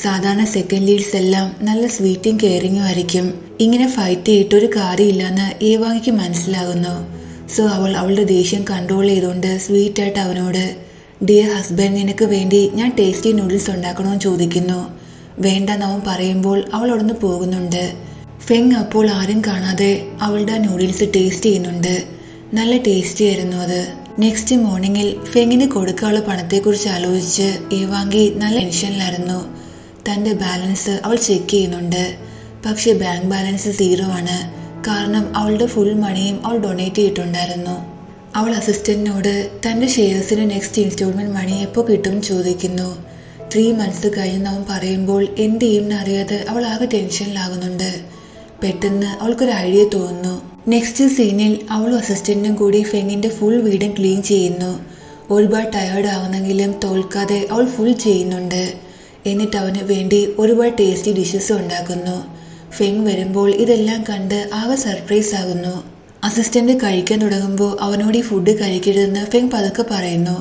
സാധാരണ സെക്കൻഡ് ലീഡ്സ് എല്ലാം നല്ല സ്വീറ്റും കെയറിങ്ങും ആയിരിക്കും. ഇങ്ങനെ ഫൈറ്റ് ചെയ്തിട്ട് ഒരു കാര്യമില്ലെന്ന് യേവാങ്ങിക്ക് മനസ്സിലാകുന്നു. സോ അവൾ അവളുടെ ദേഷ്യം കൺട്രോൾ ചെയ്തുകൊണ്ട് സ്വീറ്റായിട്ട് അവനോട്, ഡിയർ ഹസ്ബൻഡ്, നിനക്ക് വേണ്ടി ഞാൻ ടേസ്റ്റി നൂഡിൽസ് ഉണ്ടാക്കണമെന്ന് ചോദിക്കുന്നു. വേണ്ടെന്ന് അവൻ പറയുമ്പോൾ അവൾ അവിടുന്ന് പോകുന്നുണ്ട്. ഫെങ് അപ്പോൾ ആരും കാണാതെ അവളുടെ നൂഡിൽസ് ടേസ്റ്റ് ചെയ്യുന്നുണ്ട്. നല്ല ടേസ്റ്റി ആയിരുന്നു അത്. നെക്സ്റ്റ് മോർണിംഗിൽ ഫെങ്ങിന് കൊടുക്കാനുള്ള പണത്തെക്കുറിച്ച് ആലോചിച്ച് യേവാങ്ങി നല്ല ടെൻഷനിലായിരുന്നു. തൻ്റെ ബാലൻസ് അവൾ ചെക്ക് ചെയ്യുന്നുണ്ട്. പക്ഷെ ബാങ്ക് ബാലൻസ് 0 ആണ്. കാരണം അവളുടെ ഫുൾ മണിയും അവൾ ഡൊണേറ്റ് ചെയ്തിട്ടുണ്ടായിരുന്നു. അവൾ അസിസ്റ്റന്റിനോട് തൻ്റെ ഷെയർസിന് നെക്സ്റ്റ് ഇൻസ്റ്റോൾമെന്റ് മണി എപ്പോൾ കിട്ടും ചോദിക്കുന്നു. 3 months കഴിഞ്ഞെന്ന് അവൻ പറയുമ്പോൾ എന്ത് ചെയ്യുമെന്ന് അറിയാതെ അവൾ ആകെ ടെൻഷനിലാകുന്നുണ്ട്. പെട്ടെന്ന് അവൾക്കൊരു ഐഡിയ തോന്നുന്നു. നെക്സ്റ്റ് സീനിൽ അവളും അസിസ്റ്റന്റും കൂടി ഫെങ്ങിന്റെ ഫുൾ വീടും ക്ലീൻ ചെയ്യുന്നു. ഒരുപാട് ടയേർഡ് ആവുന്നെങ്കിലും തോൽക്കാതെ അവൾ ഫുൾ ചെയ്യുന്നുണ്ട്. എന്നിട്ട് അവന് വേണ്ടി ഒരുപാട് ടേസ്റ്റി ഡിഷസ് ഉണ്ടാക്കുന്നു. ഫെങ് വരുമ്പോൾ ഇതെല്ലാം കണ്ട് ആകെ സർപ്രൈസ് ആകുന്നു. അസിസ്റ്റന്റ് കഴിക്കാൻ തുടങ്ങുമ്പോൾ അവനോട് ഈ ഫുഡ് കഴിക്കരുതെന്ന് ഫെങ് പതുക്കെ പറയുന്നു.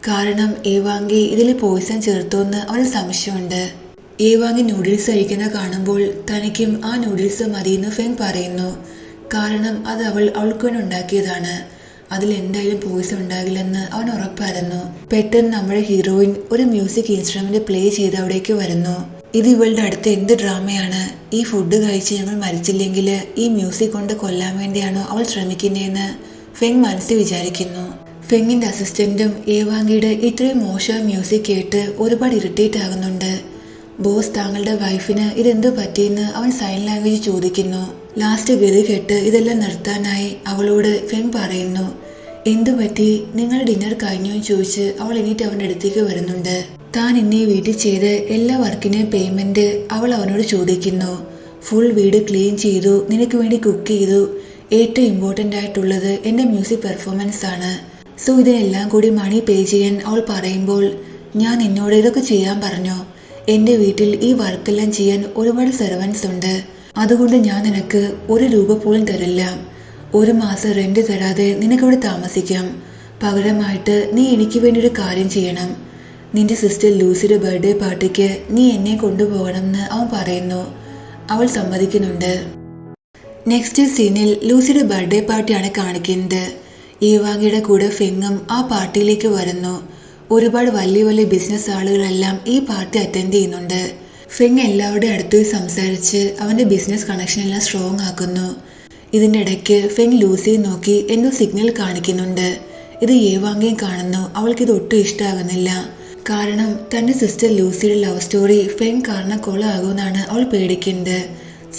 കാരണം യേവാങ്ങി ഇതിൽ പോയിസൺ ചേർത്തോന്ന് അവന് സംശയമുണ്ട്. യേവാങ്ങി നൂഡിൽസ് കഴിക്കുന്ന കാണുമ്പോൾ തനിക്കും ആ നൂഡിൽസ് മതിയെന്ന് ഫെങ് പറയുന്നു. കാരണം അത് അവൾക്ക് വേണ്ടി ഉണ്ടാക്കിയതാണ്. അതിൽ എന്തായാലും പോയിസൺ ഉണ്ടാകില്ലെന്ന് അവൻ ഉറപ്പായിരുന്നു. പെട്ടെന്ന് നമ്മുടെ ഹീറോയിൻ ഒരു മ്യൂസിക് ഇൻസ്ട്രുമെന്റ് പ്ലേ ചെയ്ത് അവിടേക്ക് വരുന്നു. ഇത് ഇവളുടെ അടുത്ത് എന്ത് ഡ്രാമയാണ്? ഈ ഫുഡ് കഴിച്ച് ഞങ്ങൾ മരിച്ചില്ലെങ്കിൽ ഈ മ്യൂസിക് കൊണ്ട് കൊല്ലാൻ വേണ്ടിയാണോ അവൾ ശ്രമിക്കുന്നതെന്ന് ഫെങ് മനസ്സിൽ വിചാരിക്കുന്നു. ഫെങ്ങിന്റെ അസിസ്റ്റന്റും യേവാങ്ങിയുടെ ഇത്രയും മോശം മ്യൂസിക് കേട്ട് ഒരുപാട് ഇറിറ്റേറ്റ് ആകുന്നുണ്ട്. ബോസ്, താങ്കളുടെ വൈഫിന് ഇതെന്ത് പറ്റിയെന്ന് അവൻ സൈൻ ലാംഗ്വേജ് ചോദിക്കുന്നു. ലാസ്റ്റ് ഗതി കെട്ട് ഇതെല്ലാം നിർത്താനായി അവളോട് ഫെങ് പറയുന്നു. എന്തു പറ്റി, നിങ്ങൾ ഡിന്നർ കഴിഞ്ഞു എന്ന് ചോദിച്ച് അവൾ എണീറ്റ് അവൻ്റെ അടുത്തേക്ക് വരുന്നുണ്ട്. താൻ ഇന്നീ വീട്ടിൽ ചെയ്ത് എല്ലാ വർക്കിനെയും പേയ്മെന്റ് അവൾ അവനോട് ചോദിക്കുന്നു. ഫുൾ വീട് ക്ലീൻ ചെയ്തു, നിനക്ക് വേണ്ടി കുക്ക് ചെയ്തു, ഏറ്റവും ഇമ്പോർട്ടൻ്റ് ആയിട്ടുള്ളത് എൻ്റെ മ്യൂസിക് പെർഫോമൻസ് ആണ്. സോ ഇതിനെല്ലാം കൂടി മണി പേ ചെയ്യാൻ അവൾ പറയുമ്പോൾ, ഞാൻ എന്നോട് ഇതൊക്കെ ചെയ്യാൻ പറഞ്ഞോ? എൻ്റെ വീട്ടിൽ ഈ വർക്കെല്ലാം ചെയ്യാൻ ഒരുപാട് സെർവൻസ് ഉണ്ട്. അതുകൊണ്ട് ഞാൻ നിനക്ക് ₹1 പോലും തരില്ല. 1 മാസം റെന്റ് തരാതെ നിനക്കിവിടെ താമസിക്കാം. പകരമായിട്ട് നീ എനിക്ക് വേണ്ടി ഒരു കാര്യം ചെയ്യണം. നിന്റെ സിസ്റ്റർ ലൂസിയുടെ ബർത്ത്ഡേ പാർട്ടിക്ക് നീ എന്നെ കൊണ്ടുപോകണമെന്ന് അവൻ പറയുന്നു. അവൾ സമ്മതിക്കുന്നുണ്ട്. നെക്സ്റ്റ് സീനിൽ ലൂസിയുടെ ബർത്ത്ഡേ പാർട്ടിയാണ് കാണിക്കുന്നത്. യേവാങ്ങിയുടെ കൂടെ ഫെങ്ങും ആ പാർട്ടിയിലേക്ക് വരുന്നു. ഒരുപാട് വലിയ വലിയ ബിസിനസ് ആളുകളെല്ലാം ഈ പാർട്ടി അറ്റൻഡ് ചെയ്യുന്നുണ്ട്. ഫെങ് എല്ലാവരുടെയും അടുത്തുപോയി സംസാരിച്ച് അവന്റെ ബിസിനസ് കണക്ഷൻ എല്ലാം സ്ട്രോങ് ആക്കുന്നു. ഇതിൻ്റെ ഇടയ്ക്ക് ഫെങ് ലൂസിയെ നോക്കി എന്തോ സിഗ്നൽ കാണിക്കുന്നുണ്ട്. ഇത് യേവാങ്ങിയും കാണുന്നു. അവൾക്കിത് ഒട്ടും ഇഷ്ടമാകുന്നില്ല. കാരണം തൻ്റെ സിസ്റ്റർ ലൂസിയുടെ ലവ് സ്റ്റോറി ഫെങ് കാരണം കൊളാകുമെന്നാണ് അവൾ പേടിക്കുന്നത്.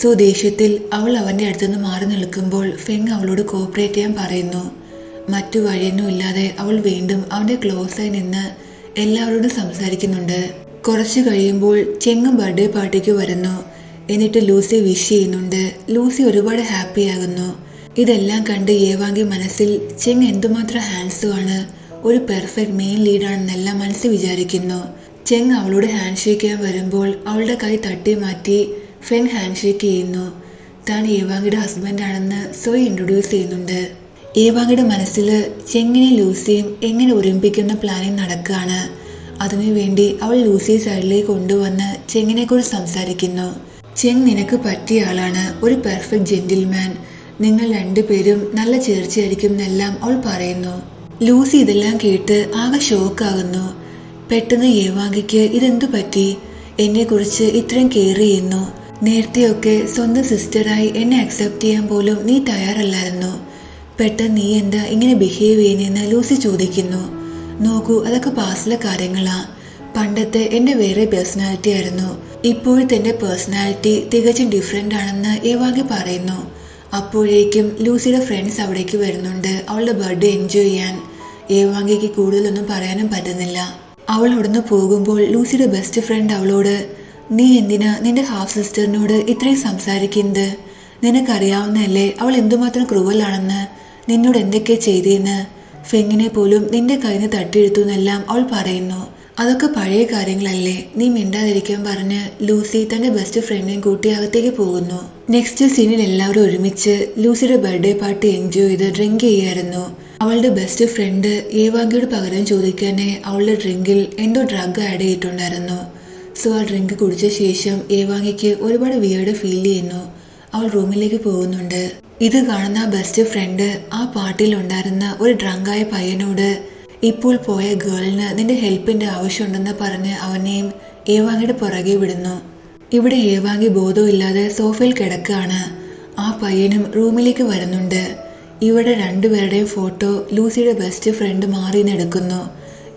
സോ ദേഷ്യത്തിൽ അവൾ അവൻ്റെ അടുത്തുനിന്ന് മാറി നിൽക്കുമ്പോൾ ഫെങ് അവളോട് കോപ്പറേറ്റ് ചെയ്യാൻ പറയുന്നു. മറ്റു വഴിയൊന്നും ഇല്ലാതെ അവൾ വീണ്ടും അവൻ്റെ ക്ലോസായി നിന്ന് എല്ലാവരോടും സംസാരിക്കുന്നുണ്ട്. കുറച്ച് കഴിയുമ്പോൾ ചെങ്ങും ബർത്ത്ഡേ പാർട്ടിക്ക് വരുന്നു. എന്നിട്ട് ലൂസി വിഷ് ചെയ്യുന്നുണ്ട്. ലൂസി ഒരുപാട് ഹാപ്പി ആകുന്നു. ഇതെല്ലാം കണ്ട് യേവാങ്ങി മനസ്സിൽ ചെങ് എന്തുമാത്രം ഹാൻഡ്സുമാണ്, ഒരു പെർഫെക്റ്റ് മെയിൻ ലീഡാണെന്നെല്ലാം മനസ്സിൽ വിചാരിക്കുന്നു. ചെങ് അവളോട് ഹാൻഡ് ഷേക്ക് ചെയ്യാൻ വരുമ്പോൾ അവളുടെ കൈ തട്ടി മാറ്റി ഫെങ് ഹാൻഡ് ഷേക്ക് ചെയ്യുന്നു. താൻ ഏവാങ്ങിയുടെ ഹസ്ബൻഡാണെന്ന് സ്വയം ഇൻട്രൊഡ്യൂസ് ചെയ്യുന്നുണ്ട്. ഏവാങ്ങിയുടെ മനസ്സിൽ ചെങ്ങിനെയും ലൂസിയും എങ്ങനെ ഒരുമിപ്പിക്കുന്ന പ്ലാനിങ് നടക്കുകയാണ്. അതിനുവേണ്ടി അവൾ ലൂസിയെ സൈഡിലേക്ക് കൊണ്ടുവന്ന് ചെങ്ങിനെക്കുറിച്ച് സംസാരിക്കുന്നു. ചെങ് നിനക്ക് പറ്റിയ ആളാണ്, ഒരു പെർഫെക്റ്റ് ജെന്റിൽമാൻ. നിങ്ങൾ രണ്ടുപേരും നല്ല ചേർച്ചയായിരിക്കും എന്നെല്ലാം അവൾ പറയുന്നു. ലൂസി ഇതെല്ലാം കേട്ട് ആകെ ഷോക്കാകുന്നു. പെട്ടെന്ന് ഏവാങ്കിക്ക് ഇതെന്തു പറ്റി? എന്നെക്കുറിച്ച് ഇത്രയും കെയർ ചെയ്യുന്നു. നേരത്തെയൊക്കെ സ്വന്തം സിസ്റ്ററായി എന്നെ അക്സെപ്റ്റ് ചെയ്യാൻ പോലും നീ തയ്യാറല്ലായിരുന്നു. പെട്ടെന്ന് നീ എന്താ ഇങ്ങനെ ബിഹേവ് ചെയ്യുന്നതെന്ന് ലൂസി ചോദിക്കുന്നു. നോക്കൂ, അതൊക്കെ പാസ്റ്റിലെ കാര്യങ്ങളാ. പണ്ടത്തെ എൻ്റെ വേറെ പേഴ്സണാലിറ്റി ആയിരുന്നു. ഇപ്പോഴത്തെ എൻ്റെ പേഴ്സണാലിറ്റി തികച്ചും ഡിഫറെൻ്റ് ആണെന്ന് ഏവാങ്കി പറയുന്നു. അപ്പോഴേക്കും ലൂസിയുടെ ഫ്രണ്ട്സ് അവിടേക്ക് വരുന്നുണ്ട് അവളുടെ ബർത്ത്ഡേ എൻജോയ് ചെയ്യാൻ. ഏവാങ്കിക്ക് കൂടുതലൊന്നും പറയാനും പറ്റുന്നില്ല. അവൾ അവിടുന്ന് പോകുമ്പോൾ ലൂസിയുടെ ബെസ്റ്റ് ഫ്രണ്ട് അവളോട്, നീ എന്തിനാ നിന്റെ ഹാഫ് സിസ്റ്ററിനോട് ഇത്രയും സംസാരിക്കുന്നത്? നിനക്കറിയാവുന്നതല്ലേ അവൾ എന്തുമാത്രം ക്രൂവലാണെന്ന്, നിന്നോട് എന്തൊക്കെ ചെയ്തേന്ന്. ഫെങ്ങിനെ പോലും നിന്റെ കയ്യിൽ നിന്ന് തട്ടിയെടുത്തു എന്നെല്ലാം അവൾ പറയുന്നു. അതൊക്കെ പഴയ കാര്യങ്ങളല്ലേ, നീ മിണ്ടാതിരിക്കാൻ പറഞ്ഞ് ലൂസി തന്റെ ബെസ്റ്റ് ഫ്രണ്ടിനെയും കൂട്ടി അകത്തേക്ക് പോകുന്നു. നെക്സ്റ്റ് സീനിൽ എല്ലാവരും ഒരുമിച്ച് ലൂസിയുടെ ബർത്ത്ഡേ പാർട്ടി എൻജോയ് ചെയ്ത് ഡ്രിങ്ക് ചെയ്യായിരുന്നു. അവളുടെ ബെസ്റ്റ് ഫ്രണ്ട് ഏവാങ്കിയോട് പകരം ചോദിക്കാനെ അവളുടെ ഡ്രിങ്കിൽ എന്തോ ഡ്രഗ് ആഡ് ചെയ്തിട്ടുണ്ടായിരുന്നു. സോ ആ ഡ്രിങ്ക് കുടിച്ച ശേഷം ഏവാങ്കിക്ക് ഒരുപാട് വിയേർഡ് ഫീൽ ചെയ്യുന്നു. അവൾ റൂമിലേക്ക് പോകുന്നുണ്ട്. ഇത് കാണുന്ന ബെസ്റ്റ് ഫ്രണ്ട് ആ പാർട്ടിയിൽ ഉണ്ടായിരുന്ന ഒരു ഡ്രങ്കായ പയ്യനോട്, ഇപ്പോൾ പോയ ഗേളിന് നിന്റെ ഹെൽപ്പിന്റെ ആവശ്യമുണ്ടെന്ന് പറഞ്ഞ് അവനെയും ഏവാങ്കിയുടെ പുറകെ വിടുന്നു. ഇവിടെ ഏവാങ്കി ബോധമില്ലാതെ സോഫയിൽ കിടക്കുകയാണ്. ആ പയ്യനും റൂമിലേക്ക് വരുന്നുണ്ട്. ഇവിടെ രണ്ടുപേരുടെയും ഫോട്ടോ ലൂസിയുടെ ബെസ്റ്റ് ഫ്രണ്ട് മാറിന്നെടുക്കുന്നു.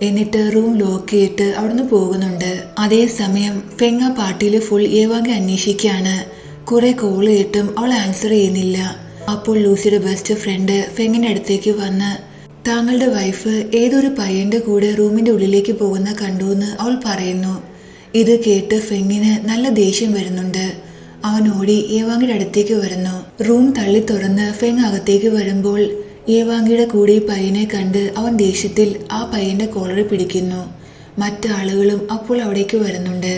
എന്നിട്ട് റൂം ലോക്ക് ചെയ്തിട്ട് അവിടുന്ന് പോകുന്നുണ്ട്. അതേസമയം ഫെങ് ആ പാർട്ടിയിൽ ഫുൾ ഏവാങ്കി അന്വേഷിക്കുകയാണ്. കുറെ കോൾ ചെയ്തിട്ടും അവൾ ആൻസർ ചെയ്യുന്നില്ല. അപ്പോൾ ലൂസിയുടെ ബെസ്റ്റ് ഫ്രണ്ട് ഫെങ്ങിന്റെ അടുത്തേക്ക് വന്ന്, താങ്കളുടെ വൈഫ് ഏതൊരു പയ്യന്റെ കൂടെ റൂമിന്റെ ഉള്ളിലേക്ക് പോകുന്ന കണ്ടുവെന്ന് അവൾ പറയുന്നു. ഇത് കേട്ട് ഫെങ്ങിന് നല്ല ദേഷ്യം വരുന്നുണ്ട്. അവൻ ഓടി ഏവാങ്കിയുടെ അടുത്തേക്ക് വരുന്നു. റൂം തള്ളി തുറന്ന് ഫെങ് അകത്തേക്ക് വരുമ്പോൾ ഏവാങ്കിയുടെ കൂടെ ഈ പയ്യനെ കണ്ട് അവൻ ദേഷ്യത്തിൽ ആ പയ്യന്റെ കോളർ പിടിക്കുന്നു. മറ്റാളുകളും അപ്പോൾ അവിടേക്ക് വരുന്നുണ്ട്.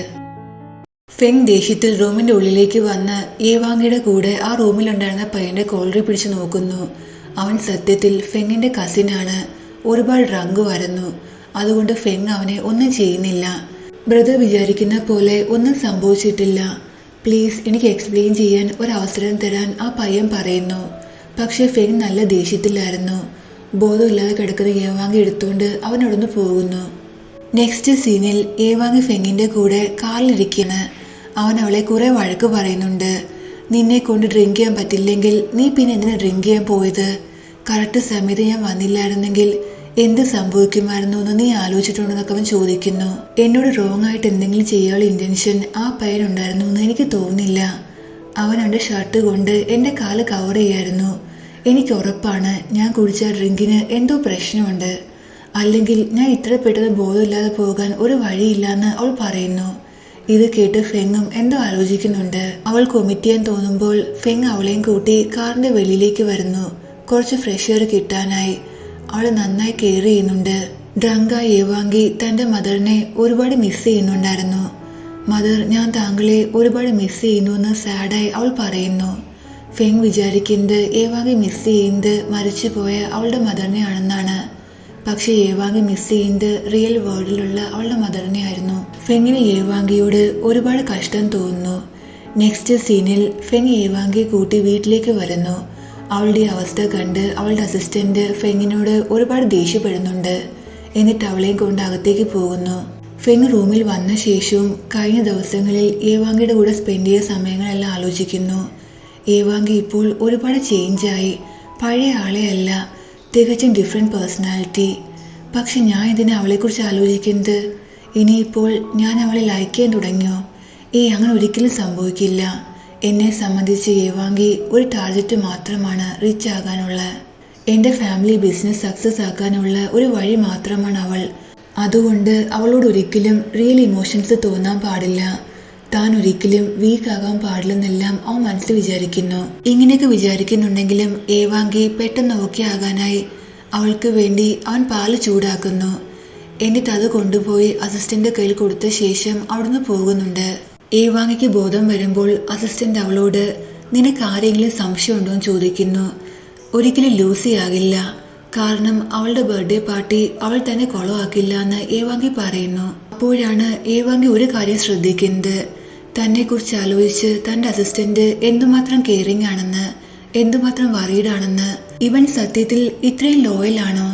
ഫെങ് ദേഷ്യത്തിൽ റൂമിന്റെ ഉള്ളിലേക്ക് വന്ന് ഏവാങ്കിയുടെ കൂടെ ആ റൂമിലുണ്ടായിരുന്ന പയ്യന്റെ കോളർ പിടിച്ചു നോക്കുന്നു. അവൻ സത്യത്തിൽ ഫെങ്ങിന്റെ കസിനാണ്. ഒരുപാട് ഡ്രങ്ക് വരുന്നു. അതുകൊണ്ട് ഫെങ് അവനെ ഒന്നും ചെയ്യുന്നില്ല. ബ്രദർ വിചാരിക്കുന്ന പോലെ ഒന്നും സംഭവിച്ചിട്ടില്ല, പ്ലീസ് എനിക്ക് എക്സ്പ്ലെയിൻ ചെയ്യാൻ ഒരവസരം തരാൻ ആ പയ്യൻ പറയുന്നു. പക്ഷെ ഫെങ് നല്ല ദേഷ്യത്തിലായിരുന്നു. ബോധമില്ലാതെ കിടക്കുന്ന ഏവാങ്കി എടുത്തുകൊണ്ട് അവനോടൊന്ന് പോകുന്നു. നെക്സ്റ്റ് സീനിൽ ഏവാങ്കി ഫെങ്ങിന്റെ കൂടെ കാറിലിരിക്കുന്നു. അവൻ അവളെ കുറെ വഴക്ക് പറയുന്നുണ്ട്. നിന്നെ കൊണ്ട് ഡ്രിങ്ക് ചെയ്യാൻ പറ്റില്ലെങ്കിൽ നീ പിന്നെ എന്തിനാ ഡ്രിങ്ക് ചെയ്യാൻ പോയത്? കറക്റ്റ് സമയത്ത് ഞാൻ വന്നില്ലായിരുന്നെങ്കിൽ എന്ത് സംഭവിക്കുമായിരുന്നു എന്ന് നീ ആലോചിച്ചിട്ടുണ്ടെന്നൊക്കെ അവൻ ചോദിക്കുന്നു. എന്നോട് റോങ് ആയിട്ട് എന്തെങ്കിലും ചെയ്യാനുള്ള ഇന്റൻഷൻ ആ പയ്യനുണ്ടായിരുന്നു എന്ന് എനിക്ക് തോന്നുന്നില്ല. അവൻ അവൻ്റെ ഷർട്ട് കൊണ്ട് എൻ്റെ കാല് കവർ ചെയ്യായിരുന്നു. എനിക്ക് ഉറപ്പാണ് ഞാൻ കുടിച്ച ഡ്രിങ്കിന് എന്തോ പ്രശ്നമുണ്ട്. അല്ലെങ്കിൽ ഞാൻ ഇത്ര പെട്ടെന്ന് ബോധമില്ലാതെ പോകാൻ ഒരു വഴിയില്ലെന്ന് അവൾ പറയുന്നു. ഇത് കേട്ട് ഫെങ്ങും എന്തോ ആലോചിക്കുന്നുണ്ട്. അവൾ കൊമിറ്റ് ചെയ്യാൻ തോന്നുമ്പോൾ ഫെങ് അവളെയും കൂട്ടി കാറിന്റെ വെളിയിലേക്ക് വരുന്നു. കുറച്ച് ഫ്രഷ് എയർ കിട്ടാനായി. അവൾ നന്നായി കെയർ ചെയ്യുന്നുണ്ട്. ഡ്രങ്കായി ഏവാങ്കി തന്റെ മദറിനെ ഒരുപാട് മിസ് ചെയ്യുന്നുണ്ടായിരുന്നു. മദർ, ഞാൻ താങ്കളെ ഒരുപാട് മിസ് ചെയ്യുന്നു എന്ന് സാഡായി അവൾ പറയുന്നു. ഫെങ് വിചാരിക്കുന്നത് ഏവാങ്കി മിസ് ചെയ്യുന്നത് മരിച്ചുപോയ അവളുടെ മദറിനെ ആണെന്നാണ്. പക്ഷെ ഏവാങ്കി മിസ് ചെയ്യുന്നത് റിയൽ വേൾഡിലുള്ള അവളുടെ മദറിനെ ആയിരുന്നു. ഫെങ്ങിന് ഏവാങ്കിയോട് ഒരുപാട് കഷ്ടം തോന്നുന്നു. നെക്സ്റ്റ് സീനിൽ ഫെങ് ഏവാങ്കിയെ കൂട്ടി വീട്ടിലേക്ക് വരുന്നു. അവളുടെ അവസ്ഥ കണ്ട് അവളുടെ അസിസ്റ്റന്റ് ഫെങ്ങിനോട് ഒരുപാട് ദേഷ്യപ്പെടുന്നുണ്ട്. എന്നിട്ട് അവളെയും കൊണ്ട് അകത്തേക്ക് പോകുന്നു. ഫെങ് റൂമിൽ വന്ന ശേഷവും കഴിഞ്ഞ ദിവസങ്ങളിൽ ഏവാങ്കിയുടെ കൂടെ സ്പെൻഡ് ചെയ്ത സമയങ്ങളെല്ലാം ആലോചിക്കുന്നു. ഏവാങ്കി ഇപ്പോൾ ഒരുപാട് ചേഞ്ചായി. പഴയ ആളെ അല്ല, തികച്ചും ഡിഫറെൻറ്റ് പേഴ്സണാലിറ്റി. പക്ഷെ ഞാൻ ഇതിനെ അവളെക്കുറിച്ച് ആലോചിക്കുന്നത്, ഇനിയിപ്പോൾ ഞാൻ അവളെ ലൈക്ക് ചെയ്യാൻ തുടങ്ങിയോ? അങ്ങനെ ഒരിക്കലും സംഭവിക്കില്ല. എന്നെ സംബന്ധിച്ച് ഏവാങ്കി ഒരു ടാർഗറ്റ് മാത്രമാണ് റിച്ച് ആകാനുള്ള. എൻ്റെ ഫാമിലി ബിസിനസ് സക്സസ് ആക്കാനുള്ള ഒരു വഴി മാത്രമാണ് അവൾ. അതുകൊണ്ട് അവളോട് ഒരിക്കലും റിയൽ ഇമോഷൻസ് തോന്നാൻ പാടില്ല. താൻ ഒരിക്കലും വീക്ക് ആകാൻ പാടില്ലെന്നെല്ലാം അവൻ മനസ്സിൽ വിചാരിക്കുന്നു. ഇങ്ങനെയൊക്കെ വിചാരിക്കുന്നുണ്ടെങ്കിലും ഏവാങ്കി പെട്ടെന്ന് ഓക്കെ ആകാനായി അവൾക്ക് വേണ്ടി അവൻ പാല് ചൂടാക്കുന്നു. എന്നിട്ട് അത് കൊണ്ടുപോയി അസിസ്റ്റന്റ് കയ്യിൽ കൊടുത്ത ശേഷം അവിടുന്ന് പോകുന്നുണ്ട്. ഏവാങ്ങിക്ക് ബോധം വരുമ്പോൾ അസിസ്റ്റന്റ് അവളോട് നിനക്ക് ആരെങ്കിലും സംശയമുണ്ടോ എന്ന് ചോദിക്കുന്നു. ഒരിക്കലും ലൂസി ആകില്ല, കാരണം അവളുടെ ബർത്ത്ഡേ പാർട്ടി അവൾ തന്നെ കൊളവാക്കില്ല എന്ന് ഏവാങ്ങി പറയുന്നു. അപ്പോഴാണ് ഏവാങ്ങി ഒരു കാര്യം ശ്രദ്ധിക്കുന്നത്, തന്നെ കുറിച്ച് ആലോചിച്ച് തന്റെ അസിസ്റ്റന്റ് എന്തുമാത്രം കെയറിംഗ് ആണെന്ന്, എന്തുമാത്രം വറീഡാണെന്ന്. ഇവൻ സത്യത്തിൽ ഇത്രയും ലോയൽ ആണോ?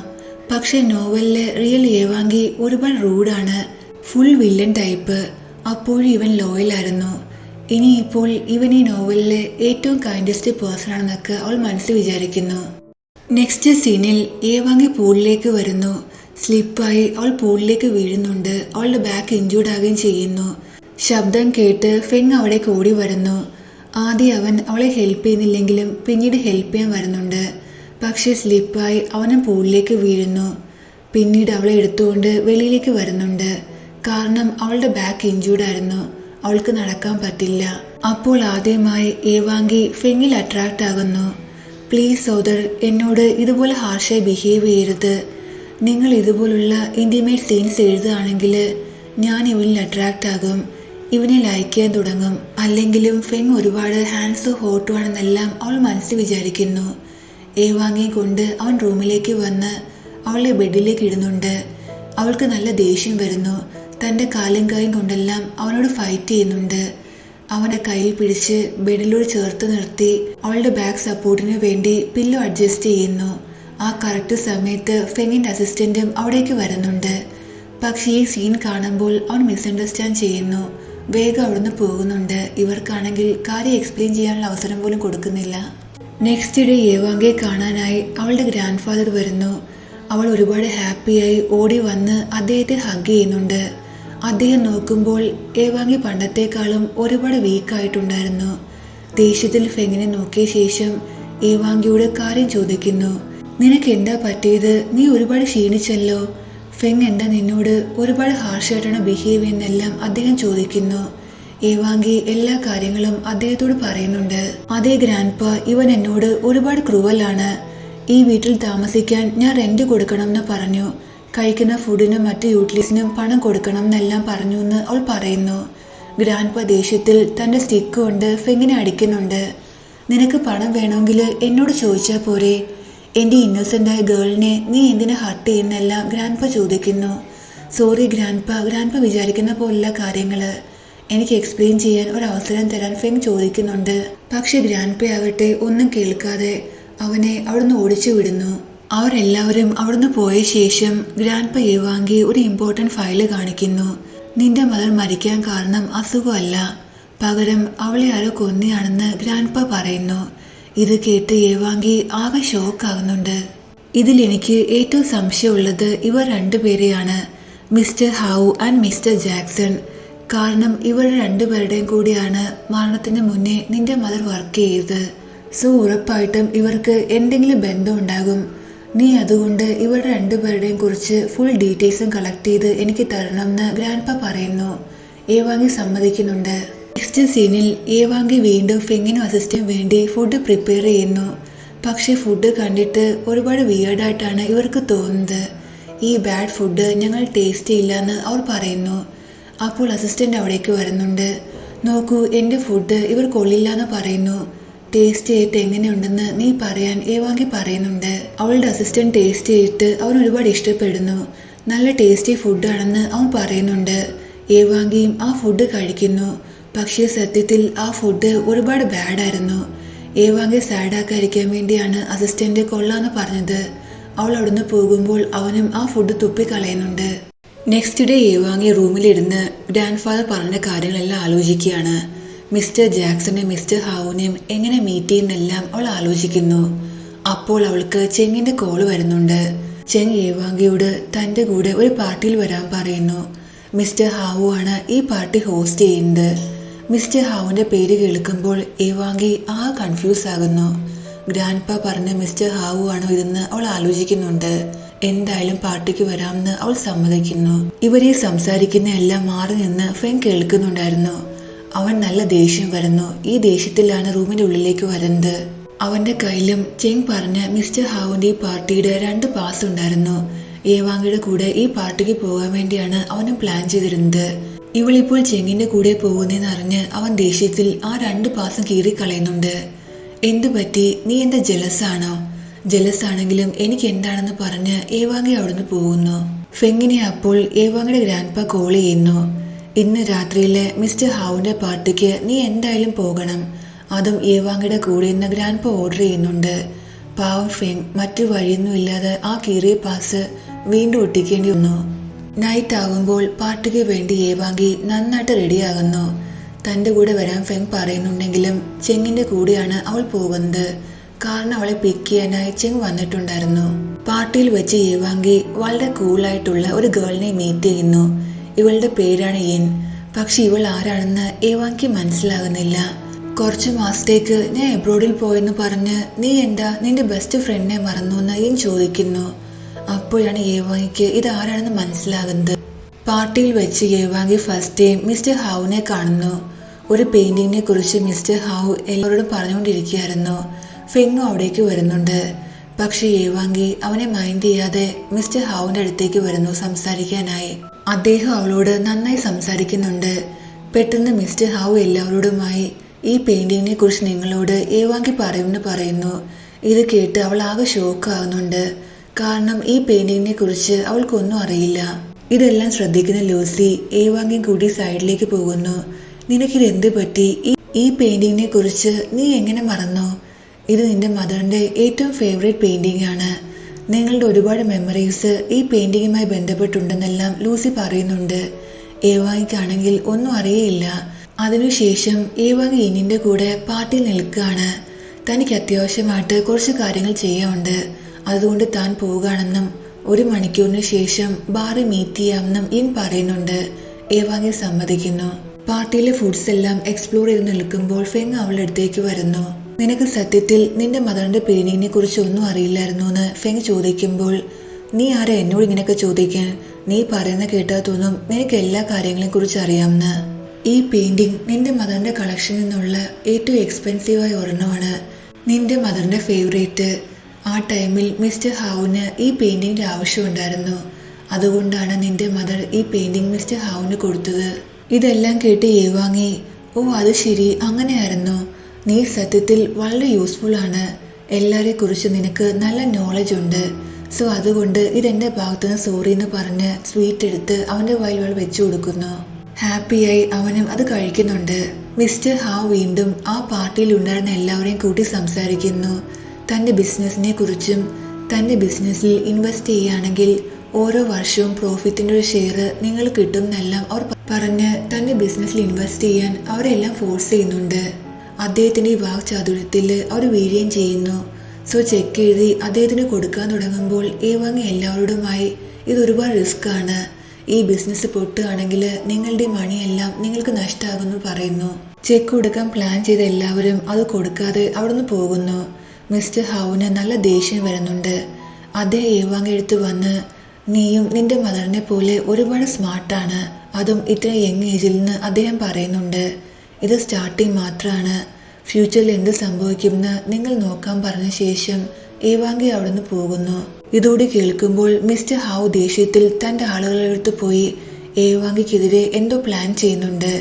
പക്ഷെ നോവലിലെ റിയൽ ഏവാങ്ങി ഒരുപാട് റൂഡാണ്, ഫുൾ വില്ലൻ ടൈപ്പ്. അപ്പോഴും ഇവൻ ലോയൽ ആയിരുന്നു. ഇനിയിപ്പോൾ ഇവൻ ഈ നോവലിലെ ഏറ്റവും കൈൻഡസ്റ്റ് പേഴ്സൺ ആണെന്നൊക്കെ അവൾ മനസ്സിൽ വിചാരിക്കുന്നു. നെക്സ്റ്റ് സീനിൽ ഏവാങ്ങി പൂളിലേക്ക് വരുന്നു. സ്ലിപ്പായി അവൾ പൂളിലേക്ക് വീഴുന്നുണ്ട്. അവളുടെ ബാക്ക് ഇഞ്ചൂർഡ് ആകുകയും ചെയ്യുന്നു. ശബ്ദം കേട്ട് ഫെങ് അവിടേക്ക് ഓടി വരുന്നു. ആദ്യം അവൻ അവളെ ഹെൽപ്പ് ചെയ്യുന്നില്ലെങ്കിലും പിന്നീട് ഹെൽപ്പ് ചെയ്യാൻ വരുന്നുണ്ട്. പക്ഷെ സ്ലിപ്പായി അവനും പൂളിലേക്ക് വീഴുന്നു. പിന്നീട് അവളെ എടുത്തുകൊണ്ട് വെളിയിലേക്ക് വരുന്നുണ്ട്. കാരണം അവളുടെ ബാക്ക് ഇഞ്ചൂർഡ് ആയിരുന്നു, അവൾക്ക് നടക്കാൻ പറ്റില്ല. അപ്പോൾ ആദ്യമായി ഏവാങ്ങി ഫെങ്ങിൽ അട്രാക്റ്റ് ആകുന്നു. പ്ലീസ് സോദർ, എന്നോട് ഇതുപോലെ ഹാർഷായി ബിഹേവ് ചെയ്യരുത്. നിങ്ങൾ ഇതുപോലുള്ള ഇൻറ്റിമേറ്റ് സീൻസ് എഴുതുകയാണെങ്കിൽ ഞാൻ ഇവനിൽ അട്രാക്റ്റ് ആകും, ഇവനെ ലൈക്ക് ചെയ്യാൻ തുടങ്ങും. അല്ലെങ്കിലും ഫെങ് ഒരുപാട് ഹാൻഡ്സ് ഹോട്ടും ആണെന്നെല്ലാം അവൾ മനസ്സിൽ വിചാരിക്കുന്നു. ഏവാങ്ങിയെ കൊണ്ട് അവൻ റൂമിലേക്ക് വന്ന് അവളെ ബെഡിലേക്ക് ഇടുന്നുണ്ട്. അവൾക്ക് നല്ല ദേഷ്യം വരുന്നു. തൻ്റെ കാലും കൈയും കൊണ്ടെല്ലാം അവനോട് ഫൈറ്റ് ചെയ്യുന്നുണ്ട്. അവനെ കയ്യിൽ പിടിച്ച് ബെഡിലോട് ചേർത്ത് നിർത്തി അവളുടെ ബാക്ക് സപ്പോർട്ടിന് വേണ്ടി പില്ലോ അഡ്ജസ്റ്റ് ചെയ്യുന്നു. ആ കറക്റ്റ് സമയത്ത് ഫെങ്ങിൻ്റെ അസിസ്റ്റന്റും അവിടേക്ക് വരുന്നുണ്ട്. പക്ഷേ ഈ സീൻ കാണുമ്പോൾ അവൻ മിസ്അണ്ടർസ്റ്റാൻഡ് ചെയ്യുന്നു. വേഗം അവിടുന്ന് പോകുന്നുണ്ട്. ഇവർക്കാണെങ്കിൽ കാര്യം എക്സ്പ്ലെയിൻ ചെയ്യാനുള്ള അവസരം പോലും കൊടുക്കുന്നില്ല. നെക്സ്റ്റ് ഡേ ഏവാങ്ങിയെ കാണാനായി അവളുടെ ഗ്രാൻഡ് ഫാദർ വരുന്നു. അവൾ ഒരുപാട് ഹാപ്പിയായി ഓടി വന്ന് അദ്ദേഹത്തെ ഹഗ് ചെയ്യുന്നുണ്ട്. അദ്ദേഹം നോക്കുമ്പോൾ ഏവാങ്ങി പണ്ടത്തെക്കാളും ഒരുപാട് വീക്കായിട്ടുണ്ടായിരുന്നു. ദേഷ്യത്തിൽ ഫെങ്ങിനെ നോക്കിയ ശേഷം ഏവാങ്ങിയോട് കാര്യം ചോദിക്കുന്നു. നിനക്ക് എന്താ പറ്റിയത്? നീ ഒരുപാട് ക്ഷീണിച്ചല്ലോ. ഫെങ് എന്താ നിന്നോട് ഒരുപാട് ഹാർഷായിട്ടാണ് ബിഹേവ് ചെയ്യുന്നതെല്ലാം അദ്ദേഹം ചോദിക്കുന്നു. ഏവാങ്ങി എല്ലാ കാര്യങ്ങളും അദ്ദേഹത്തോട് പറയുന്നുണ്ട്. അതേ ഗ്രാൻഡ്പ, ഇവൻ എന്നോട് ഒരുപാട് ക്രൂവലാണ്. ഈ വീട്ടിൽ താമസിക്കാൻ ഞാൻ റെന്റ് കൊടുക്കണം എന്ന് പറഞ്ഞു. കഴിക്കുന്ന ഫുഡിനും മറ്റ് യൂട്ടിലിറ്റീസിനും പണം കൊടുക്കണം എന്നെല്ലാം പറഞ്ഞു എന്ന് അവൾ പറയുന്നു. ഗ്രാൻഡ്പ ദേഷ്യത്തിൽ തന്റെ സ്റ്റിക്ക് കൊണ്ട് ഫെങ്ങിനെ അടിക്കുന്നുണ്ട്. നിനക്ക് പണം വേണമെങ്കിൽ എന്നോട് ചോദിച്ചാൽ പോരെ? എൻ്റെ ഇന്നോസെൻ്റായ ഗേളിനെ നീ എന്തിനാ ഹർട്ട് ചെയ്യുന്നെല്ലാം ഗ്രാൻഡ്പ ചോദിക്കുന്നു. സോറി ഗ്രാൻഡ്പ, ഗ്രാൻഡ്പ വിചാരിക്കുന്ന പോലുള്ള കാര്യങ്ങൾ എനിക്ക് എക്സ്പ്ലെയിൻ ചെയ്യാൻ ഒരു അവസരം തരാൻ ഫെങ് ചോദിക്കുന്നുണ്ട്. പക്ഷെ ഗ്രാൻഡ്പ ആവട്ടെ ഒന്നും കേൾക്കാതെ അവനെ അവിടുന്ന് ഓടിച്ചു വിടുന്നു. അവരെല്ലാവരും അവിടുന്ന് പോയ ശേഷം ഗ്രാൻഡ്പ ഏവാങ്ങി ഒരു ഇമ്പോർട്ടൻറ്റ് ഫയല് കാണിക്കുന്നു. നിന്റെ മദർ മരിക്കാൻ കാരണം അസുഖമല്ല, പകരം അവളെ ആരോ കൊന്നെയാണെന്ന് ഗ്രാൻഡ്പ പറയുന്നു. ഇത് കേട്ട് ഏവാങ്ങി ആകെ ഷോക്കാകുന്നുണ്ട്. ഇതിൽ എനിക്ക് ഏറ്റവും സംശയമുള്ളത് ഇവർ രണ്ടുപേരെയാണ്, mister Hao and mister Jackson. കാരണം ഇവരുടെ രണ്ടുപേരുടെയും കൂടിയാണ് മരണത്തിന് മുന്നേ നിന്റെ മദർ വർക്ക് ചെയ്തത്. സോ ഉറപ്പായിട്ടും ഇവർക്ക് എന്തെങ്കിലും ബന്ധം ഉണ്ടാകും. നീ അതുകൊണ്ട് ഇവരുടെ രണ്ടുപേരുടെയും കുറിച്ച് ഫുൾ ഡീറ്റെയിൽസും കളക്ട് ചെയ്ത് എനിക്ക് തരണം എന്ന് ഗ്രാൻഡ്പ പറയുന്നു. ഏവാങ്ങി സമ്മതിക്കുന്നുണ്ട്. നെക്സ്റ്റ് സീനിൽ ഏവാങ്ങി വീണ്ടും ഫെങ്ങിനും അസിസ്റ്റന്റിനും വേണ്ടി ഫുഡ് പ്രിപ്പയർ ചെയ്യുന്നു. പക്ഷെ ഫുഡ് കണ്ടിട്ട് ഒരുപാട് വിയേർഡായിട്ടാണ് ഇവർക്ക് തോന്നുന്നത്. ഈ ബാഡ് ഫുഡ് ഞങ്ങൾ ടേസ്റ്റ് ചെയ്യില്ല എന്ന് അവർ പറയുന്നു. അപ്പോൾ അസിസ്റ്റന്റ് അവിടേക്ക് വരുന്നുണ്ട്. നോക്കൂ, എൻ്റെ ഫുഡ് ഇവർ കൊള്ളില്ല എന്ന് പറയുന്നു. ടേസ്റ്റ് ചെയ്തിട്ട് എങ്ങനെയുണ്ടെന്ന് നീ പറയാൻ ഏവാങ്ങി പറയുന്നുണ്ട്. അവളുടെ അസിസ്റ്റന്റ് ടേസ്റ്റ് ചെയ്തിട്ട് അവൻ ഒരുപാട് ഇഷ്ടപ്പെടുന്നു. നല്ല ടേസ്റ്റി ഫുഡാണെന്ന് അവൻ പറയുന്നുണ്ട്. ഏവാങ്ങിയും ആ ഫുഡ് കഴിക്കുന്നു. പക്ഷേ സത്യത്തിൽ ആ ഫുഡ് ഒരുപാട് ബാഡായിരുന്നു. ഏവാങ്ങി സാഡാക്കാതിരിക്കാൻ വേണ്ടിയാണ് അസിസ്റ്റന്റ് കൊള്ളാന്ന് പറഞ്ഞത്. അവൾ അവിടുന്ന് പോകുമ്പോൾ അവനും ആ ഫുഡ് തുപ്പിക്കളയുന്നുണ്ട്. നെക്സ്റ്റ് ഡേ ഏവാങ്ങി റൂമിലിരുന്ന് ഗ്രാൻഡ് ഫാദർ പറഞ്ഞ കാര്യങ്ങളെല്ലാം ആലോചിക്കുകയാണ്. മിസ്റ്റർ ജാക്സനെയും മിസ്റ്റർ ഹൗനെയും എങ്ങനെ മീറ്റ് ചെയ്യുന്നെല്ലാം അവൾ ആലോചിക്കുന്നു. അപ്പോൾ അവൾക്ക് ചെങ്ങിന്റെ കോള് വരുന്നുണ്ട്. ചെങ് ഏവാങ്ങിയോട് തൻ്റെ കൂടെ ഒരു പാർട്ടിയിൽ വരാൻ പറയുന്നു. മിസ്റ്റർ ഹൗ ആണ് ഈ പാർട്ടി ഹോസ്റ്റ് ചെയ്യുന്നത്. മിസ്റ്റർ ഹൗവിന്റെ പേര് കേൾക്കുമ്പോൾ ഏവാങ്ങി ആ കൺഫ്യൂസ് ആകുന്നു. ഗ്രാൻഡ്പ പറഞ്ഞ മിസ്റ്റർ ഹൗ ആണോ ഇതെന്ന് അവൾ ആലോചിക്കുന്നുണ്ട്. എന്തായാലും പാർട്ടിക്ക് വരാമെന്ന് അവൾ സമ്മതിക്കുന്നു. ഇവരെ സംസാരിക്കുന്ന എല്ലാം മാറി നിന്ന് ഫെങ് കേൾക്കുന്നുണ്ടായിരുന്നു. അവൻ നല്ല ദേഷ്യം വരുന്നു. ഈ ദേഷ്യത്തിലാണ് റൂമിന്റെ ഉള്ളിലേക്ക് വരുന്നത്. അവന്റെ കയ്യിലും ചെങ് പറഞ്ഞ മിസ്റ്റർ ഹൗവിന്റെ പാർട്ടിയുടെ 2 പാസ് ഉണ്ടായിരുന്നു. ഏവാങ്ങിയുടെ കൂടെ ഈ പാർട്ടിക്ക് പോകാൻ വേണ്ടിയാണ് അവനും പ്ലാൻ ചെയ്തിരുന്നത്. ഇവളിപ്പോൾ ചെങ്ങിന്റെ കൂടെ പോകുന്നതെന്ന് അറിഞ്ഞ് അവൻ ദേഷ്യത്തിൽ ആ 2 പാസം കീറിക്കളയുന്നുണ്ട്. എന്തു പറ്റി, നീ എന്താ ജലസാണോ? ജലസാണെങ്കിലും എനിക്ക് എന്താണെന്ന് പറഞ്ഞ് ഏവാങ്ങി അവിടുന്ന് പോകുന്നു. ഫെങ്ങിനെ അപ്പോൾ ഏവാങ്ങിയുടെ ഗ്രാൻഡ്പ കോൾ ചെയ്യുന്നു. ഇന്ന് രാത്രിയിലെ മിസ്റ്റർ ഹാവുന്റെ പാർട്ടിക്ക് നീ എന്തായാലും പോകണം, അതും ഏവാങ്ങിയുടെ കൂടെ നിന്ന് ഗ്രാൻഡ്പ ഓർഡർ ചെയ്യുന്നുണ്ട്. പാവം ഫെങ് മറ്റു വഴിയൊന്നുമില്ലാതെ ആ കീറിയ പാസ് വീണ്ടും ഒട്ടിക്കേണ്ടി വന്നു. നൈറ്റ് ആകുമ്പോൾ പാർട്ടിക്ക് വേണ്ടി ഏവാങ്ങി നന്നായിട്ട് റെഡിയാകുന്നു. തന്റെ കൂടെ വരാൻ ഫെങ് പറയുന്നുണ്ടെങ്കിലും ചെങ്ങിന്റെ കൂടെയാണ് അവൾ പോകുന്നത്. കാരണം അവളെ പിക്ക് ചെയ്യാനായി ചെങ് വന്നിട്ടുണ്ടായിരുന്നു. പാർട്ടിയിൽ വെച്ച് ഏവാങ്ങി വളരെ കൂളായിട്ടുള്ള ഒരു ഗേളിനെ മീറ്റ് ചെയ്യുന്നു. ഇവളുടെ പേരാണ് യിൻ. പക്ഷെ ഇവൾ ആരാണെന്ന് ഏവാങ്ങിക്ക് മനസ്സിലാകുന്നില്ല. കുറച്ചു മാസത്തേക്ക് ഞാൻ എബ്രോഡിൽ പോയെന്ന് പറഞ്ഞ് നീ എന്താ നിന്റെ ബെസ്റ്റ് ഫ്രണ്ടിനെ മറന്നു എന്ന് യിൻ ചോദിക്കുന്നു. അപ്പോഴാണ് ഏവാങ്ങിക്ക് ഇത് ആരാണെന്ന് മനസ്സിലാകുന്നത്. പാർട്ടിയിൽ വെച്ച് ഏവാങ്ങി ഫസ്റ്റ് ടൈം മിസ്റ്റർ ഹാവുനെ കാണുന്നു. ഒരു പെയിന്റിങ്ങിനെ കുറിച്ച് മിസ്റ്റർ ഹാവു എല്ലാവരോടും പറഞ്ഞുകൊണ്ടിരിക്കുകയായിരുന്നു. ഫെങ്ങും അവിടേക്ക് വരുന്നുണ്ട്. പക്ഷെ ഏവാങ്ങി അവനെ മൈൻഡ് ചെയ്യാതെ മിസ്റ്റർ ഹാവുന്റെ അടുത്തേക്ക് വരുന്നു സംസാരിക്കാനായി. അദ്ദേഹം അവളോട് നന്നായി സംസാരിക്കുന്നുണ്ട്. പെട്ടെന്ന് മിസ്റ്റർ ഹാവു എല്ലാവരോടുമായി ഈ പെയിന്റിങ്ങിനെ കുറിച്ച് നിങ്ങളോട് ഏവാങ്ങി പറയുമെന്ന് പറയുന്നു. ഇത് കേട്ട് അവൾ ആകെ ഷോക്ക് ആകുന്നുണ്ട്. കാരണം ഈ പെയിന്റിങ്ങിനെ കുറിച്ച് അവൾക്കൊന്നും അറിയില്ല. ഇതെല്ലാം ശ്രദ്ധിക്കുന്ന ലൂസി ഏവാങ്ങിയും കൂടി സൈഡിലേക്ക് പോകുന്നു. നിനക്കിത് എന്ത് പറ്റി? ഈ പെയിന്റിങ്ങിനെ കുറിച്ച് നീ എങ്ങനെ മറന്നോ? ഇത് നിന്റെ മദറിന്റെ ഏറ്റവും ഫേവറേറ്റ് പെയിന്റിംഗ് ആണ്. നിങ്ങളുടെ ഒരുപാട് മെമ്മറീസ് ഈ പെയിന്റിങ്ങുമായി ബന്ധപ്പെട്ടുണ്ടെന്നെല്ലാം ലൂസി പറയുന്നുണ്ട്. ഏവാങ്ങിക്കാണെങ്കിൽ ഒന്നും അറിയില്ല. അതിനുശേഷം ഏവാങ്ങി യിനിന്റെ കൂടെ പാർട്ടിയിൽ നിൽക്കുകയാണ്. തനിക്ക് അത്യാവശ്യമായിട്ട് കുറച്ച് കാര്യങ്ങൾ ചെയ്യാനുണ്ട്, അതുകൊണ്ട് താൻ പോവുകയാണെന്നും 1 മണിക്കൂറിന് ശേഷം ബാറിൽ മീറ്റ് ചെയ്യാമെന്നും യിൻ പറയുന്നുണ്ട്. ഏവാങ്ങി സമ്മതിക്കുന്നു. പാർട്ടിയിലെ ഫുഡ്സ് എല്ലാം എക്സ്പ്ലോർ ചെയ്ത് നിൽക്കുമ്പോൾ ഫെങ് അവളുടെ അടുത്തേക്ക് വരുന്നു. നിനക്ക് സത്യത്തിൽ നിന്റെ മദറിന്റെ പെയിന്റിങ്ങിനെ കുറിച്ച് ഒന്നും അറിയില്ലായിരുന്നു എന്ന് ഫെങ് ചോദിക്കുമ്പോൾ, നീ ആരാ എന്നോട് ഇങ്ങനെയൊക്കെ ചോദിക്കാൻ? നീ പറയുന്ന കേട്ടാൽ തോന്നും നിനക്ക് എല്ലാ കാര്യങ്ങളെ കുറിച്ച് അറിയാമെന്ന്. ഈ പെയിന്റിംഗ് നിന്റെ മദറിന്റെ കളക്ഷനിൽ നിന്നുള്ള ഏറ്റവും എക്സ്പെൻസീവായ ഒരെണ്ണമാണ്. നിന്റെ മദറിന്റെ ഫേവറേറ്റ്. ആ ടൈമിൽ മിസ്റ്റർ ഹാവുന് ഈ പെയിന്റിങ്ങിന്റെ ആവശ്യമുണ്ടായിരുന്നു. അതുകൊണ്ടാണ് നിന്റെ മദർ ഈ പെയിന്റിംഗ് മിസ്റ്റർ ഹാവുന് കൊടുത്തത്. ഇതെല്ലാം കേട്ട് ഏവാങ്ങി, ഓ അത് ശരി, അങ്ങനെയായിരുന്നു. നീ സത്യത്തിൽ വളരെ യൂസ്ഫുൾ ആണ്. എല്ലാരെ കുറിച്ച് നിനക്ക് നല്ല നോളജ് ഉണ്ട്. സോ അതുകൊണ്ട് ഇതെന്റെ ഭാഗത്തുനിന്ന് സോറി എന്ന് പറഞ്ഞ് സ്വീറ്റ് എടുത്ത് അവന്റെ വായിൽ വെച്ചു കൊടുക്കുന്നു. ഹാപ്പിയായി അവനും അത് കഴിക്കുന്നുണ്ട്. മിസ്റ്റർ ഹാവ് വീണ്ടും ആ പാർട്ടിയിൽ ഉണ്ടായിരുന്ന എല്ലാവരെയും കൂട്ടി സംസാരിക്കുന്നു. തന്റെ ബിസിനസിനെ കുറിച്ചും തന്റെ ബിസിനസ്സിൽ ഇൻവെസ്റ്റ് ചെയ്യുകയാണെങ്കിൽ ഓരോ വർഷവും പ്രോഫിറ്റിന്റെ ഒരു ഷെയർ നിങ്ങൾ കിട്ടുമെന്നെല്ലാം അവർ പറഞ്ഞ് തന്റെ ബിസിനസ്സിൽ ഇൻവെസ്റ്റ് ചെയ്യാൻ അവരെല്ലാം ഫോഴ്സ് ചെയ്യുന്നുണ്ട്. അദ്ദേഹത്തിന്റെ ഈ വാക്ചാതുര്യത്തിൽ അവർ വീഴുകയും ചെയ്യുന്നു. സോ ചെക്ക് എഴുതി അദ്ദേഹത്തിന് കൊടുക്കാൻ തുടങ്ങുമ്പോൾ ഏവാങ്ങി എല്ലാവരോടുമായി ഇത് ഒരുപാട് റിസ്ക് ആണ്. ഈ ബിസിനസ് പൊട്ടുകയാണെങ്കിൽ നിങ്ങളുടെ മണിയെല്ലാം നിങ്ങൾക്ക് നഷ്ടമാകുമെന്ന് പറയുന്നു. ചെക്ക് കൊടുക്കാൻ പ്ലാൻ ചെയ്ത എല്ലാവരും അത് കൊടുക്കാതെ അവിടുന്ന് പോകുന്നു. മിസ്റ്റർ ഹാവുന് നല്ല ദേഷ്യം വരുന്നുണ്ട്. അദ്ദേഹം ഏവാങ്ങി എടുത്ത് വന്ന്, നീയും നിന്റെ മദറിനെ പോലെ ഒരുപാട് സ്മാർട്ടാണ്, അതും ഇത്ര യങ് ഏജിൽ നിന്ന് അദ്ദേഹം പറയുന്നുണ്ട്. ഇത് സ്റ്റാർട്ടിങ് മാത്രമാണ്. ഫ്യൂച്ചറിൽ എന്ത് സംഭവിക്കുമെന്ന് നിങ്ങൾ നോക്കാൻ പറഞ്ഞ ശേഷം ഏവാങ്ങി അവിടുന്ന് പോകുന്നു. ഇതോടെ കേൾക്കുമ്പോൾ മിസ്റ്റർ ഹാവ് ദേഷ്യത്തിൽ തന്റെ ആളുകളെടുത്ത് പോയി ഏവാങ്ങിക്കെതിരെ എന്തോ പ്ലാൻ ചെയ്യുന്നുണ്ട്.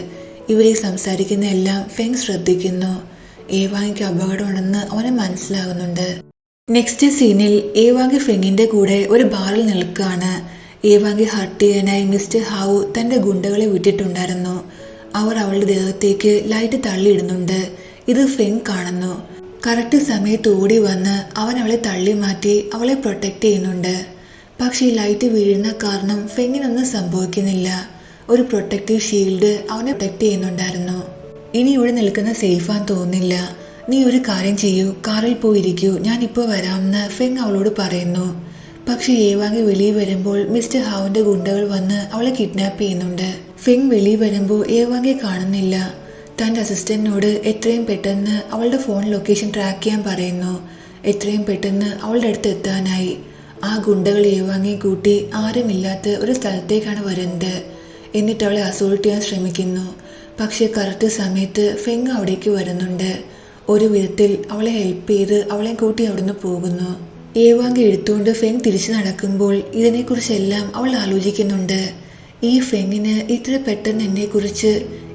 ഇവരെ സംസാരിക്കുന്ന എല്ലാം ഫെങ് ശ്രദ്ധിക്കുന്നു. ഏവാങ്ങിക്ക് അപകടമുണ്ടെന്ന് അവന് മനസ്സിലാകുന്നുണ്ട്. നെക്സ്റ്റ് സീനിൽ ഏവാങ്ങി ഫെങ്ങിന്റെ കൂടെ ഒരു ബാറിൽ നിൽക്കുകയാണ്. ഏവാങ്ങി ഹർട്ട് ചെയ്യാനായി മിസ്റ്റർ ഹാവ് തന്റെ ഗുണ്ടകളെ വിട്ടിട്ടുണ്ടായിരുന്നു. അവർ അവളുടെ ദേഹത്തേക്ക് ലൈറ്റ് തള്ളിയിടുന്നുണ്ട്. ഇത് ഫെങ് കാണുന്നു. കറക്റ്റ് സമയത്ത് ഓടി വന്ന് അവൻ അവളെ തള്ളി മാറ്റി അവളെ പ്രൊട്ടക്ട് ചെയ്യുന്നുണ്ട്. പക്ഷെ ഈ ലൈറ്റ് വീഴുന്ന കാരണം ഫെങ്ങിനൊന്നും സംഭവിക്കുന്നില്ല. ഒരു പ്രൊട്ടക്റ്റീവ് ഷീൽഡ് അവനെ പ്രൊട്ടക്ട് ചെയ്യുന്നുണ്ടായിരുന്നു. ഇനി ഇവിടെ നിൽക്കുന്ന സേഫാന്ന് തോന്നുന്നില്ല. നീ ഒരു കാര്യം ചെയ്യൂ, കാറിൽ പോയിരിക്കൂ, ഞാനിപ്പോൾ വരാമെന്ന് ഫെങ് അവളോട് പറയുന്നു. പക്ഷെ ഏവാങ്ങി വെളിയിൽ വരുമ്പോൾ മിസ്റ്റർ ഹാവിന്റെ ഗുണ്ടകൾ വന്ന് അവളെ കിഡ്നാപ്പ് ചെയ്യുന്നുണ്ട്. ഫെങ് വെളിയിൽ വരുമ്പോൾ ഏവാങ്ങി കാണുന്നില്ല. തന്റെ അസിസ്റ്റന്റിനോട് എത്രയും പെട്ടെന്ന് അവളുടെ ഫോൺ ലൊക്കേഷൻ ട്രാക്ക് ചെയ്യാൻ പറയുന്നു. എത്രയും പെട്ടെന്ന് അവളുടെ അടുത്ത് എത്താനായി. ആ ഗുണ്ടകൾ ഏവാങ്ങി കൂട്ടി ആരുമില്ലാത്ത ഒരു സ്ഥലത്തേക്കാണ് വരുന്നത്. എന്നിട്ട് അവളെ അസോൾട്ട് ചെയ്യാൻ ശ്രമിക്കുന്നു. പക്ഷെ കറക്റ്റ് സമയത്ത് ഫെങ് അവിടേക്ക് വരുന്നുണ്ട്. ഒരു വിധത്തിൽ അവളെ ഹെൽപ്പ് ചെയ്ത് അവളെ കൂട്ടി അവിടുന്ന് പോകുന്നു. ഏവാങ്കി എടുത്തുകൊണ്ട് ഫെങ് തിരിച്ചു നടക്കുമ്പോൾ ഇതിനെക്കുറിച്ചെല്ലാം അവൾ ആലോചിക്കുന്നുണ്ട്. ഈ ഫെങ്ങിന് ഇത്ര പെട്ടെന്ന് എന്നെക്കുറിച്ച്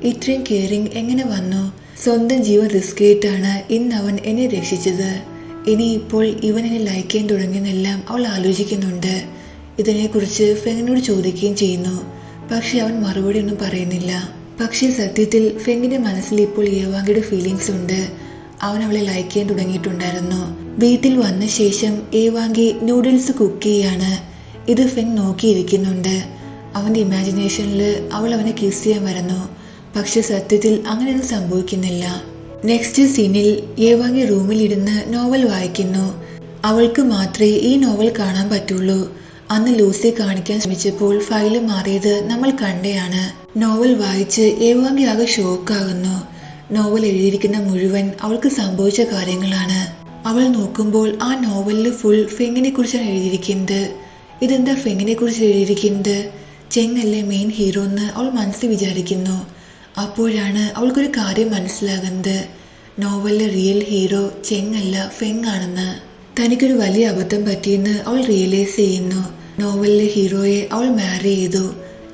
ഇത്രയും കെയറിങ് എങ്ങനെ വന്നു? സ്വന്തം ജീവൻ റിസ്ക് ചെയ്തിട്ടാണ് ഇന്ന് അവൻ എന്നെ രക്ഷിച്ചത്. ഇനിയിപ്പോൾ ഇവൻ എന്നെ ലൈക്ക് ചെയ്യാൻ തുടങ്ങിയെന്നെല്ലാം അവൾ ആലോചിക്കുന്നുണ്ട്. ഇതിനെക്കുറിച്ച് ഫെങ്ങിനോട് ചോദിക്കുകയും ചെയ്യുന്നു. പക്ഷെ അവൻ മറുപടി ഒന്നും പറയുന്നില്ല. പക്ഷേ സത്യത്തിൽ ഫെങ്ങിന്റെ മനസ്സിൽ ഇപ്പോൾ ഏവാങ്കിയുടെ ഫീലിങ്സ് ഉണ്ട്. അവൻ അവളെ ലൈക്ക് ചെയ്യാൻ തുടങ്ങിയിട്ടുണ്ടായിരുന്നു. വീട്ടിൽ വന്ന ശേഷം ഏവാങ്കി നൂഡിൽസ് കുക്ക് ചെയ്യാണ്. ഇത് ഫെങ് നോക്കിയിരിക്കുന്നുണ്ട്. അവന്റെ ഇമാജിനേഷനിൽ അവൾ അവനെ കിസ് ചെയ്യാൻ വരുന്നു. പക്ഷെ സത്യത്തിൽ അങ്ങനെയൊന്നും സംഭവിക്കുന്നില്ല. നെക്സ്റ്റ് സീനിൽ ഏവാങ്കി റൂമിലിരുന്ന് നോവൽ വായിക്കുന്നു. അവൾക്ക് മാത്രമേ ഈ നോവൽ കാണാൻ പറ്റുള്ളൂ. അന്ന് ലൂസി കാണിക്കാൻ ശ്രമിച്ചപ്പോൾ ഫയല് മാറിയത് നമ്മൾ കണ്ടെയാണ്. നോവൽ വായിച്ച് ഏവാങ്കി ആകെ ഷോക്കാകുന്നു. നോവൽ എഴുതിയിരിക്കുന്ന മുഴുവൻ അവൾക്ക് സംഭവിച്ച കാര്യങ്ങളാണ്. അവൾ നോക്കുമ്പോൾ ആ നോവലിൽ ഫുൾ ഫെങ്ങിനെ കുറിച്ചാണ് എഴുതിയിരിക്കുന്നത്. ഇതെന്താ ഫെങ്ങിനെ കുറിച്ച് എഴുതിയിരിക്കുന്നത്? ചെങ് അല്ലേ മെയിൻ ഹീറോ എന്ന് അവൾ മനസ്സിൽ വിചാരിക്കുന്നു. അപ്പോഴാണ് അവൾക്കൊരു കാര്യം മനസ്സിലാകുന്നത്. നോവലിലെ റിയൽ ഹീറോ ചെങ് അല്ല ഫെങ് ആണെന്ന്. തനിക്കൊരു വലിയ അബദ്ധം പറ്റിയെന്ന് അവൾ റിയലൈസ് ചെയ്യുന്നു. നോവലിലെ ഹീറോയെ അവൾ മാരി ചെയ്തു.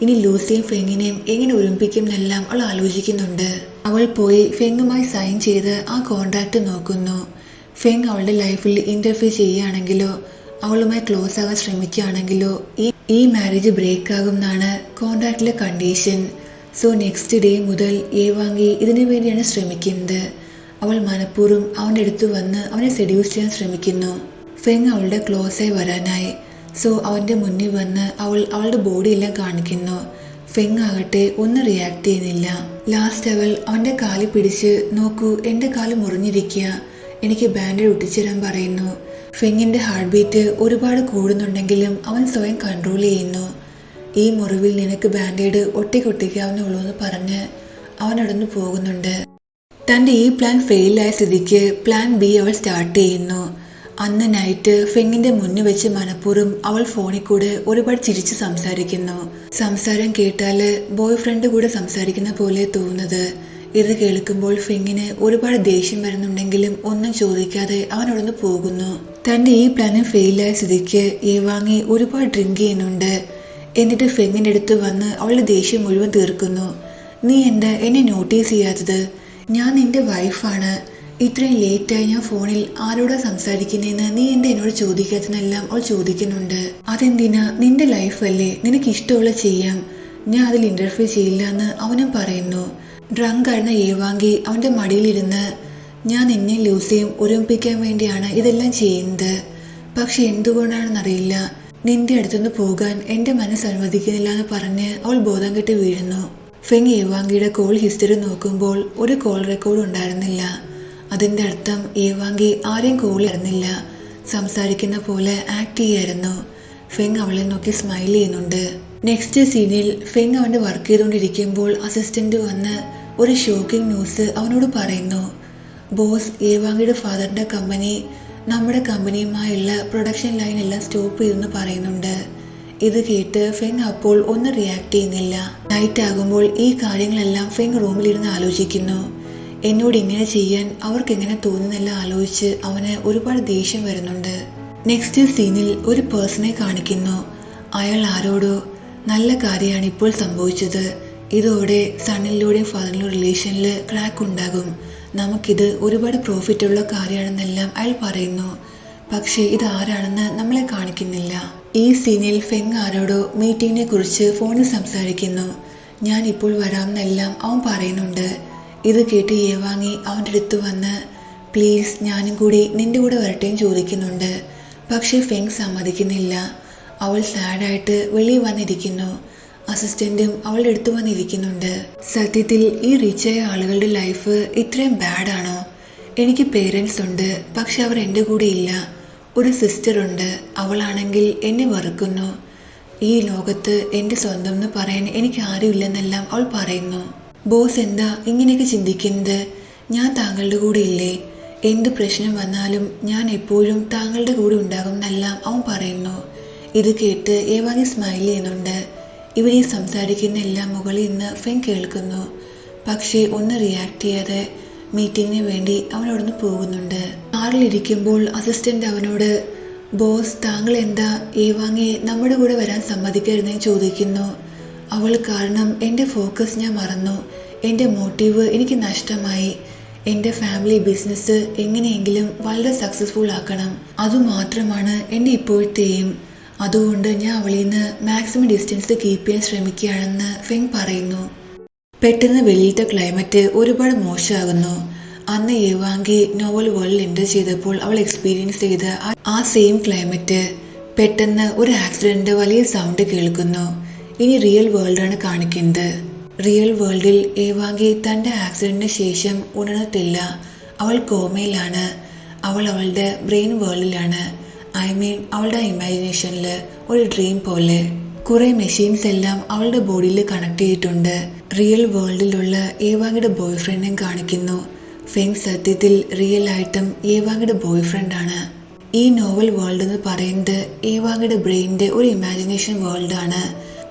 ഇനി ലൂസിയും ഫെങ്ങിനെയും എങ്ങനെ ഒരുമിപ്പിക്കും എന്നെല്ലാം അവൾ ആലോചിക്കുന്നുണ്ട്. അവൾ പോയി ഫെങ്ങുമായി സൈൻ ചെയ്ത് ആ കോൺട്രാക്ട് നോക്കുന്നു. ഫെങ് അവളുടെ ലൈഫിൽ ഇന്റർഫിയർ ചെയ്യുകയാണെങ്കിലോ അവളുമായി ക്ലോസ് ആകാൻ ശ്രമിക്കുകയാണെങ്കിലോ ഈ മാരേജ് ബ്രേക്ക് ആകും എന്നാണ് കോൺട്രാക്റ്റിലെ കണ്ടീഷൻ. സോ നെക്സ്റ്റ് ഡേ മുതൽ ഏവാങ്കി ഇതിനു വേണ്ടിയാണ് ശ്രമിക്കുന്നത്. അവൾ മനഃപൂർവ്വം അവൻ്റെ അടുത്ത് വന്ന് അവനെ സെഡ്യൂസ് ചെയ്യാൻ ശ്രമിക്കുന്നു. ഫെങ് അവളുടെ ക്ലോസായി വരാനായി. സോ അവൻ്റെ മുന്നിൽ വന്ന് അവളുടെ ബോഡിയെല്ലാം കാണിക്കുന്നു. ഫെങ് ആകട്ടെ ഒന്നും റിയാക്ട് ചെയ്യുന്നില്ല. ലാസ്റ്റ് അവൾ അവൻ്റെ കാലിൽ പിടിച്ച് നോക്കൂ, എൻ്റെ കാല് മുറിഞ്ഞിരിക്കുക, എനിക്ക് ബാൻഡേജ് ഒട്ടിച്ചേരാൻ പറയുന്നു. ഫെങ്ങിൻ്റെ ഹാർട്ട് ബീറ്റ് ഒരുപാട് കൂടുന്നുണ്ടെങ്കിലും അവൻ സ്വയം കൺട്രോൾ ചെയ്യുന്നു. ഈ മുറിവിൽ നിനക്ക് ബാൻഡേഡ് ഒട്ടിക്കൊട്ടിക്കാവുന്നുള്ളൂ എന്ന് പറഞ്ഞ് അവൻ നടന്നു പോകുന്നുണ്ട്. തൻ്റെ ഈ പ്ലാൻ ഫെയിലായ സ്ഥിതിക്ക് പ്ലാൻ ബി അവൾ സ്റ്റാർട്ട് ചെയ്യുന്നു. അന്ന് നൈറ്റ് ഫെങ്ങിന്റെ മുന്നിൽ വെച്ച് മനഃപൂർവ്വം അവൾ ഫോണിൽ കൂടെ ഒരുപാട് ചിരിച്ച് സംസാരിക്കുന്നു. സംസാരം കേട്ടാല് ബോയ് ഫ്രണ്ട് കൂടെ സംസാരിക്കുന്ന പോലെ തോന്നുന്നത്. ഇത് കേൾക്കുമ്പോൾ ഫെങ്ങിന് ഒരുപാട് ദേഷ്യം വരുന്നുണ്ടെങ്കിലും ഒന്നും ചോദിക്കാതെ അവനോടൊന്ന് പോകുന്നു. തന്റെ ഈ പ്ലാന് ഫെയിലായ സ്ഥിതിക്ക് ഏവാങ്ങി ഒരുപാട് ഡ്രിങ്ക് ചെയ്യുന്നുണ്ട്. എന്നിട്ട് ഫെങ്ങിന്റെ അടുത്ത് വന്ന് അവളുടെ ദേഷ്യം മുഴുവൻ തീർക്കുന്നു. നീ എന്താ എന്നെ നോട്ടീസ് ചെയ്യാത്തത്? ഞാൻ നിന്റെ വൈഫാണ്. ഇത്രയും ലേറ്റായി ഞാൻ ഫോണിൽ ആരോടാ സംസാരിക്കുന്നതെന്ന് നീ എന്താ എന്നോട് ചോദിക്കാത്തതെന്നെല്ലാം അവൾ ചോദിക്കുന്നുണ്ട്. അതെന്തിനാ? നിന്റെ ലൈഫല്ലേ, നിനക്ക് ഇഷ്ടമുള്ള ചെയ്യാം, ഞാൻ അതിൽ ഇന്റർഫിയർ ചെയ്യില്ല എന്ന് അവനും പറയുന്നു. ഡ്രങ്ക് ആയിരുന്ന ഏവാങ്കി അവന്റെ മടിയിലിരുന്ന് ഞാൻ നിന്നെ ലൂസിയും ഒരുമിപ്പിക്കാൻ വേണ്ടിയാണ് ഇതെല്ലാം ചെയ്യുന്നത്. പക്ഷെ എന്തുകൊണ്ടാണെന്നറിയില്ല നിന്റെ അടുത്തുനിന്ന് പോകാൻ എന്റെ മനസ്സ് അനുവദിക്കുന്നില്ല എന്ന് പറഞ്ഞ് അവൾ ബോധം കെട്ട് വീഴുന്നു. ഫെങ് ഏവാങ്കിയുടെ കോൾ ഹിസ്റ്ററി നോക്കുമ്പോൾ ഒരു കോൾ റെക്കോർഡ് ഉണ്ടായിരുന്നില്ല. അതിന്റെ അർത്ഥം ഏവാങ്കി ആരെയും കോൾ ചെയ്യുന്നില്ല, സംസാരിക്കുന്ന പോലെ ആക്ട് ചെയ്യായിരുന്നു. ഫെങ് അവളെ നോക്കി സ്മൈൽ ചെയ്യുന്നുണ്ട്. നെക്സ്റ്റ് സീനിൽ ഫെങ് അവന്റെ വർക്ക് ചെയ്തുകൊണ്ടിരിക്കുമ്പോൾ അസിസ്റ്റന്റ് വന്ന് ഒരു ഷോക്കിംഗ് ന്യൂസ് അവനോട് പറയുന്നു. ബോസ്, ഏവാങ്കിയുടെ ഫാദറിന്റെ കമ്പനി നമ്മുടെ കമ്പനിയുമായുള്ള പ്രൊഡക്ഷൻ ലൈൻ എല്ലാം സ്റ്റോപ്പ് ചെയ്തെന്ന് പറയുന്നുണ്ട്. ഇത് കേട്ട് ഫെങ് അപ്പോൾ ഒന്നും റിയാക്ട് ചെയ്യുന്നില്ല. നൈറ്റ് ആകുമ്പോൾ ഈ കാര്യങ്ങളെല്ലാം ഫെങ് റൂമിലിരുന്ന് ആലോചിക്കുന്നു. എന്നോട് ഇങ്ങനെ ചെയ്യാൻ അവർക്ക് എങ്ങനെ തോന്നുന്നെല്ലാം ആലോചിച്ച് അവന് ഒരുപാട് ദേഷ്യം വരുന്നുണ്ട്. നെക്സ്റ്റ് സീനിൽ ഒരു പേഴ്സണെ കാണിക്കുന്നു. അയാൾ ആരോടോ നല്ല കാര്യമാണ് ഇപ്പോൾ സംഭവിച്ചത്, ഇതോടെ സണ്ണിലൂടെയും ഫാദറിലൂടെ റിലേഷനിൽ ക്രാക്ക് ഉണ്ടാകും, നമുക്കിത് ഒരുപാട് പ്രോഫിറ്റ് ഉള്ള കാര്യമാണെന്നെല്ലാം അയാൾ പറയുന്നു. പക്ഷേ ഇത് ആരാണെന്ന് നമ്മളെ കാണിക്കുന്നില്ല. ഈ സീനിൽ ഫെങ് ആരോടോ മീറ്റിങ്ങിനെ കുറിച്ച് ഫോണിൽ സംസാരിക്കുന്നു. ഞാൻ ഇപ്പോൾ വരാമെന്നെല്ലാം അവൻ പറയുന്നുണ്ട്. ഇത് കേട്ട് ഏവാങ്ങി അവൻ്റെ അടുത്ത് വന്ന് പ്ലീസ് ഞാനും കൂടി നിന്റെ കൂടെ വരട്ടേന്ന് ചോദിക്കുന്നുണ്ട്. പക്ഷേ ഫെങ് സമ്മതിക്കുന്നില്ല. അവൾ സാഡായിട്ട് വെളിയിൽ വന്നിരിക്കുന്നു. അസിസ്റ്റന്റും അവളുടെ അടുത്ത് വന്നിരിക്കുന്നുണ്ട്. സത്യത്തിൽ ഈ റിച്ചായ ആളുകളുടെ ലൈഫ് ഇത്രയും ബാഡാണോ? എനിക്ക് പേരൻസ് ഉണ്ട്, പക്ഷെ അവർ എൻ്റെ കൂടെ ഇല്ല. ഒരു സിസ്റ്റർ ഉണ്ട്, അവളാണെങ്കിൽ എന്നെ വെറുക്കുന്നു. ഈ ലോകത്ത് എൻ്റെ സ്വന്തം എന്ന് പറയാൻ എനിക്ക് ആരുമില്ലെന്നെല്ലാം അവൾ പറയുന്നു. ബോസ് എന്താ ഇങ്ങനെയൊക്കെ ചിന്തിക്കുന്നത്? ഞാൻ താങ്കളുടെ കൂടെ ഇല്ലേ? എന്ത് പ്രശ്നം വന്നാലും ഞാൻ എപ്പോഴും താങ്കളുടെ കൂടെ ഉണ്ടാകും എന്നെല്ലാം അവൻ പറയുന്നു. ഇത് കേട്ട് ഏവാങ്ങി സ്മൈൽ ചെയ്യുന്നുണ്ട്. ഇവരെ സംസാരിക്കുന്ന എല്ലാം മുകളിൽ നിന്ന് ഫെങ് കേൾക്കുന്നു. പക്ഷേ ഒന്ന് റിയാക്ട് ചെയ്യാതെ മീറ്റിങ്ങിന് വേണ്ടി അവനോടൊന്ന് പോകുന്നുണ്ട്. കാറിലിരിക്കുമ്പോൾ അസിസ്റ്റന്റ് അവനോട് ബോസ്, താങ്കൾ എന്താ ഏവാങ്ങയെ നമ്മുടെ കൂടെ വരാൻ സമ്മതിക്കരുതെന്ന് ചോദിക്കുന്നു. അവൾ കാരണം എൻ്റെ ഫോക്കസ് ഞാൻ മറന്നു. എൻ്റെ മോട്ടീവ് എനിക്ക് നഷ്ടമായി. എൻ്റെ ഫാമിലി ബിസിനസ് എങ്ങനെയെങ്കിലും വളരെ സക്സസ്ഫുൾ ആക്കണം. അതുമാത്രമാണ് എൻ്റെ ഇപ്പോഴത്തെ എയിം. അതുകൊണ്ട് ഞാൻ അവളിൽ നിന്ന് മാക്സിമം ഡിസ്റ്റൻസ് കീപ്പ് ചെയ്യാൻ ശ്രമിക്കുകയാണെന്ന് ഫെങ് പറയുന്നു. പെട്ടെന്ന് വെളിയിലത്തെ ക്ലൈമറ്റ് ഒരുപാട് മോശമാകുന്നു. അന്ന് ഏവാങ്കി നോവൽ വേൾഡിൽ എൻ്റർ ചെയ്തപ്പോൾ അവൾ എക്സ്പീരിയൻസ് ചെയ്ത ആ സെയിം ക്ലൈമറ്റ് പെട്ടെന്ന് ഒരു ആക്സിഡന്റ് വലിയ സൗണ്ട് കേൾക്കുന്നു. ഇനി റിയൽ വേൾഡാണ് കാണിക്കുന്നത്. റിയൽ വേൾഡിൽ ഏവാങ്കി തൻ്റെ ആക്സിഡന്റിന് ശേഷം ഉണർന്നിട്ടില്ല. അവൾ കോമയിലാണ്. അവൾ അവളുടെ ബ്രെയിൻ വേൾഡിലാണ്. അവളുടെ ഇമാജിനേഷനിൽ ഒരു ഡ്രീം പോലെ. കുറെ മെഷീൻസ് എല്ലാം അവളുടെ ബോഡിയിൽ കണക്ട് ചെയ്തിട്ടുണ്ട്. റിയൽ വേൾഡിലുള്ള ഏവാങ്കിയുടെ ബോയ് ഫ്രണ്ടിനെ കാണിക്കുന്നു. ഫെങ് സത്യത്തിൽ റിയൽ ആയിട്ടും ഏവാങ്കിയുടെ ബോയ് ഫ്രണ്ടാണ്. ഈ നോവൽ വേൾഡ് എന്ന് പറയുന്നത് ഏവാങ്കിയുടെ ബ്രെയിനിന്റെ ഒരു ഇമാജിനേഷൻ വേൾഡാണ്.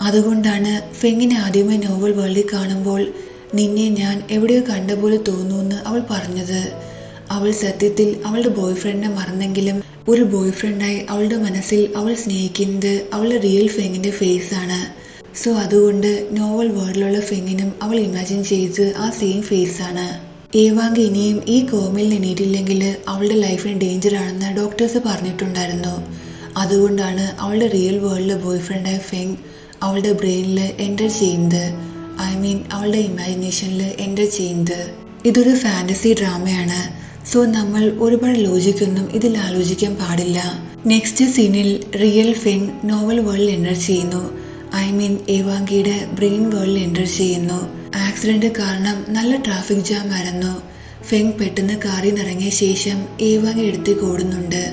അതുകൊണ്ടാണ് ഫെങ്ങിനെ ആദ്യമായി നോവൽ വേൾഡിൽ കാണുമ്പോൾ നിന്നെ ഞാൻ എവിടെയോ കണ്ട പോലെ തോന്നുന്നു അവൾ പറഞ്ഞത്. അവൾ സത്യത്തിൽ അവളുടെ ബോയ് ഫ്രണ്ടിനെ മറന്നെങ്കിലും ഒരു ബോയ് ഫ്രണ്ടായി അവളുടെ മനസ്സിൽ അവൾ സ്നേഹിക്കുന്നത് അവളുടെ റിയൽ ഫെങ്ങിന്റെ ഫേസ് ആണ്. സോ അതുകൊണ്ട് നോവൽ വേൾഡിലുള്ള ഫെങ്ങിനും അവൾ ഇമാജിൻ ചെയ്ത് ആ സെയിം ഫേസ് ആണ്. ഏവാങ്കി ഇനിയും ഈ കോമയിൽ എണീറ്റില്ലെങ്കിൽ അവളുടെ ലൈഫിന് ഡേഞ്ചർ ആണെന്ന് ഡോക്ടേഴ്സ് പറഞ്ഞിട്ടുണ്ടായിരുന്നു. അതുകൊണ്ടാണ് അവളുടെ റിയൽ വേൾഡിലെ ബോയ് ഫ്രണ്ടായ ഫെങ് അവളുടെ ബ്രെയിനിൽ എൻ്റർ ചെയ്യുന്നത്. അവളുടെ ഇമാജിനേഷനിൽ എൻ്റർ ചെയ്യുന്നത്. ഇതൊരു ഫാന്റസി ഡ്രാമയാണ്. സോ നമ്മൾ ഒരുപാട് ലോജിക്കൊന്നും ഇതിൽ ആലോചിക്കാൻ പാടില്ല. നെക്സ്റ്റ് സീനിൽ റിയൽ ഫെങ് നോവൽ വേൾഡിൽ എൻ്റർ ചെയ്യുന്നു. ഏവാങ്കിയുടെ ബ്രെയിൻ വേൾഡിൽ എൻ്റർ ചെയ്യുന്നു. ആക്സിഡന്റ് കാരണം നല്ല ട്രാഫിക് ജാം ആയിരുന്നു. ഫെങ് പെട്ടെന്ന് കാറിൽ നിന്നിറങ്ങിയ ശേഷം ഏവാങ്കി എടുത്തേക്ക് ഓടുന്നുണ്ട്.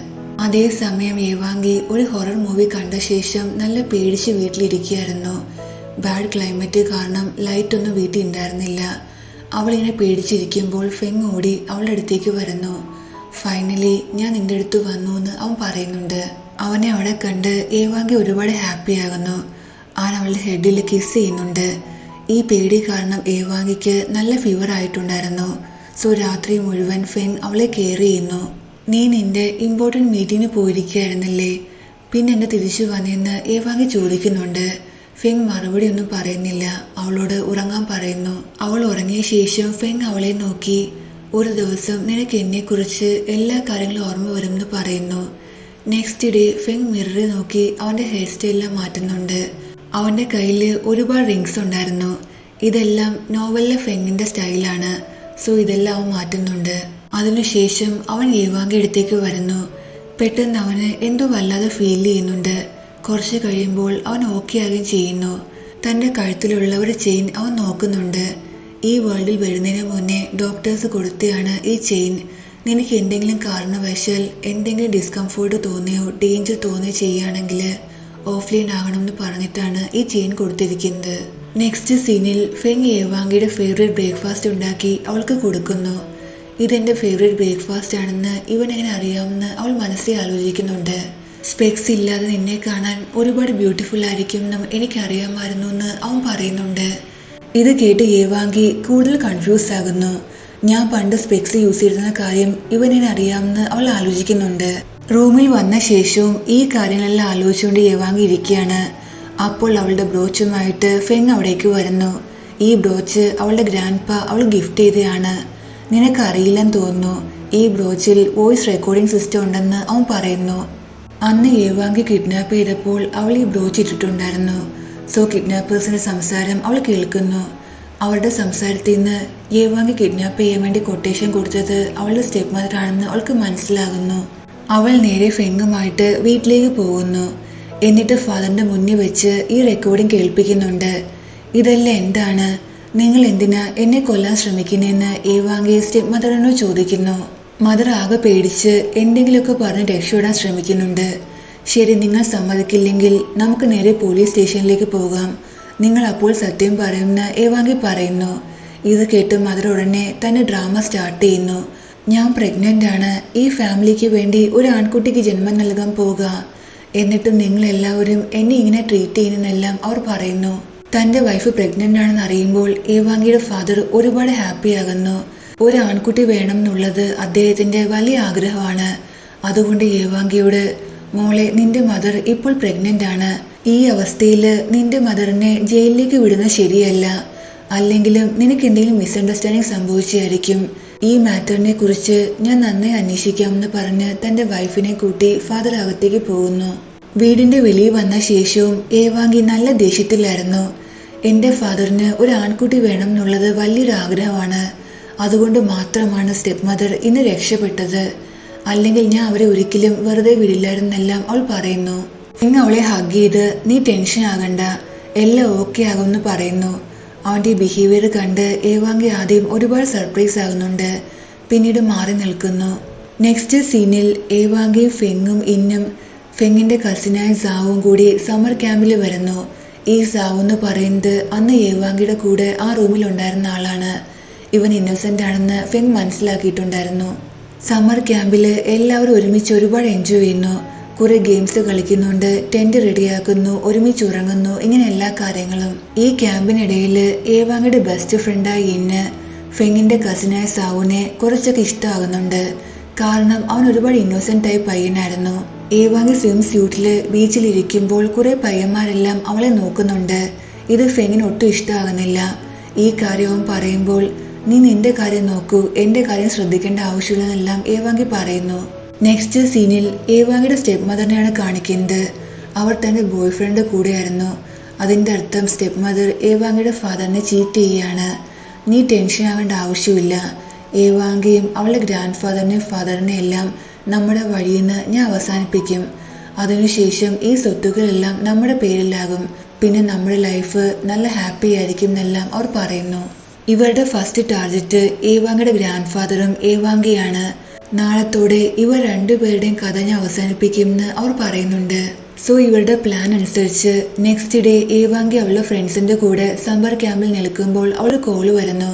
അതേസമയം ഏവാങ്കി ഒരു ഹൊറർ മൂവി കണ്ട ശേഷം നല്ല പേടിച്ച് വീട്ടിലിരിക്കുകയായിരുന്നു. ബാഡ് ക്ലൈമറ്റ് കാരണം ലൈറ്റ് ഒന്നും വീട്ടിൽ ഉണ്ടായിരുന്നില്ല. അവളിങ്ങനെ പേടിച്ചിരിക്കുമ്പോൾ ഫെങ് ഓടി അവളുടെ അടുത്തേക്ക് വരുന്നു. ഫൈനലി ഞാൻ നിന്റെ അടുത്ത് വന്നു എന്ന് അവൻ പറയുന്നുണ്ട്. അവനെ അവിടെ കണ്ട് ഏവാങ്കി ഒരുപാട് ഹാപ്പി ആകുന്നു. അവൻ അവളുടെ ഹെഡിൽ കിസ് ചെയ്യുന്നുണ്ട്. ഈ പേടി കാരണം ഏവാങ്കിക്ക് നല്ല ഫീവർ ആയിട്ടുണ്ടായിരുന്നു. സോ രാത്രി മുഴുവൻ ഫെങ് അവളെ കെയർ ചെയ്യുന്നു. നീ നിന്റെ ഇമ്പോർട്ടൻറ്റ് മീറ്റിങ്ങിന് പോയിരിക്കുകയായിരുന്നില്ലേ, പിന്നെ എന്നെ തിരിച്ചു വന്നെന്ന് ഏവാങ്കി ചോദിക്കുന്നുണ്ട്. ഫെങ് മറുപടി ഒന്നും പറയുന്നില്ല. അവളോട് ഉറങ്ങാൻ പറയുന്നു. അവൾ ഉറങ്ങിയ ശേഷം ഫെങ് അവളെ നോക്കി ഒരു ദിവസം നിനക്ക് എന്നെക്കുറിച്ച് എല്ലാ കാര്യങ്ങളും ഓർമ്മ വരുമെന്ന് പറയുന്നു. നെക്സ്റ്റ് ഡേ ഫെങ് മിററിൽ നോക്കി അവൻ്റെ ഹെയർ സ്റ്റൈലെല്ലാം മാറ്റുന്നുണ്ട്. അവൻ്റെ കയ്യിൽ ഒരുപാട് റിങ്സ് ഉണ്ടായിരുന്നു. ഇതെല്ലാം നോവലിലെ ഫെങ്ങിൻ്റെ സ്റ്റൈലാണ്. സോ ഇതെല്ലാം അവൻ മാറ്റുന്നുണ്ട്. അതിനുശേഷം അവൻ ഏവാങ്കി അടുത്തേക്ക് വരുന്നു. പെട്ടെന്ന് അവന് എന്തോ വല്ലാതെ ഫീൽ ചെയ്യുന്നുണ്ട്. കുറച്ച് കഴിയുമ്പോൾ അവൻ ഓക്കെ ആകുകയും ചെയ്യുന്നു. തൻ്റെ കഴുത്തിലുള്ള ഒരു ചെയിൻ അവൻ നോക്കുന്നുണ്ട്. ഈ വേൾഡിൽ വരുന്നതിന് മുന്നേ ഡോക്ടേഴ്സ് കൊടുത്തതാണ് ഈ ചെയിൻ. നിനക്ക് എന്തെങ്കിലും കാരണവശാൽ എന്തെങ്കിലും ഡിസ്കംഫോർട്ട് തോന്നിയോ ഡേഞ്ചർ തോന്നിയോ ചെയ്യുകയാണെങ്കിൽ ഓഫ്ലൈൻ ആകണമെന്ന് പറഞ്ഞിട്ടാണ് ഈ ചെയിൻ കൊടുത്തിരിക്കുന്നത്. നെക്സ്റ്റ് സീനിൽ ഫെങ് ഏവാങ്കിയുടെ ഫേവറേറ്റ് ബ്രേക്ക്ഫാസ്റ്റ് ഉണ്ടാക്കി അവൾക്ക് കൊടുക്കുന്നു. ഇതെന്റെ ഫേവറേറ്റ് ബ്രേക്ക്ഫാസ്റ്റ് ആണെന്ന് ഇവൻ എങ്ങനെ അറിയാമെന്ന് അവൾ മനസ്സിൽ ആലോചിക്കുന്നുണ്ട്. സ്പെക്സ് ഇല്ലാതെ നിന്നെ കാണാൻ ഒരുപാട് ബ്യൂട്ടിഫുൾ ആയിരിക്കും എന്നും എനിക്കറിയാമായിരുന്നു എന്ന് അവൻ പറയുന്നുണ്ട്. ഇത് കേട്ട് ഏവാങ്കി കൂടുതൽ കൺഫ്യൂസ് ആകുന്നു. ഞാൻ പണ്ട് സ്പെക്സ് യൂസ് ചെയ്തിരുന്ന കാര്യം ഇവനെന്നെ അറിയാമെന്ന് അവൾ ആലോചിക്കുന്നുണ്ട്. റൂമിൽ വന്ന ശേഷവും ഈ കാര്യങ്ങളെല്ലാം ആലോചിച്ചുകൊണ്ട് ഏവാങ്കി ഇരിക്കുകയാണ്. അപ്പോൾ അവളുടെ ബ്രോച്ചുമായിട്ട് ഫെങ് അവിടേക്ക് വരുന്നു. ഈ ബ്രോച്ച് അവളുടെ ഗ്രാൻഡ് പാ അവൾ ഗിഫ്റ്റ് ചെയ്തതാണ്. നിനക്കറിയില്ലെന്ന് തോന്നുന്നു, ഈ ബ്രോച്ചിൽ വോയിസ് റെക്കോർഡിംഗ് സിസ്റ്റം ഉണ്ടെന്ന് അവൻ പറയുന്നു. അന്ന് ഏവാങ്കി കിഡ്നാപ്പ് ചെയ്തപ്പോൾ അവൾ ഈ ബ്രോച്ച് ഇട്ടിട്ടുണ്ടായിരുന്നു. സോ കിഡ്നാപ്പേഴ്സിന്റെ സംസാരം അവൾ കേൾക്കുന്നു. അവളുടെ സംസാരത്തിൽ നിന്ന് ഏവാങ്കി കിഡ്നാപ്പ് ചെയ്യാൻ വേണ്ടി കൊട്ടേഷൻ കൊടുത്തത് അവളുടെ സ്റ്റെപ്പ് മദർ ആണെന്ന് അവൾക്ക് മനസ്സിലാകുന്നു. അവൾ നേരെ ഫെങ്ങുമായിട്ട് വീട്ടിലേക്ക് പോകുന്നു. എന്നിട്ട് ഫാദറിന്റെ മുന്നിൽ വെച്ച് ഈ റെക്കോർഡിംഗ് കേൾപ്പിക്കുന്നുണ്ട്. ഇതെല്ലാം എന്താണ്, നിങ്ങൾ എന്തിനാ എന്നെ കൊല്ലാൻ ശ്രമിക്കുന്നതെന്ന് ഏവാങ്കി സ്റ്റെപ്പ് മദറിനോട് ചോദിക്കുന്നു. മദർ ആകെ പേടിച്ച് എന്തെങ്കിലുമൊക്കെ പറഞ്ഞ് രക്ഷപ്പെടാൻ ശ്രമിക്കുന്നുണ്ട്. ശരി, നിങ്ങൾ സമ്മതിക്കില്ലെങ്കിൽ നമുക്ക് നേരെ പോലീസ് സ്റ്റേഷനിലേക്ക് പോകാം, നിങ്ങൾ അപ്പോൾ സത്യം പറയുമെന്ന് ഏവാങ്കി പറയുന്നു. ഇത് കേട്ട് മദർ ഉടനെ തന്നെ ഡ്രാമ സ്റ്റാർട്ട് ചെയ്യുന്നു. ഞാൻ പ്രഗ്നന്റ് ആണ്, ഈ ഫാമിലിക്ക് വേണ്ടി ഒരു ആൺകുട്ടിക്ക് ജന്മം നൽകാൻ പോകുക, എന്നിട്ടും നിങ്ങളെല്ലാവരും എന്നെ ഇങ്ങനെ ട്രീറ്റ് ചെയ്യുന്നെല്ലാം അവർ പറയുന്നു. തന്റെ വൈഫ് പ്രഗ്നന്റ് ആണെന്ന് അറിയുമ്പോൾ ഏവാങ്കിയുടെ ഫാദർ ഒരുപാട് ഹാപ്പി ആകുന്നു. ഒരു ആൺകുട്ടി വേണം എന്നുള്ളത് അദ്ദേഹത്തിന്റെ വലിയ ആഗ്രഹമാണ്. അതുകൊണ്ട് ഏവാങ്കിയോട് മോളെ, നിന്റെ മദർ ഇപ്പോൾ പ്രഗ്നന്റ് ആണ്. ഈ അവസ്ഥയിൽ നിന്റെ മദറിനെ ജയിലിലേക്ക് വിടുന്നത് ശരിയല്ല. അല്ലെങ്കിലും നിനക്ക് എന്തെങ്കിലും മിസ്അണ്ടർസ്റ്റാൻഡിങ് സംഭവിച്ചായിരിക്കും. ഈ മാറ്ററിനെ കുറിച്ച് ഞാൻ നന്നായി അന്വേഷിക്കാമെന്ന് പറഞ്ഞ് തന്റെ വൈഫിനെ കൂട്ടി ഫാദർ അകത്തേക്ക് പോകുന്നു. വീടിന്റെ വെളിയിൽ വന്ന ശേഷവും ഏവാങ്കി നല്ല ദേഷ്യത്തിലായിരുന്നു. എന്റെ ഫാദറിന് ഒരു ആൺകുട്ടി വേണം എന്നുള്ളത് വലിയൊരു ആഗ്രഹമാണ്. അതുകൊണ്ട് മാത്രമാണ് സ്റ്റെപ്പ് മദർ ഇന്ന് രക്ഷപ്പെട്ടത്. അല്ലെങ്കിൽ ഞാൻ അവരെ ഒരിക്കലും വെറുതെ വിടില്ലായിരുന്നെല്ലാം അവൾ പറയുന്നു. ഇന്ന് അവളെ ഹഗ് ചെയ്ത് നീ ടെൻഷൻ ആകണ്ട, എല്ലാം ഓക്കെ ആകുമെന്ന് പറയുന്നു. അവന്റെ ബിഹേവിയർ കണ്ട് ഏവാങ്കി ആദ്യം ഒരുപാട് സർപ്രൈസ് ആകുന്നുണ്ട്. പിന്നീട് മാറി നിൽക്കുന്നു. നെക്സ്റ്റ് സീനിൽ ഏവാങ്കിയും ഫെങ്ങും ഇന്നും ഫെങ്ങിന്റെ കസിനായ സാവും കൂടി സമ്മർ ക്യാമ്പിൽ വരുന്നു. ഈ സാവു എന്ന് പറയുന്നത് അന്ന് ഏവാങ്കിയുടെ കൂടെ ആ റൂമിൽ ഉണ്ടായിരുന്ന ആളാണ്. ഇവൻ ഇന്നോസെന്റ് ആണെന്ന് ഫെങ് മനസ്സിലാക്കിയിട്ടുണ്ടായിരുന്നു. സമ്മർ ക്യാമ്പിൽ എല്ലാവരും ഒരുമിച്ച് ഒരുപാട് എൻജോയ് ചെയ്യുന്നു. കുറെ ഗെയിംസ് കളിക്കുന്നുണ്ട്, ടെന്റ് റെഡിയാക്കുന്നു, ഒരുമിച്ച് ഉറങ്ങുന്നു, ഇങ്ങനെ എല്ലാ കാര്യങ്ങളും. ഈ ക്യാമ്പിനിടയിൽ ഏവാങ്കിയുടെ ബെസ്റ്റ് ഫ്രണ്ടായ ഇന്ന് ഫെങ്ങിന്റെ കസിനായ സാവുനെ കുറച്ചൊക്കെ ഇഷ്ടമാകുന്നുണ്ട്. കാരണം അവൻ ഒരുപാട് ഇന്നോസെന്റ് ആയ പയ്യനായിരുന്നു. ഏവാങ്കി സ്വിം സ്യൂട്ടില് ബീച്ചിലിരിക്കുമ്പോൾ കുറെ പയ്യന്മാരെല്ലാം അവളെ നോക്കുന്നുണ്ട്. ഇത് ഫെങ്ങിന് ഒട്ടും ഇഷ്ടമാകുന്നില്ല. ഈ കാര്യം അവൻ പറയുമ്പോൾ നീ നിന്റെ കാര്യം നോക്കൂ, എന്റെ കാര്യം ശ്രദ്ധിക്കേണ്ട ആവശ്യമില്ലെന്നെല്ലാം ഏവാങ്കി പറയുന്നു. നെക്സ്റ്റ് സീനിൽ ഏവാങ്കിയുടെ സ്റ്റെപ്പ് മദറിനെയാണ് കാണിക്കുന്നത്. അവർ തന്റെ ബോയ് ഫ്രണ്ട് കൂടെയായിരുന്നു. അതിന്റെ അർത്ഥം സ്റ്റെപ്പ് മദർ ഏവാങ്കിയുടെ ഫാദറിനെ ചീറ്റ് ചെയ്യുകയാണ്. നീ ടെൻഷൻ ആവേണ്ട ആവശ്യമില്ല. ഏവാങ്കിയും അവളുടെ ഗ്രാൻഡ് ഫാദറിനെയും ഫാദറിനെ എല്ലാം നമ്മുടെ വഴിയിൽ നിന്ന് ഞാൻ അവസാനിപ്പിക്കും. അതിനുശേഷം ഈ സ്വത്തുക്കളെല്ലാം നമ്മുടെ പേരിലാകും. പിന്നെ നമ്മുടെ ലൈഫ് നല്ല ഹാപ്പി ആയിരിക്കും എന്നെല്ലാം അവർ പറയുന്നു. ഇവരുടെ ഫസ്റ്റ് ടാർഗറ്റ് ഏവാങ്കിയുടെ ഗ്രാൻഡ് ഫാദറും ഏവാങ്കിയാണ്. നാളത്തോടെ ഇവർ രണ്ടുപേരുടെയും കഥ ഞാൻ അവസാനിപ്പിക്കുമെന്ന് അവർ പറയുന്നുണ്ട്. സോ ഇവരുടെ പ്ലാൻ അനുസരിച്ച് നെക്സ്റ്റ് ഡേ ഏവാങ്കി അവളുടെ ഫ്രണ്ട്സിന്റെ കൂടെ സമ്മർ ക്യാമ്പിൽ നിൽക്കുമ്പോൾ അവൾ കോള് വരുന്നു.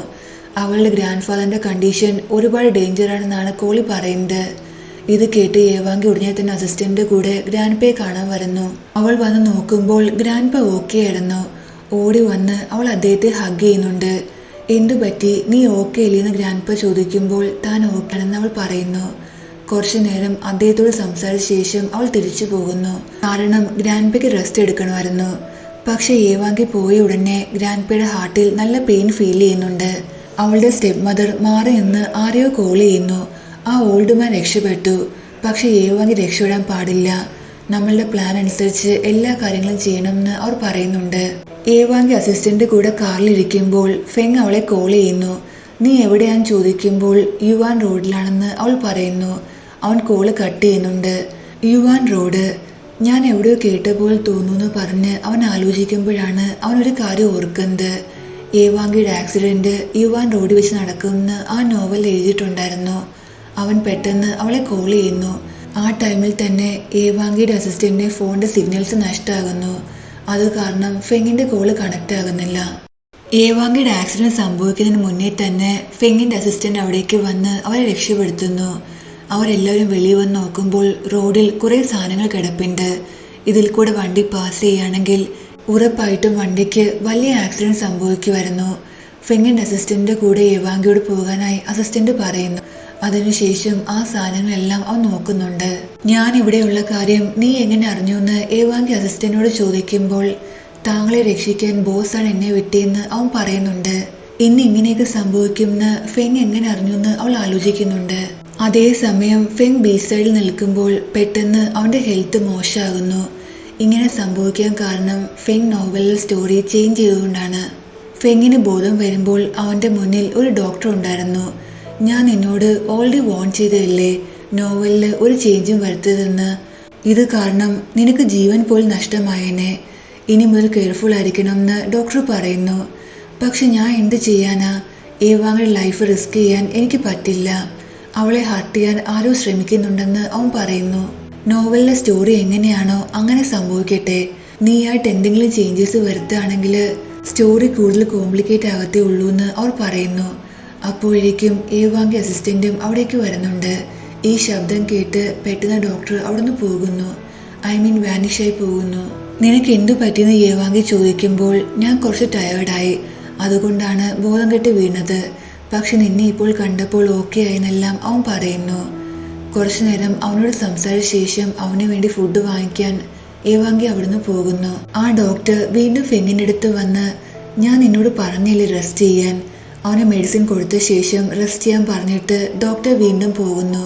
അവളുടെ ഗ്രാൻഡ് ഫാദറിന്റെ കണ്ടീഷൻ ഒരുപാട് ഡേഞ്ചർ ആണെന്നാണ് കോളി പറയുന്നത്. ഇത് കേട്ട് ഏവാങ്കി ഉടനെ തന്നെ അസിസ്റ്റന്റ് കൂടെ ഗ്രാൻഡ് പയെ കാണാൻ വരുന്നു. അവൾ വന്ന് നോക്കുമ്പോൾ ഗ്രാൻഡ് പ ഓക്കെ ആയിരുന്നു. ഓടി വന്ന് അവൾ അദ്ദേഹത്തെ ഹഗ് ചെയ്യുന്നുണ്ട്. എന്തു പറ്റി, നീ ഓക്കെ ഇല്ലെന്ന് ഗ്രാൻഡ് പ ചോദിക്കുമ്പോൾ താൻ ഓക്കെ ആണെന്ന് അവൾ പറയുന്നു. കുറച്ചു നേരം അദ്ദേഹത്തോട് സംസാരിച്ച ശേഷം അവൾ തിരിച്ചു പോകുന്നു. കാരണം ഗ്രാൻഡ് പയ്ക്ക് റെസ്റ്റ് എടുക്കണമായിരുന്നു. പക്ഷെ ഏവാങ്കി പോയ ഉടനെ ഗ്രാൻഡ് പയുടെ ഹാർട്ടിൽ നല്ല പെയിൻ ഫീൽ ചെയ്യുന്നുണ്ട്. അവളുടെ സ്റ്റെപ്പ് മദർ മാറി നിന്ന് ആരെയോ കോൾ ചെയ്യുന്നു. ആ ഓൾഡ് മാൻ രക്ഷപ്പെട്ടു. പക്ഷെ ഏവാങ്കി രക്ഷപ്പെടാൻ പാടില്ല. നമ്മളുടെ പ്ലാൻ അനുസരിച്ച് എല്ലാ കാര്യങ്ങളും ചെയ്യണമെന്ന് അവർ പറയുന്നുണ്ട്. ഏവാങ്കി അസിസ്റ്റന്റ് കൂടെ കാറിലിരിക്കുമ്പോൾ ഫെങ് അവളെ കോൾ ചെയ്യുന്നു. നീ എവിടെയാന്ന് ചോദിക്കുമ്പോൾ യുവാൻ റോഡിലാണെന്ന് അവൾ പറയുന്നു. അവൻ കോള് കട്ട് ചെയ്യുന്നുണ്ട്. യുവാൻ റോഡ്, ഞാൻ എവിടെയോ കേട്ട പോലെ തോന്നുന്നു പറഞ്ഞ് അവൻ ആലോചിക്കുമ്പോഴാണ് അവനൊരു കാര്യം ഓർക്കുന്നത്. ഏവാങ്കിയുടെ ആക്സിഡന്റ് യുവാൻ റോഡിൽ വെച്ച് നടക്കുമെന്ന് ആ നോവൽ എഴുതിയിട്ടുണ്ടായിരുന്നു. അവൻ പെട്ടെന്ന് അവളെ കോൾ ചെയ്യുന്നു. ആ ടൈമിൽ തന്നെ ഏവാങ്കിയുടെ അസിസ്റ്റന്റിന്റെ ഫോണിന്റെ സിഗ്നൽസ് നഷ്ടമാകുന്നു. അത് കാരണം ഫെങ്ങിന്റെ കോള് കണക്ട് ആകുന്നില്ല. ഏവാങ്കിയുടെ ആക്സിഡന്റ് സംഭവിക്കുന്നതിന് മുന്നേ തന്നെ ഫെങ്ങിന്റെ അസിസ്റ്റന്റ് അവിടേക്ക് വന്ന് അവരെ രക്ഷപ്പെടുത്തുന്നു. അവരെല്ലാവരും വെളിയിൽ വന്ന് നോക്കുമ്പോൾ റോഡിൽ കുറെ സാധനങ്ങൾ കിടപ്പുണ്ട്. ഇതിൽ കൂടെ വണ്ടി പാസ് ചെയ്യുകയാണെങ്കിൽ ഉറപ്പായിട്ടും വണ്ടിക്ക് വലിയ ആക്സിഡന്റ് സംഭവിക്കുമായിരുന്നു. ഫെങ്ങിന്റെ അസിസ്റ്റന്റിന്റെ കൂടെ ഏവാങ്കിയോട് പോകാനായി അസിസ്റ്റന്റ് പറയുന്നു. അതിനുശേഷം ആ സാധനങ്ങളെല്ലാം അവൻ നോക്കുന്നുണ്ട്. ഞാൻ ഇവിടെയുള്ള കാര്യം നീ എങ്ങനെ അറിഞ്ഞു എന്ന് ഏവാങ്കി അസിസ്റ്റന്റിനോട് ചോദിക്കുമ്പോൾ താങ്കളെ രക്ഷിക്കാൻ ബോസാണ് എന്നെ വിട്ടേന്ന് അവൻ പറയുന്നുണ്ട്. ഇന്ന് ഇങ്ങനെയൊക്കെ സംഭവിക്കുമെന്ന് ഫെങ് എങ്ങനെ അറിഞ്ഞു എന്ന് അവൾ ആലോചിക്കുന്നുണ്ട്. അതേസമയം ഫെങ് ബീച്ച് സൈഡിൽ നിൽക്കുമ്പോൾ പെട്ടെന്ന് അവന്റെ ഹെൽത്ത് മോശമാകുന്നു. ഇങ്ങനെ സംഭവിക്കാൻ കാരണം ഫെങ് നോവലിൽ സ്റ്റോറി ചേഞ്ച് ചെയ്തുകൊണ്ടാണ്. ഫെങ്ങിന് ബോധം വരുമ്പോൾ അവന്റെ മുന്നിൽ ഒരു ഡോക്ടർ ഉണ്ടായിരുന്നു. ഞാൻ നിന്നോട് ഓൾറെഡി വാൺ ചെയ്തതല്ലേ നോവലിൽ ഒരു ചേഞ്ചും വരുത്തതെന്ന്. ഇത് കാരണം നിനക്ക് ജീവൻ പോലും നഷ്ടമായേനെ. ഇനി മുതൽ കെയർഫുൾ ആയിരിക്കണം എന്ന് ഡോക്ടർ പറയുന്നു. പക്ഷെ ഞാൻ എന്ത് ചെയ്യാനാ? ഏവാങ്ങളുടെ ലൈഫ് റിസ്ക് ചെയ്യാൻ എനിക്ക് പറ്റില്ല. അവളെ ഹർട്ട് ചെയ്യാൻ ആരോ ശ്രമിക്കുന്നുണ്ടെന്ന് അവൻ പറയുന്നു. നോവലിലെ സ്റ്റോറി എങ്ങനെയാണോ അങ്ങനെ സംഭവിക്കട്ടെ. നീയായിട്ട് എന്തെങ്കിലും ചേഞ്ചസ് വരുത്തുകയാണെങ്കിൽ സ്റ്റോറി കൂടുതൽ കോംപ്ലിക്കേറ്റ് ആകത്തേ ഉള്ളൂ എന്ന് അവർ പറയുന്നു. അപ്പോഴേക്കും ഏവാങ്കി അസിസ്റ്റന്റും അവിടേക്ക് വരുന്നുണ്ട്. ഈ ശബ്ദം കേട്ട് പെട്ടെന്ന് ഡോക്ടർ അവിടുന്ന് പോകുന്നു. വാനിഷായി പോകുന്നു. നിനക്ക് എന്തു പറ്റിയെന്ന് ഏവാങ്കി ചോദിക്കുമ്പോൾ ഞാൻ കുറച്ച് ടയേർഡായി, അതുകൊണ്ടാണ് ബോധം കെട്ട് വീണത്. പക്ഷെ നിന്നെ ഇപ്പോൾ കണ്ടപ്പോൾ ഓക്കെ ആയെന്നെല്ലാം അവൻ പറയുന്നു. കുറച്ചു നേരം അവനോട് സംസാരിച്ച ശേഷം അവന് വേണ്ടി ഫുഡ് വാങ്ങിക്കാൻ ഏവാങ്കി അവിടുന്ന് പോകുന്നു. ആ ഡോക്ടർ വീണ്ടും ഫെങ്ങിന്റെ അടുത്ത് വന്ന്, ഞാൻ നിന്നോട് പറഞ്ഞില്ലേ റെസ്റ്റ് ചെയ്യാൻ. അവന് മെഡിസിൻ കൊടുത്ത ശേഷം റെസ്റ്റ് ചെയ്യാൻ പറഞ്ഞിട്ട് ഡോക്ടർ വീണ്ടും പോകുന്നു.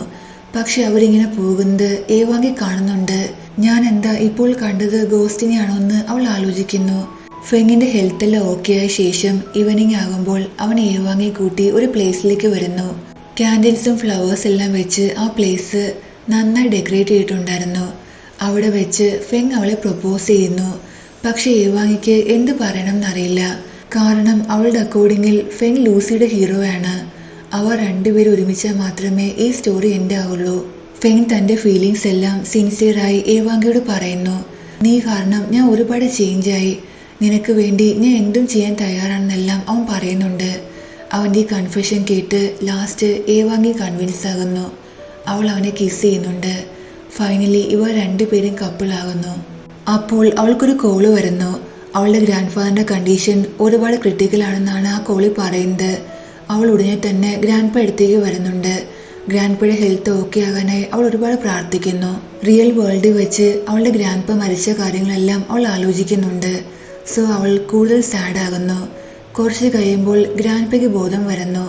പക്ഷെ അവരിങ്ങനെ പോകുന്നത് ഏവാങ്കി കാണുന്നുണ്ട്. ഞാൻ എന്താ ഇപ്പോൾ കണ്ടത് ഗോസ്റ്റിനെയാണോ എന്ന് അവൾ ആലോചിക്കുന്നു. ഫെങ്ങിന്റെ ഹെൽത്ത് എല്ലാം ഓക്കെ ആയ ശേഷം ഈവനിങ് ആകുമ്പോൾ അവൻ ഏവാങ്ങി കൂട്ടി ഒരു പ്ലേസിലേക്ക് വരുന്നു. ക്യാൻഡിൽസും ഫ്ലവേഴ്സ് എല്ലാം വെച്ച് ആ പ്ലേസ് നന്നായി ഡെക്കറേറ്റ് ചെയ്തിട്ടുണ്ടായിരുന്നു. അവിടെ വെച്ച് ഫെങ് അവളെ പ്രൊപ്പോസ് ചെയ്യുന്നു. പക്ഷെ ഏവാങ്ങിക്ക് എന്ത് പറയണം എന്നറിയില്ല. കാരണം അവളുടെ അക്കോർഡിങ്ങിൽ ഫെങ് ലൂസിയുടെ ഹീറോയാണ്. അവർ രണ്ടുപേരും ഒരുമിച്ചാൽ മാത്രമേ ഈ സ്റ്റോറി എൻഡ് ആവുള്ളൂ. ഫെങ് തന്റെ ഫീലിങ്സ് എല്ലാം സിൻസിയറായി ഏവാങ്കിയോട് പറയുന്നു. നീ കാരണം ഞാൻ ഒരുപാട് ചേഞ്ചായി. നിനക്ക് വേണ്ടി ഞാൻ എന്തും ചെയ്യാൻ തയ്യാറാണെന്നെല്ലാം അവൻ പറയുന്നുണ്ട്. അവൻ്റെ ഈ കൺഫെഷൻ കേട്ട് ലാസ്റ്റ് ഏവാങ്കി കൺവിൻസ് ആകുന്നു. അവൾ അവനെ കിസ് ചെയ്യുന്നുണ്ട്. ഫൈനലി ഇവർ രണ്ടുപേരും കപ്പിളാകുന്നു. അപ്പോൾ അവൾക്കൊരു കോള് വരുന്നു. അവളുടെ ഗ്രാൻഡ് ഫാദറിന്റെ കണ്ടീഷൻ ഒരുപാട് ക്രിട്ടിക്കൽ ആണെന്നാണ് ആ കോളിൽ പറയുന്നത്. അവൾ ഉടനെ തന്നെ ഗ്രാൻഡ് പ അടുത്തേക്ക് വരുന്നുണ്ട്. ഗ്രാൻഡ് പയുടെ ഹെൽത്ത് ഓക്കെ ആകാനായി അവൾ ഒരുപാട് പ്രാർത്ഥിക്കുന്നു. റിയൽ വേൾഡിൽ വെച്ച് അവളുടെ ഗ്രാൻഡ് പ മരിച്ച കാര്യങ്ങളെല്ലാം അവൾ ആലോചിക്കുന്നുണ്ട്. സോ അവൾ കൂടുതൽ സാഡ് ആകുന്നു. കുറച്ച് കഴിയുമ്പോൾ ഗ്രാൻഡ് പയ്ക്ക് ബോധം വരുന്നു.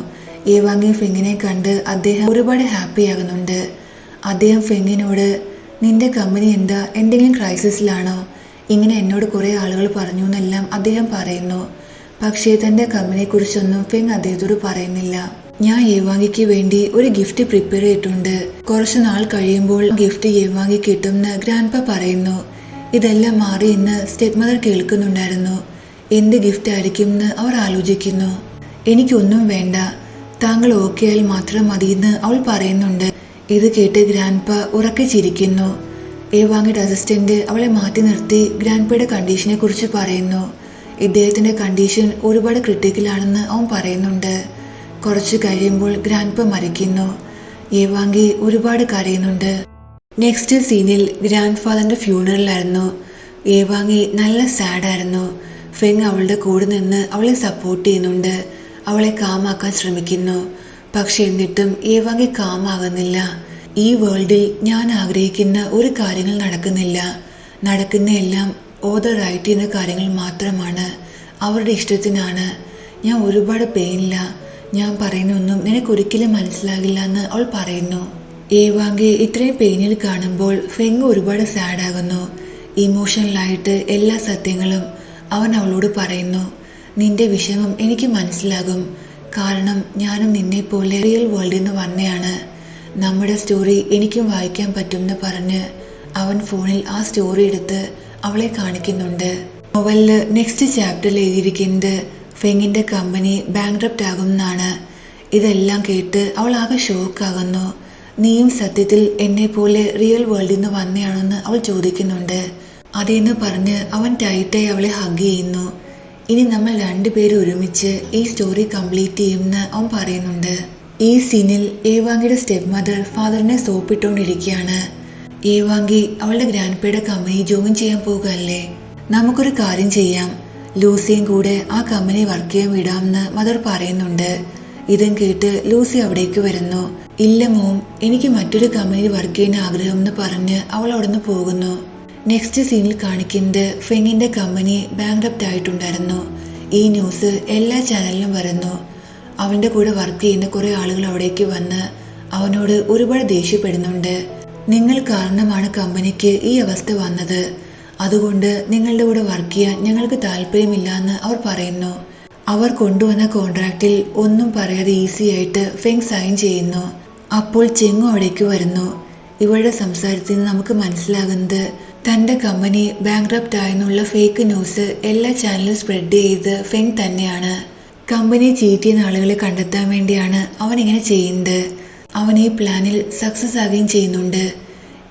ഏവാങ്ങി ഫെങ്ങിനെ കണ്ട് അദ്ദേഹം ഒരുപാട് ഹാപ്പി ആകുന്നുണ്ട്. അദ്ദേഹം ഫെങ്ങിനോട്, നിന്റെ കമ്പനി എന്താ എന്തെങ്കിലും ക്രൈസിസിലാണോ? ഇങ്ങനെ എന്നോട് കുറേ ആളുകൾ പറഞ്ഞു എന്നെല്ലാം അദ്ദേഹം പറയുന്നു. പക്ഷേ തൻ്റെ കമ്പനിയെക്കുറിച്ചൊന്നും ഫെങ് അദ്ദേഹത്തോട് പറയുന്നില്ല. ഞാൻ ഏവാങ്ങിക്ക് വേണ്ടി ഒരു ഗിഫ്റ്റ് പ്രിപ്പയർ ചെയ്തിട്ടുണ്ട്. കുറച്ചു നാൾ കഴിയുമ്പോൾ ഗിഫ്റ്റ് ഏവാങ്ങി കിട്ടുമെന്ന് ഗ്രാൻഡ് പ പറയുന്നു. ഇതെല്ലാം മാറി ഇന്ന് സ്റ്റെപ്പ് മദർ കേൾക്കുന്നുണ്ടായിരുന്നു. എന്ത് ഗിഫ്റ്റ് ആയിരിക്കും എന്ന് അവർ ആലോചിക്കുന്നു. എനിക്കൊന്നും വേണ്ട, താങ്കൾ ഓക്കെ ആയാൽ മാത്രം മതിയെന്ന് അവൾ പറയുന്നുണ്ട്. ഇത് കേട്ട് ഗ്രാൻഡ് പ ഉറക്കെ ചിരിക്കുന്നു. ഏവാങ്ങിയുടെ അസിസ്റ്റന്റ് അവളെ മാറ്റി നിർത്തി ഗ്രാൻഡ് പയുടെ കണ്ടീഷനെ കുറിച്ച് പറയുന്നു. ഇദ്ദേഹത്തിന്റെ കണ്ടീഷൻ ഒരുപാട് ക്രിട്ടിക്കലാണെന്ന് അവൻ പറയുന്നുണ്ട്. കുറച്ച് കഴിയുമ്പോൾ ഗ്രാൻഡ് പ മരിക്കുന്നു. ഏവാങ്കി ഒരുപാട് കരയുന്നുണ്ട്. നെക്സ്റ്റ് സീനിൽ ഗ്രാൻഡ് ഫാദറിന്റെ ഫ്യൂണറലായിരുന്നു. ഏവാങ്ങി നല്ല സാഡായിരുന്നു. ഫെങ് അവളുടെ കൂടെ നിന്ന് അവളെ സപ്പോർട്ട് ചെയ്യുന്നുണ്ട്. അവളെ കാമാക്കാൻ ശ്രമിക്കുന്നു. പക്ഷെ എന്നിട്ടും ഏവാങ്ങി കാമാകുന്നില്ല. ഈ വേൾഡിൽ ഞാൻ ആഗ്രഹിക്കുന്ന ഒരു കാര്യങ്ങൾ നടക്കുന്നില്ല. നടക്കുന്ന എല്ലാം ഓർഡർ റൈറ്റ് ചെയ്യുന്ന കാര്യങ്ങൾ മാത്രമാണ്. അവരുടെ ഇഷ്ടത്തിനാണ്. ഞാൻ ഒരുപാട് പെയിനില്ല. ഞാൻ പറയുന്നൊന്നും നിനക്കൊരിക്കലും മനസ്സിലാകില്ല എന്ന് അവൾ പറയുന്നു. ഏവാങ്കി ഇത്രയും പെയിനിൽ കാണുമ്പോൾ ഫെങ് ഒരുപാട് സാഡാകുന്നു. ഇമോഷണലായിട്ട് എല്ലാ സത്യങ്ങളും അവൻ അവളോട് പറയുന്നു. നിന്റെ വിഷമം എനിക്ക് മനസ്സിലാകും. കാരണം ഞാനും നിന്നെ പോലെ റിയൽ വേൾഡിൽ നിന്ന് വന്നയാണ്. നമ്മുടെ സ്റ്റോറി എനിക്കും വായിക്കാൻ പറ്റുമെന്ന് പറഞ്ഞ് അവൻ ഫോണിൽ ആ സ്റ്റോറി എടുത്ത് അവളെ കാണിക്കുന്നുണ്ട്. നോവലില് നെക്സ്റ്റ് ചാപ്റ്ററിൽ എഴുതിയിരിക്കുന്നത് ഫെങ്ങിന്റെ കമ്പനി ബാങ്ക്രപ്റ്റ് ആകുമെന്നാണ്. ഇതെല്ലാം കേട്ട് അവൾ ആകെ ഷോക്കാകുന്നു. നീയും സത്യത്തിൽ എന്നെ പോലെ റിയൽ വേൾഡിൽ നിന്ന് വന്നയാണെന്ന് അവൾ ചോദിക്കുന്നുണ്ട്. അതേന്ന് പറഞ്ഞ് അവൻ ടൈറ്റായി അവളെ ഹഗ് ചെയ്യുന്നു. ഇനി നമ്മൾ രണ്ടുപേരും ഒരുമിച്ച് ഈ സ്റ്റോറി കംപ്ലീറ്റ് ചെയ്യുമെന്ന് അവൻ പറയുന്നുണ്ട്. ഈ സീനിൽ ഏവാങ്കിയുടെ സ്റ്റെപ്പ് മദർ ഫാദറിനെ സോപ്പിട്ടുകൊണ്ടിരിക്കുകയാണ്. ഏവാങ്കി അവളുടെ ഗ്രാൻഡ് പയുടെ കമ്പനി ജോയിൻ ചെയ്യാൻ പോകുകയല്ലേ? നമുക്കൊരു കാര്യം ചെയ്യാം, ലൂസിയും കൂടെ ആ കമ്പനി വർക്ക് ചെയ്യാൻ വിടാമെന്ന് മദർ പറയുന്നുണ്ട്. ഇതും കേട്ട് ലൂസി അവിടേക്ക് വരുന്നു. ഇല്ല മോം, എനിക്ക് മറ്റൊരു കമ്പനിയിൽ വർക്ക് ചെയ്യാൻ ആഗ്രഹം എന്ന് പറഞ്ഞ് അവൾ അവിടെ നിന്ന് പോകുന്നു. നെക്സ്റ്റ് സീനിൽ കാണിക്കുന്നത് ഫെങ്ങിന്റെ കമ്പനി ബാങ്ക്രപ്റ്റ് ആയിട്ടുണ്ടായിരുന്നു. ഈ ന്യൂസ് എല്ലാ ചാനലിലും വരുന്നു. അവന്റെ കൂടെ വർക്ക് ചെയ്യുന്ന കുറെ ആളുകൾ അവിടേക്ക് വന്ന് അവനോട് ഒരുപാട് ദേഷ്യപ്പെടുന്നുണ്ട്. നിങ്ങൾ കാരണമാണ് കമ്പനിക്ക് ഈ അവസ്ഥ വന്നത്. അതുകൊണ്ട് നിങ്ങളുടെ കൂടെ വർക്ക് ചെയ്യാൻ ഞങ്ങൾക്ക് താല്പര്യമില്ല എന്ന് അവർ പറയുന്നു. അവർ കൊണ്ടുവന്ന കോൺട്രാക്റ്റിൽ ഒന്നും പറയാതെ ഈസി ആയിട്ട് ഫെങ് സൈൻ ചെയ്യുന്നു. അപ്പോൾ ചെങ്ങു അവിടേക്ക് വരുന്നു. ഇവരുടെ സംസാരത്തിൽ നിന്ന് നമുക്ക് മനസ്സിലാകുന്നത് തന്റെ കമ്പനി ബാങ്ക്രപ്റ്റ് ആയെന്നുള്ള ഫേക്ക് ന്യൂസ് എല്ലാ ചാനലിലും സ്പ്രെഡ് ചെയ്ത് ഫെങ് തന്നെയാണ്. കമ്പനി ചീറ്റ് ചെയ്യുന്ന ആളുകളെ കണ്ടെത്താൻ വേണ്ടിയാണ് അവൻ ഇങ്ങനെ ചെയ്യുന്നത്. അവൻ ഈ പ്ലാനിൽ സക്സസ് ആകുകയും ചെയ്യുന്നുണ്ട്.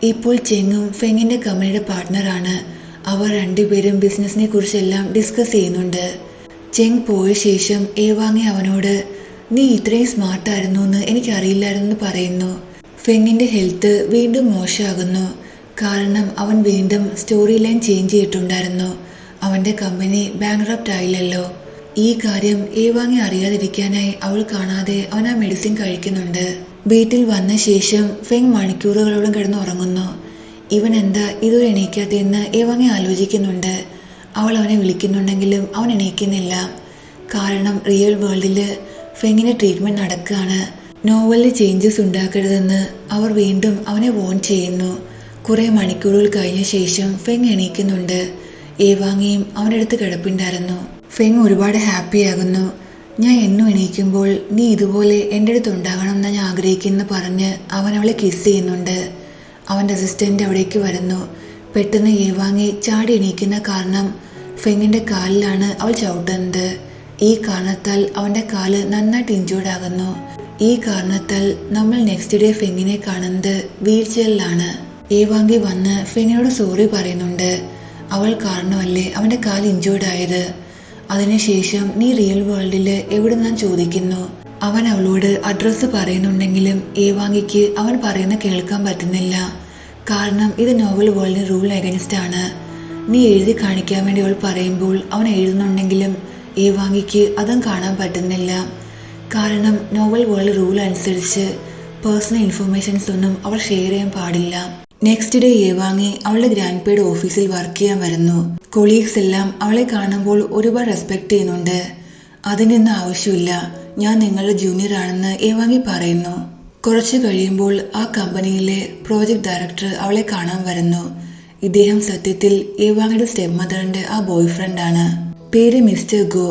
ഇപ്പോൾ ചെങ്ങും ഫെങ്ങിന്റെ കമ്പനിയുടെ പാർട്ട്ണറാണ്. അവർ രണ്ടുപേരും ബിസിനസിനെ കുറിച്ചെല്ലാം ഡിസ്കസ് ചെയ്യുന്നുണ്ട്. ചെങ് പോയ ശേഷം ഏവാങ്ങി അവനോട്, നീ ഇത്രയും സ്മാർട്ടായിരുന്നു എന്ന് എനിക്കറിയില്ലായിരുന്നു പറയുന്നു. ഫെങ്ങിന്റെ ഹെൽത്ത് വീണ്ടും മോശമാകുന്നു. കാരണം അവൻ വീണ്ടും സ്റ്റോറി ലൈൻ ചേഞ്ച് ചെയ്തിട്ടുണ്ടായിരുന്നു. അവന്റെ കമ്പനി ബാങ്ക്രപ്റ്റ് ആയില്ലല്ലോ. ഈ കാര്യം ഏവാങ്ങി അറിയാതിരിക്കാനായി അവൾ കാണാതെ അവൻ ആ മെഡിസിൻ കഴിക്കുന്നുണ്ട്. വീട്ടിൽ വന്ന ശേഷം ഫെങ് മണിക്കൂറുകളോളം കിടന്നുറങ്ങുന്നു. ഇവൻ എന്താ ഇതുവരെ എണീക്കാത്തതെന്ന് ഏവാങ്ങി ആലോചിക്കുന്നുണ്ട്. അവൾ അവനെ വിളിക്കുന്നുണ്ടെങ്കിലും അവൻ എണീക്കുന്നില്ല. കാരണം റിയൽ വേൾഡിൽ ഫെങ്ങിന് ട്രീറ്റ്മെൻറ്റ് നടക്കുകയാണ്. നോവലിൽ ചേഞ്ചസ് ഉണ്ടാക്കരുതെന്ന് അവർ വീണ്ടും അവനെ വോൺ ചെയ്യുന്നു. കുറേ മണിക്കൂറുകൾ കഴിഞ്ഞ ശേഷം ഫെങ് എണീക്കുന്നുണ്ട്. ഏവാങ്ങിയും അവൻ്റെ അടുത്ത് കിടപ്പുണ്ടായിരുന്നു. ഫെങ് ഒരുപാട് ഹാപ്പിയാകുന്നു. ഞാൻ എന്നും എണീക്കുമ്പോൾ നീ ഇതുപോലെ എൻ്റെ അടുത്ത് ഉണ്ടാകണം എന്ന് ഞാൻ ആഗ്രഹിക്കുമെന്ന് പറഞ്ഞ് അവൻ അവളെ കിസ് ചെയ്യുന്നുണ്ട്. അവൻ്റെ അസിസ്റ്റൻ്റ് അവിടേക്ക് വരുന്നു. പെട്ടെന്ന് ഏവാങ്ങി ചാടി എണീക്കുന്ന കാരണം ഫെങ്ങിൻ്റെ കാലിലാണ് അവൾ ചവിട്ടുന്നത്. ഈ കാരണത്താൽ അവൻ്റെ കാല് നന്നായിട്ട് ഇഞ്ചേർഡ് ആകുന്നു. ഈ കാരണത്താൽ നമ്മൾ നെക്സ്റ്റ് ഡേ ഫെങ്ങിനെ കാണുന്നത് വീൽ ചെയറിലാണ്. ഏവാങ്ങി വന്ന് ഫെങ്ങിനോട് സോറി പറയുന്നുണ്ട്. അവൾ കാരണമല്ലേ അവൻ്റെ കാല് ഇഞ്ചേർഡ് ആയത്. അതിനുശേഷം നീ റിയൽ വേൾഡിൽ എവിടെ ഞാൻ ചോദിക്കുന്നു. അവൻ അവളോട് അഡ്രസ്സ് പറയുന്നുണ്ടെങ്കിലും ഏവാങ്ങിക്ക് അവൻ പറയുന്ന കേൾക്കാൻ പറ്റുന്നില്ല. കാരണം ഇത് നോവൽ വേൾഡിന് റൂൾ അഗൈൻസ്റ്റ് ആണ്. നീ എഴുതി കാണിക്കാൻ വേണ്ടി അവൾ പറയുമ്പോൾ അവൻ എഴുതുന്നുണ്ടെങ്കിലും ഏവാങ്ങിക്ക് അതും കാണാൻ പറ്റുന്നില്ല. കാരണം നോവൽ വേൾഡ് റൂൾ അനുസരിച്ച് പേഴ്സണൽ ഇൻഫർമേഷൻസ് ഒന്നും അവൾ ഷെയർ ചെയ്യാൻ പാടില്ല. നെക്സ്റ്റ് ഡേ ഏവാങ്ങി അവളുടെ ഗ്രാൻഡ് പേയുടെ ഓഫീസിൽ വർക്ക് ചെയ്യാൻ വരുന്നു. കൊളീഗ്സ് എല്ലാം അവളെ കാണുമ്പോൾ ഒരുപാട് റെസ്പെക്ട് ചെയ്യുന്നുണ്ട്. അതിനൊന്നും ആവശ്യമില്ല, ഞാൻ നിങ്ങളുടെ ജൂനിയർ ആണെന്ന് ഏവാങ്ങി പറയുന്നു. കുറച്ച് കഴിയുമ്പോൾ ആ കമ്പനിയിലെ പ്രോജക്ട് ഡയറക്ടർ അവളെ കാണാൻ വരുന്നു. ഇദ്ദേഹം സത്യത്തിൽ ഏവാങ്ങിയുടെ സ്റ്റെപ്പ് മദറിന്റെ ആ ബോയ് ഫ്രണ്ടാണ്. പേര് മിസ്റ്റർ ഗോ.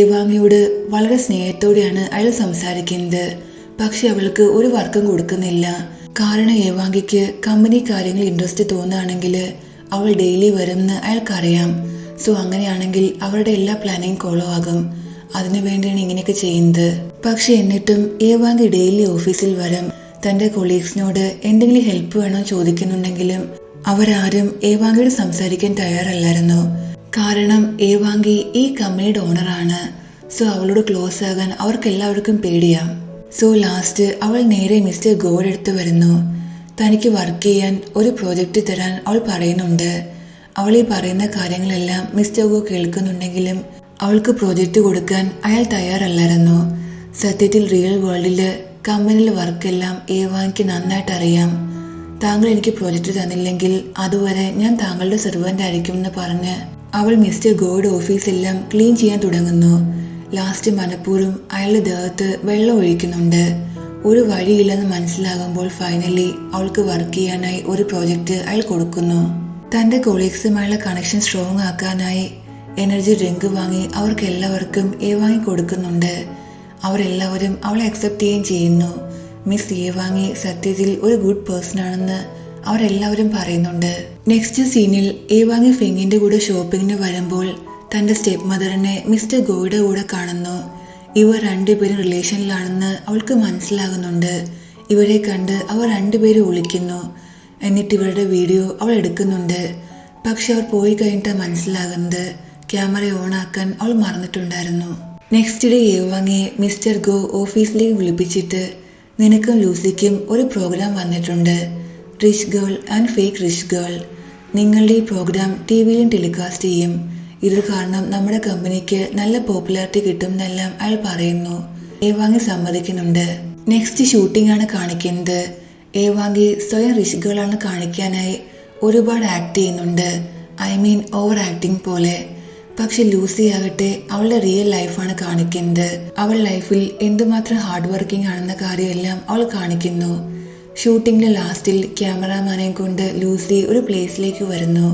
ഏവാങ്ങിയോട് വളരെ സ്നേഹത്തോടെയാണ് അയാൾ സംസാരിക്കുന്നത്. പക്ഷെ അവൾക്ക് ഒരു വർക്കും കൊടുക്കുന്നില്ല. കാരണം ഏവാങ്ങിക്ക് കമ്പനി കാര്യങ്ങൾ ഇൻട്രസ്റ്റ് തോന്നുകയാണെങ്കിൽ അവൾ ഡെയിലി വരുമെന്ന് അയാൾക്കറിയാം. സോ അങ്ങനെയാണെങ്കിൽ അവരുടെ എല്ലാ പ്ലാനിങ് കോളോ ആകും. അതിനു വേണ്ടിയാണ് ഇങ്ങനെയൊക്കെ ചെയ്യുന്നത്. പക്ഷെ എന്നിട്ടും ഏവാങ്ങി ഡെയിലി ഓഫീസിൽ വരും. തന്റെ കൊളീഗ്സിനോട് എന്തെങ്കിലും ഹെൽപ്പ് വേണോ ചോദിക്കുന്നുണ്ടെങ്കിലും അവരാരും ഏവാങ്ങിയോട് സംസാരിക്കാൻ തയ്യാറല്ലായിരുന്നു. കാരണം ഏവാങ്ങി ഈ കമ്പനിയുടെ ഓണറാണ്. സോ അവളോട് ക്ലോസ് ആകാൻ അവർക്കെല്ലാവർക്കും പേടിയാ. സോ ലാസ്റ്റ് അവൾ നേരെ മിസ്റ്റർ ഗോയുടെ അടുത്ത് വരുന്നു. തനിക്ക് വർക്ക് ചെയ്യാൻ ഒരു പ്രോജക്റ്റ് തരാൻ അവൾ പറയുന്നുണ്ട്. അവൾ ഈ പറയുന്ന കാര്യങ്ങളെല്ലാം മിസ്റ്റർ ഗോ കേൾക്കുന്നുണ്ടെങ്കിലും അവൾക്ക് പ്രോജക്റ്റ് കൊടുക്കാൻ അയാൾ തയ്യാറല്ലായിരുന്നു. സത്യത്തിൽ റിയൽ വേൾഡില് കമ്പനിയിലെ വർക്കെല്ലാം ഏവാങ്ങിക്ക് നന്നായിട്ട് അറിയാം. താങ്കൾ എനിക്ക് പ്രോജക്റ്റ് തന്നില്ലെങ്കിൽ അതുവരെ ഞാൻ താങ്കളുടെ സെർവൻ്റ് ആയിരിക്കുമെന്ന് പറഞ്ഞ് അവൾ മിസ്റ്റർ ഗോയുടെ ഓഫീസെല്ലാം ക്ലീൻ ചെയ്യാൻ തുടങ്ങുന്നു. ലാസ്റ്റ് മനഃപൂർവ്വം അയാളുടെ ദേഹത്ത് വെള്ളം ഒഴിക്കുന്നുണ്ട്. ഒരു വഴിയില്ലെന്ന് മനസ്സിലാകുമ്പോൾ ഫൈനലി അവൾക്ക് വർക്ക് ചെയ്യാനായി ഒരു പ്രോജക്റ്റ് അയാൾ കൊടുക്കുന്നു. തന്റെ കൊളീഗ്സുമായുള്ള കണക്ഷൻ സ്ട്രോങ് ആക്കാനായി എനർജി ഡ്രിങ്ക് വാങ്ങി അവർക്ക് എല്ലാവർക്കും ഏവാങ്ങി കൊടുക്കുന്നുണ്ട്. അവരെല്ലാവരും അവളെ അക്സെപ്റ്റ് ചെയ്യുകയും ചെയ്യുന്നു. മിസ് ഏവാങ്ങി സത്യത്തിൽ ഒരു ഗുഡ് പേഴ്സൺ ആണെന്ന് അവരെല്ലാവരും പറയുന്നുണ്ട്. നെക്സ്റ്റ് സീനിൽ ഏവാങ്ങി ഫെങ്ങിന്റെ കൂടെ ഷോപ്പിങ്ങിന് വരുമ്പോൾ തന്റെ സ്റ്റെപ്പ് മദറിനെ മിസ്റ്റർ ഗോയുടെ കൂടെ കാണുന്നു. ഇവർ രണ്ടുപേരും റിലേഷനിലാണെന്ന് അവൾക്ക് മനസ്സിലാകുന്നുണ്ട്. ഇവരെ കണ്ട് അവർ രണ്ടുപേരും ഒളിക്കുന്നു. എന്നിട്ട് ഇവരുടെ വീഡിയോ അവൾ എടുക്കുന്നുണ്ട്. പക്ഷെ അവർ പോയി കഴിഞ്ഞിട്ട് മനസ്സിലാകുന്നത് ക്യാമറ ഓൺ ആക്കാൻ അവൾ മറന്നിട്ടുണ്ടായിരുന്നു. നെക്സ്റ്റ് ഡേ ഏവാങ്ങിയെ മിസ്റ്റർ ഗോ ഓഫീസിലേക്ക് വിളിപ്പിച്ചിട്ട് നിനക്കും ലൂസിക്കും ഒരു പ്രോഗ്രാം വന്നിട്ടുണ്ട്, rich girl and fake rich girl. നിങ്ങളുടെ ഈ പ്രോഗ്രാം ടിവിയിലും ടെലികാസ്റ്റ് ചെയ്യും. ഇത് കാരണം നമ്മുടെ കമ്പനിക്ക് നല്ല പോപ്പുലാരിറ്റി കിട്ടും എന്നെല്ലാം അയാൾ പറയുന്നു. ഏവാങ്ങി സമ്മതിക്കുന്നുണ്ട്. നെക്സ്റ്റ് ഷൂട്ടിംഗ് ആണ് കാണിക്കുന്നത്. ഏവാങ്ങി സ്വയം റിച്ച് ഗേൾ ആണ് കാണിക്കാനായി ഒരുപാട് ആക്ട് ചെയ്യുന്നുണ്ട്. ഐ മീൻ ഓവർ ആക്ടിങ് പോലെ. പക്ഷെ ലൂസി ആകട്ടെ അവളുടെ റിയൽ ലൈഫാണ് കാണിക്കുന്നത്. അവൾ ലൈഫിൽ എന്തുമാത്രം ഹാർഡ് വർക്കിംഗ് ആണെന്ന കാര്യമെല്ലാം അവൾ കാണിക്കുന്നു. ഷൂട്ടിങ്ങിലെ ലാസ്റ്റിൽ ക്യാമറാമാനെ കൊണ്ട് ലൂസി ഒരു പ്ലേസിലേക്ക് വരുന്നു.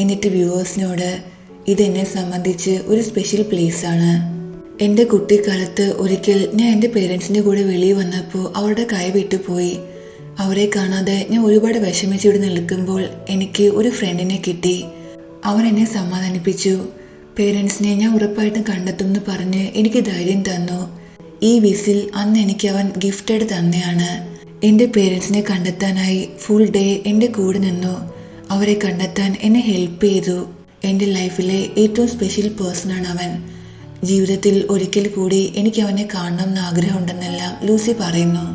എന്നിട്ട് വ്യൂവേഴ്സിനോട് ഇതെന്നെ സംബന്ധിച്ച് ഒരു സ്പെഷ്യൽ പ്ലേസ് ആണ്. എൻ്റെ കുട്ടിക്കാലത്ത് ഒരിക്കൽ ഞാൻ എൻ്റെ പേരൻസിൻ്റെ കൂടെ വെളിയിൽ വന്നപ്പോൾ അവരുടെ കൈ വിട്ടുപോയി. അവരെ കാണാതെ ഞാൻ ഒരുപാട് വിഷമിച്ചിവിടെ നിൽക്കുമ്പോൾ എനിക്ക് ഒരു ഫ്രണ്ടിനെ കിട്ടി. അവൻ എന്നെ സമാധാനിപ്പിച്ചു. പേരൻസിനെ ഞാൻ ഉറപ്പായിട്ടും കണ്ടെത്തുമെന്ന് പറഞ്ഞ് എനിക്ക് ധൈര്യം തന്നു. ഈ വിസിൽ അന്ന് എനിക്ക് അവൻ ഗിഫ്റ്റായിട്ട് തന്നെയാണ്. എൻ്റെ പേരൻസിനെ കണ്ടെത്താനായി ഫുൾ ഡേ എൻ്റെ കൂടെ നിന്നു. അവരെ കണ്ടെത്താൻ എന്നെ ഹെൽപ്പ് ചെയ്തു. എൻ്റെ ലൈഫിലെ ഏറ്റവും സ്പെഷ്യൽ പേഴ്സണാണ് അവൻ. ജീവിതത്തിൽ ഒരിക്കൽ കൂടി എനിക്ക് അവനെ കാണണം എന്ന് ആഗ്രഹമുണ്ടെന്നെല്ലാം ലൂസി പറയുന്നു.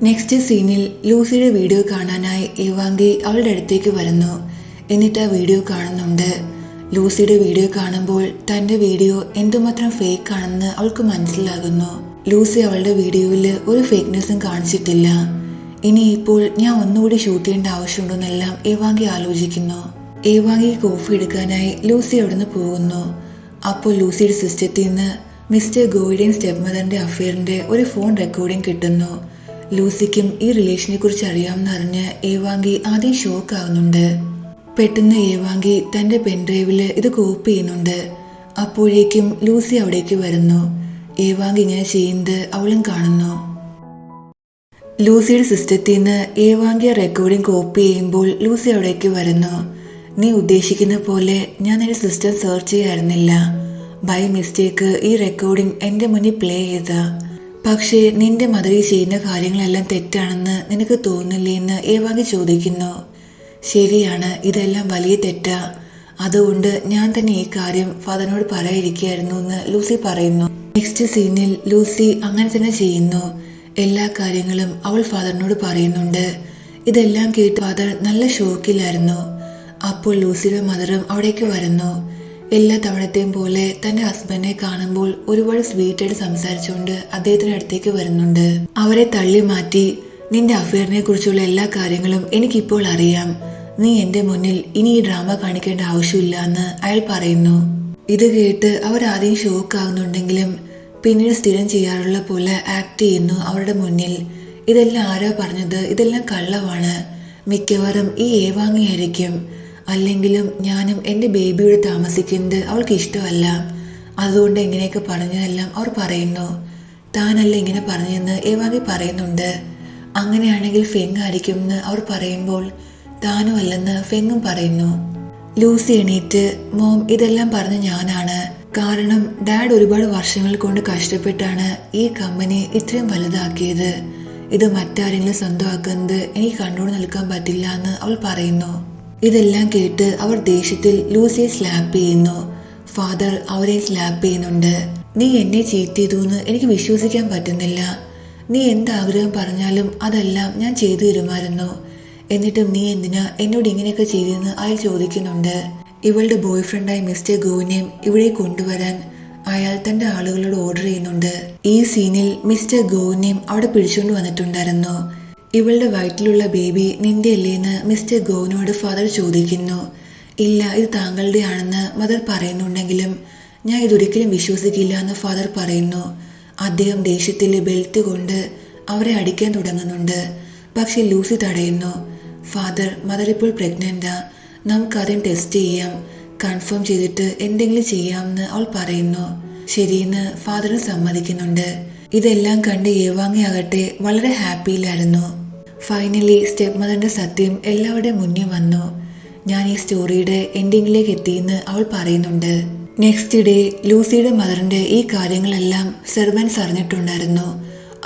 നെക്സ്റ്റ് സീനിൽ ലൂസിയുടെ വീഡിയോ കാണാനായി ഏവാങ്ങി അവളുടെ അടുത്തേക്ക് വരുന്നു. എന്നിട്ട് ആ വീഡിയോ കാണുന്നുണ്ട്. ലൂസിയുടെ വീഡിയോ കാണുമ്പോൾ തൻ്റെ വീഡിയോ എന്തുമാത്രം ഫേക്ക് ആണെന്ന് അവൾക്ക് മനസ്സിലാകുന്നു. ലൂസി അവളുടെ വീഡിയോയിൽ ഒരു ഫേക്ക്നെസ്സും കാണിച്ചിട്ടില്ല. ഇനി ഇപ്പോൾ ഞാൻ ഒന്നുകൂടി ഷൂട്ട് ചെയ്യേണ്ട ആവശ്യമുണ്ടെന്നെല്ലാം ഏവാങ്കി ആലോചിക്കുന്നു. ഏവാങ്കി കോഫി എടുക്കാനായി ലൂസി അവിടുന്ന് പോകുന്നു. അപ്പോൾ ലൂസിയുടെ സിസ്റ്റത്തിൽ നിന്ന് മിസ്റ്റർ ഗോയുടെയും സ്റ്റെപ്പ് മദറിന്റെ അഫെയറിന്റെ ഒരു ഫോൺ റെക്കോർഡിംഗ് കിട്ടുന്നു. ലൂസിക്കും ഈ റിലേഷനെ കുറിച്ച് അറിയാമെന്നറിഞ്ഞ് ഏവാങ്കി ആദ്യം ഷോക്ക് ആവുന്നുണ്ട്. പെട്ടെന്ന് ഏവാങ്കി തന്റെ പെൻഡ്രൈവില് ഇത് കോപ്പി ചെയ്യുന്നുണ്ട്. അപ്പോഴേക്കും ലൂസി അവിടേക്ക് വരുന്നു. ഏവാങ്കി ഇങ്ങനെ ചെയ്യുന്നത് അവളും കാണുന്നു. ലൂസിയുടെ സിസ്റ്റത്തിൽ നിന്ന് ഏവാങ്കിയ റെക്കോർഡിംഗ് കോപ്പി ചെയ്യുമ്പോൾ ലൂസി അവിടേക്ക് വരുന്നു. നീ ഉദ്ദേശിക്കുന്ന പോലെ ഞാൻ നിന്റെ സിസ്റ്റം സെർച്ച് ചെയ്യായിരുന്നില്ല. ബൈ മിസ്റ്റേക്ക് ഈ റെക്കോർഡിംഗ് എന്റെ മുന്നിൽ പ്ലേ ചെയ്ത. പക്ഷേ നിന്റെ മദർ ചെയ്യുന്ന കാര്യങ്ങളെല്ലാം തെറ്റാണെന്ന് നിനക്ക് തോന്നില്ലേ എന്ന് ഏവാങ്കി ചോദിക്കുന്നു. ശരിയാണ്, ഇതെല്ലാം വലിയ തെറ്റാ. അതുകൊണ്ട് ഞാൻ തന്നെ ഈ കാര്യം ഫാദറിനോട് പറയാതിരിക്കുകയായിരുന്നു എന്ന് ലൂസി പറയുന്നു. നെക്സ്റ്റ് സീനിൽ ലൂസി അങ്ങനെ തന്നെ ചെയ്യുന്നു. എല്ലാ കാര്യങ്ങളും അവൾ ഫാദറിനോട് പറയുന്നുണ്ട്. ഇതെല്ലാം കേട്ട് ഫാദർ നല്ല ഷോക്കിലായിരുന്നു. അപ്പോൾ ലൂസിയുടെ മദറും അവിടേക്ക് വരുന്നു. എല്ലാ തവണത്തെയും പോലെ തന്റെ ഹസ്ബൻഡിനെ കാണുമ്പോൾ ഒരുപാട് സ്വീറ്റായിട്ട് സംസാരിച്ചുകൊണ്ട് അദ്ദേഹത്തിന്റെ അടുത്തേക്ക് വരുന്നുണ്ട്. അവരെ തള്ളി മാറ്റി, നിന്റെ അഫെയറിനെ കുറിച്ചുള്ള എല്ലാ കാര്യങ്ങളും എനിക്കിപ്പോൾ അറിയാം. നീ എന്റെ മുന്നിൽ ഇനി ഈ ഡ്രാമ കാണിക്കേണ്ട ആവശ്യമില്ല എന്ന് അയാൾ പറയുന്നു. ഇത് കേട്ട് അവരാദ്യം ഷോക്ക് ആകുന്നുണ്ടെങ്കിലും പിന്നീട് സ്ഥിരം ചെയ്യാറുള്ള പോലെ ആക്ട് ചെയ്യുന്നു അവരുടെ മുന്നിൽ. ഇതെല്ലാം ആരാ പറഞ്ഞത്? ഇതെല്ലാം കള്ളമാണ്. മിക്കവാറും ഈ ഏവാങ്ങിയായിരിക്കും. അല്ലെങ്കിലും ഞാനും എൻ്റെ ബേബിയോട് താമസിക്കുന്നത് അവൾക്ക് ഇഷ്ടമല്ല. അതുകൊണ്ട് ഇങ്ങനെയൊക്കെ പറഞ്ഞതെല്ലാം അവർ പറയുന്നു. താനല്ല ഇങ്ങനെ പറഞ്ഞെന്ന് ഏവാങ്ങി പറയുന്നുണ്ട്. അങ്ങനെയാണെങ്കിൽ ഫെങ് ആയിരിക്കും എന്ന് അവർ പറയുമ്പോൾ താനും അല്ലെന്ന് ഫെങ്ങും പറയുന്നു. ലൂസി എണീറ്റ്, മോം ഇതെല്ലാം പറഞ്ഞ ഞാനാണ്. കാരണം ഡാഡ് ഒരുപാട് വർഷങ്ങൾ കൊണ്ട് കഷ്ടപ്പെട്ടാണ് ഈ കമ്പനി ഇത്രയും വലുതാക്കിയത്. ഇത് മറ്റാരെങ്കിലും സ്വന്തമാക്കുന്നത് എനിക്ക് കണ്ടുകൊണ്ട് നിൽക്കാൻ പറ്റില്ല എന്ന് അവൾ പറയുന്നു. ഇതെല്ലാം കേട്ട് അവർ ദേഷ്യത്തിൽ ലൂസിയെ സ്ലാപ്പ് ചെയ്യുന്നു. ഫാദർ അവരെ സ്ലാപ്പ് ചെയ്യുന്നുണ്ട്. നീ എന്നെ ചീറ്റ് ചെയ്തു എന്ന് എനിക്ക് വിശ്വസിക്കാൻ പറ്റുന്നില്ല. നീ എന്താഗ്രഹം പറഞ്ഞാലും അതെല്ലാം ഞാൻ ചെയ്തു തരുമായിരുന്നു. എന്നിട്ടും നീ എന്തിനാ എന്നോട് ഇങ്ങനെയൊക്കെ ചെയ്തെന്ന് അയാൾ ചോദിക്കുന്നുണ്ട്. ഇവളുടെ ബോയ് ഫ്രണ്ടായി മിസ്റ്റർ ഗോവിനെയും ഇവിടെ കൊണ്ടുവരാൻ അയാൾ തന്റെ ആളുകളോട് ഓർഡർ ചെയ്യുന്നുണ്ട്. ഈ സീനിൽ മിസ്റ്റർ ഗോവിനെയും അവിടെ പിടിച്ചുകൊണ്ട് വന്നിട്ടുണ്ടായിരുന്നു. ഇവളുടെ വയറ്റിലുള്ള ബേബി നിന്റെ അല്ലേന്ന് മിസ്റ്റർ ഗോവിനോട് ഫാദർ ചോദിക്കുന്നു. ഇല്ല, ഇത് താങ്കളുടെ ആണെന്ന് മദർ പറയുന്നുണ്ടെങ്കിലും ഞാൻ ഇതൊരിക്കലും വിശ്വസിക്കില്ല എന്ന് ഫാദർ പറയുന്നു. അദ്ദേഹം ദേഷ്യത്തിൽ ബെൽറ്റ് കൊണ്ട് അവരെ അടിക്കാൻ തുടങ്ങുന്നുണ്ട്. പക്ഷെ ലൂസി തടയുന്നു. ഫാദർ, മദർ ഇപ്പോൾ പ്രഗ്നന്റാ, നമുക്കാദ്യം ടെസ്റ്റ് ചെയ്യാം, കൺഫേം ചെയ്തിട്ട് എന്തെങ്കിലും ചെയ്യാമെന്ന് അവൾ പറയുന്നു. ശരിയെന്ന് ഫാദറും സമ്മതിക്കുന്നുണ്ട്. ഇതെല്ലാം കണ്ട് ഏവാങ്ങി ആകട്ടെ വളരെ ഹാപ്പിയിലായിരുന്നു. ഫൈനലി സ്റ്റെപ്പ് മദറിന്റെ സത്യം എല്ലാവരുടെയും മുന്നിൽ വന്നു. ഞാൻ ഈ സ്റ്റോറിയുടെ എൻഡിങ്ങിലേക്ക് എത്തിയെന്ന് അവൾ പറയുന്നുണ്ട്. നെക്സ്റ്റ് ഡേ ലൂസിയുടെ മദറിന്റെ ഈ കാര്യങ്ങളെല്ലാം സെർവൻസ് അറിഞ്ഞിട്ടുണ്ടായിരുന്നു.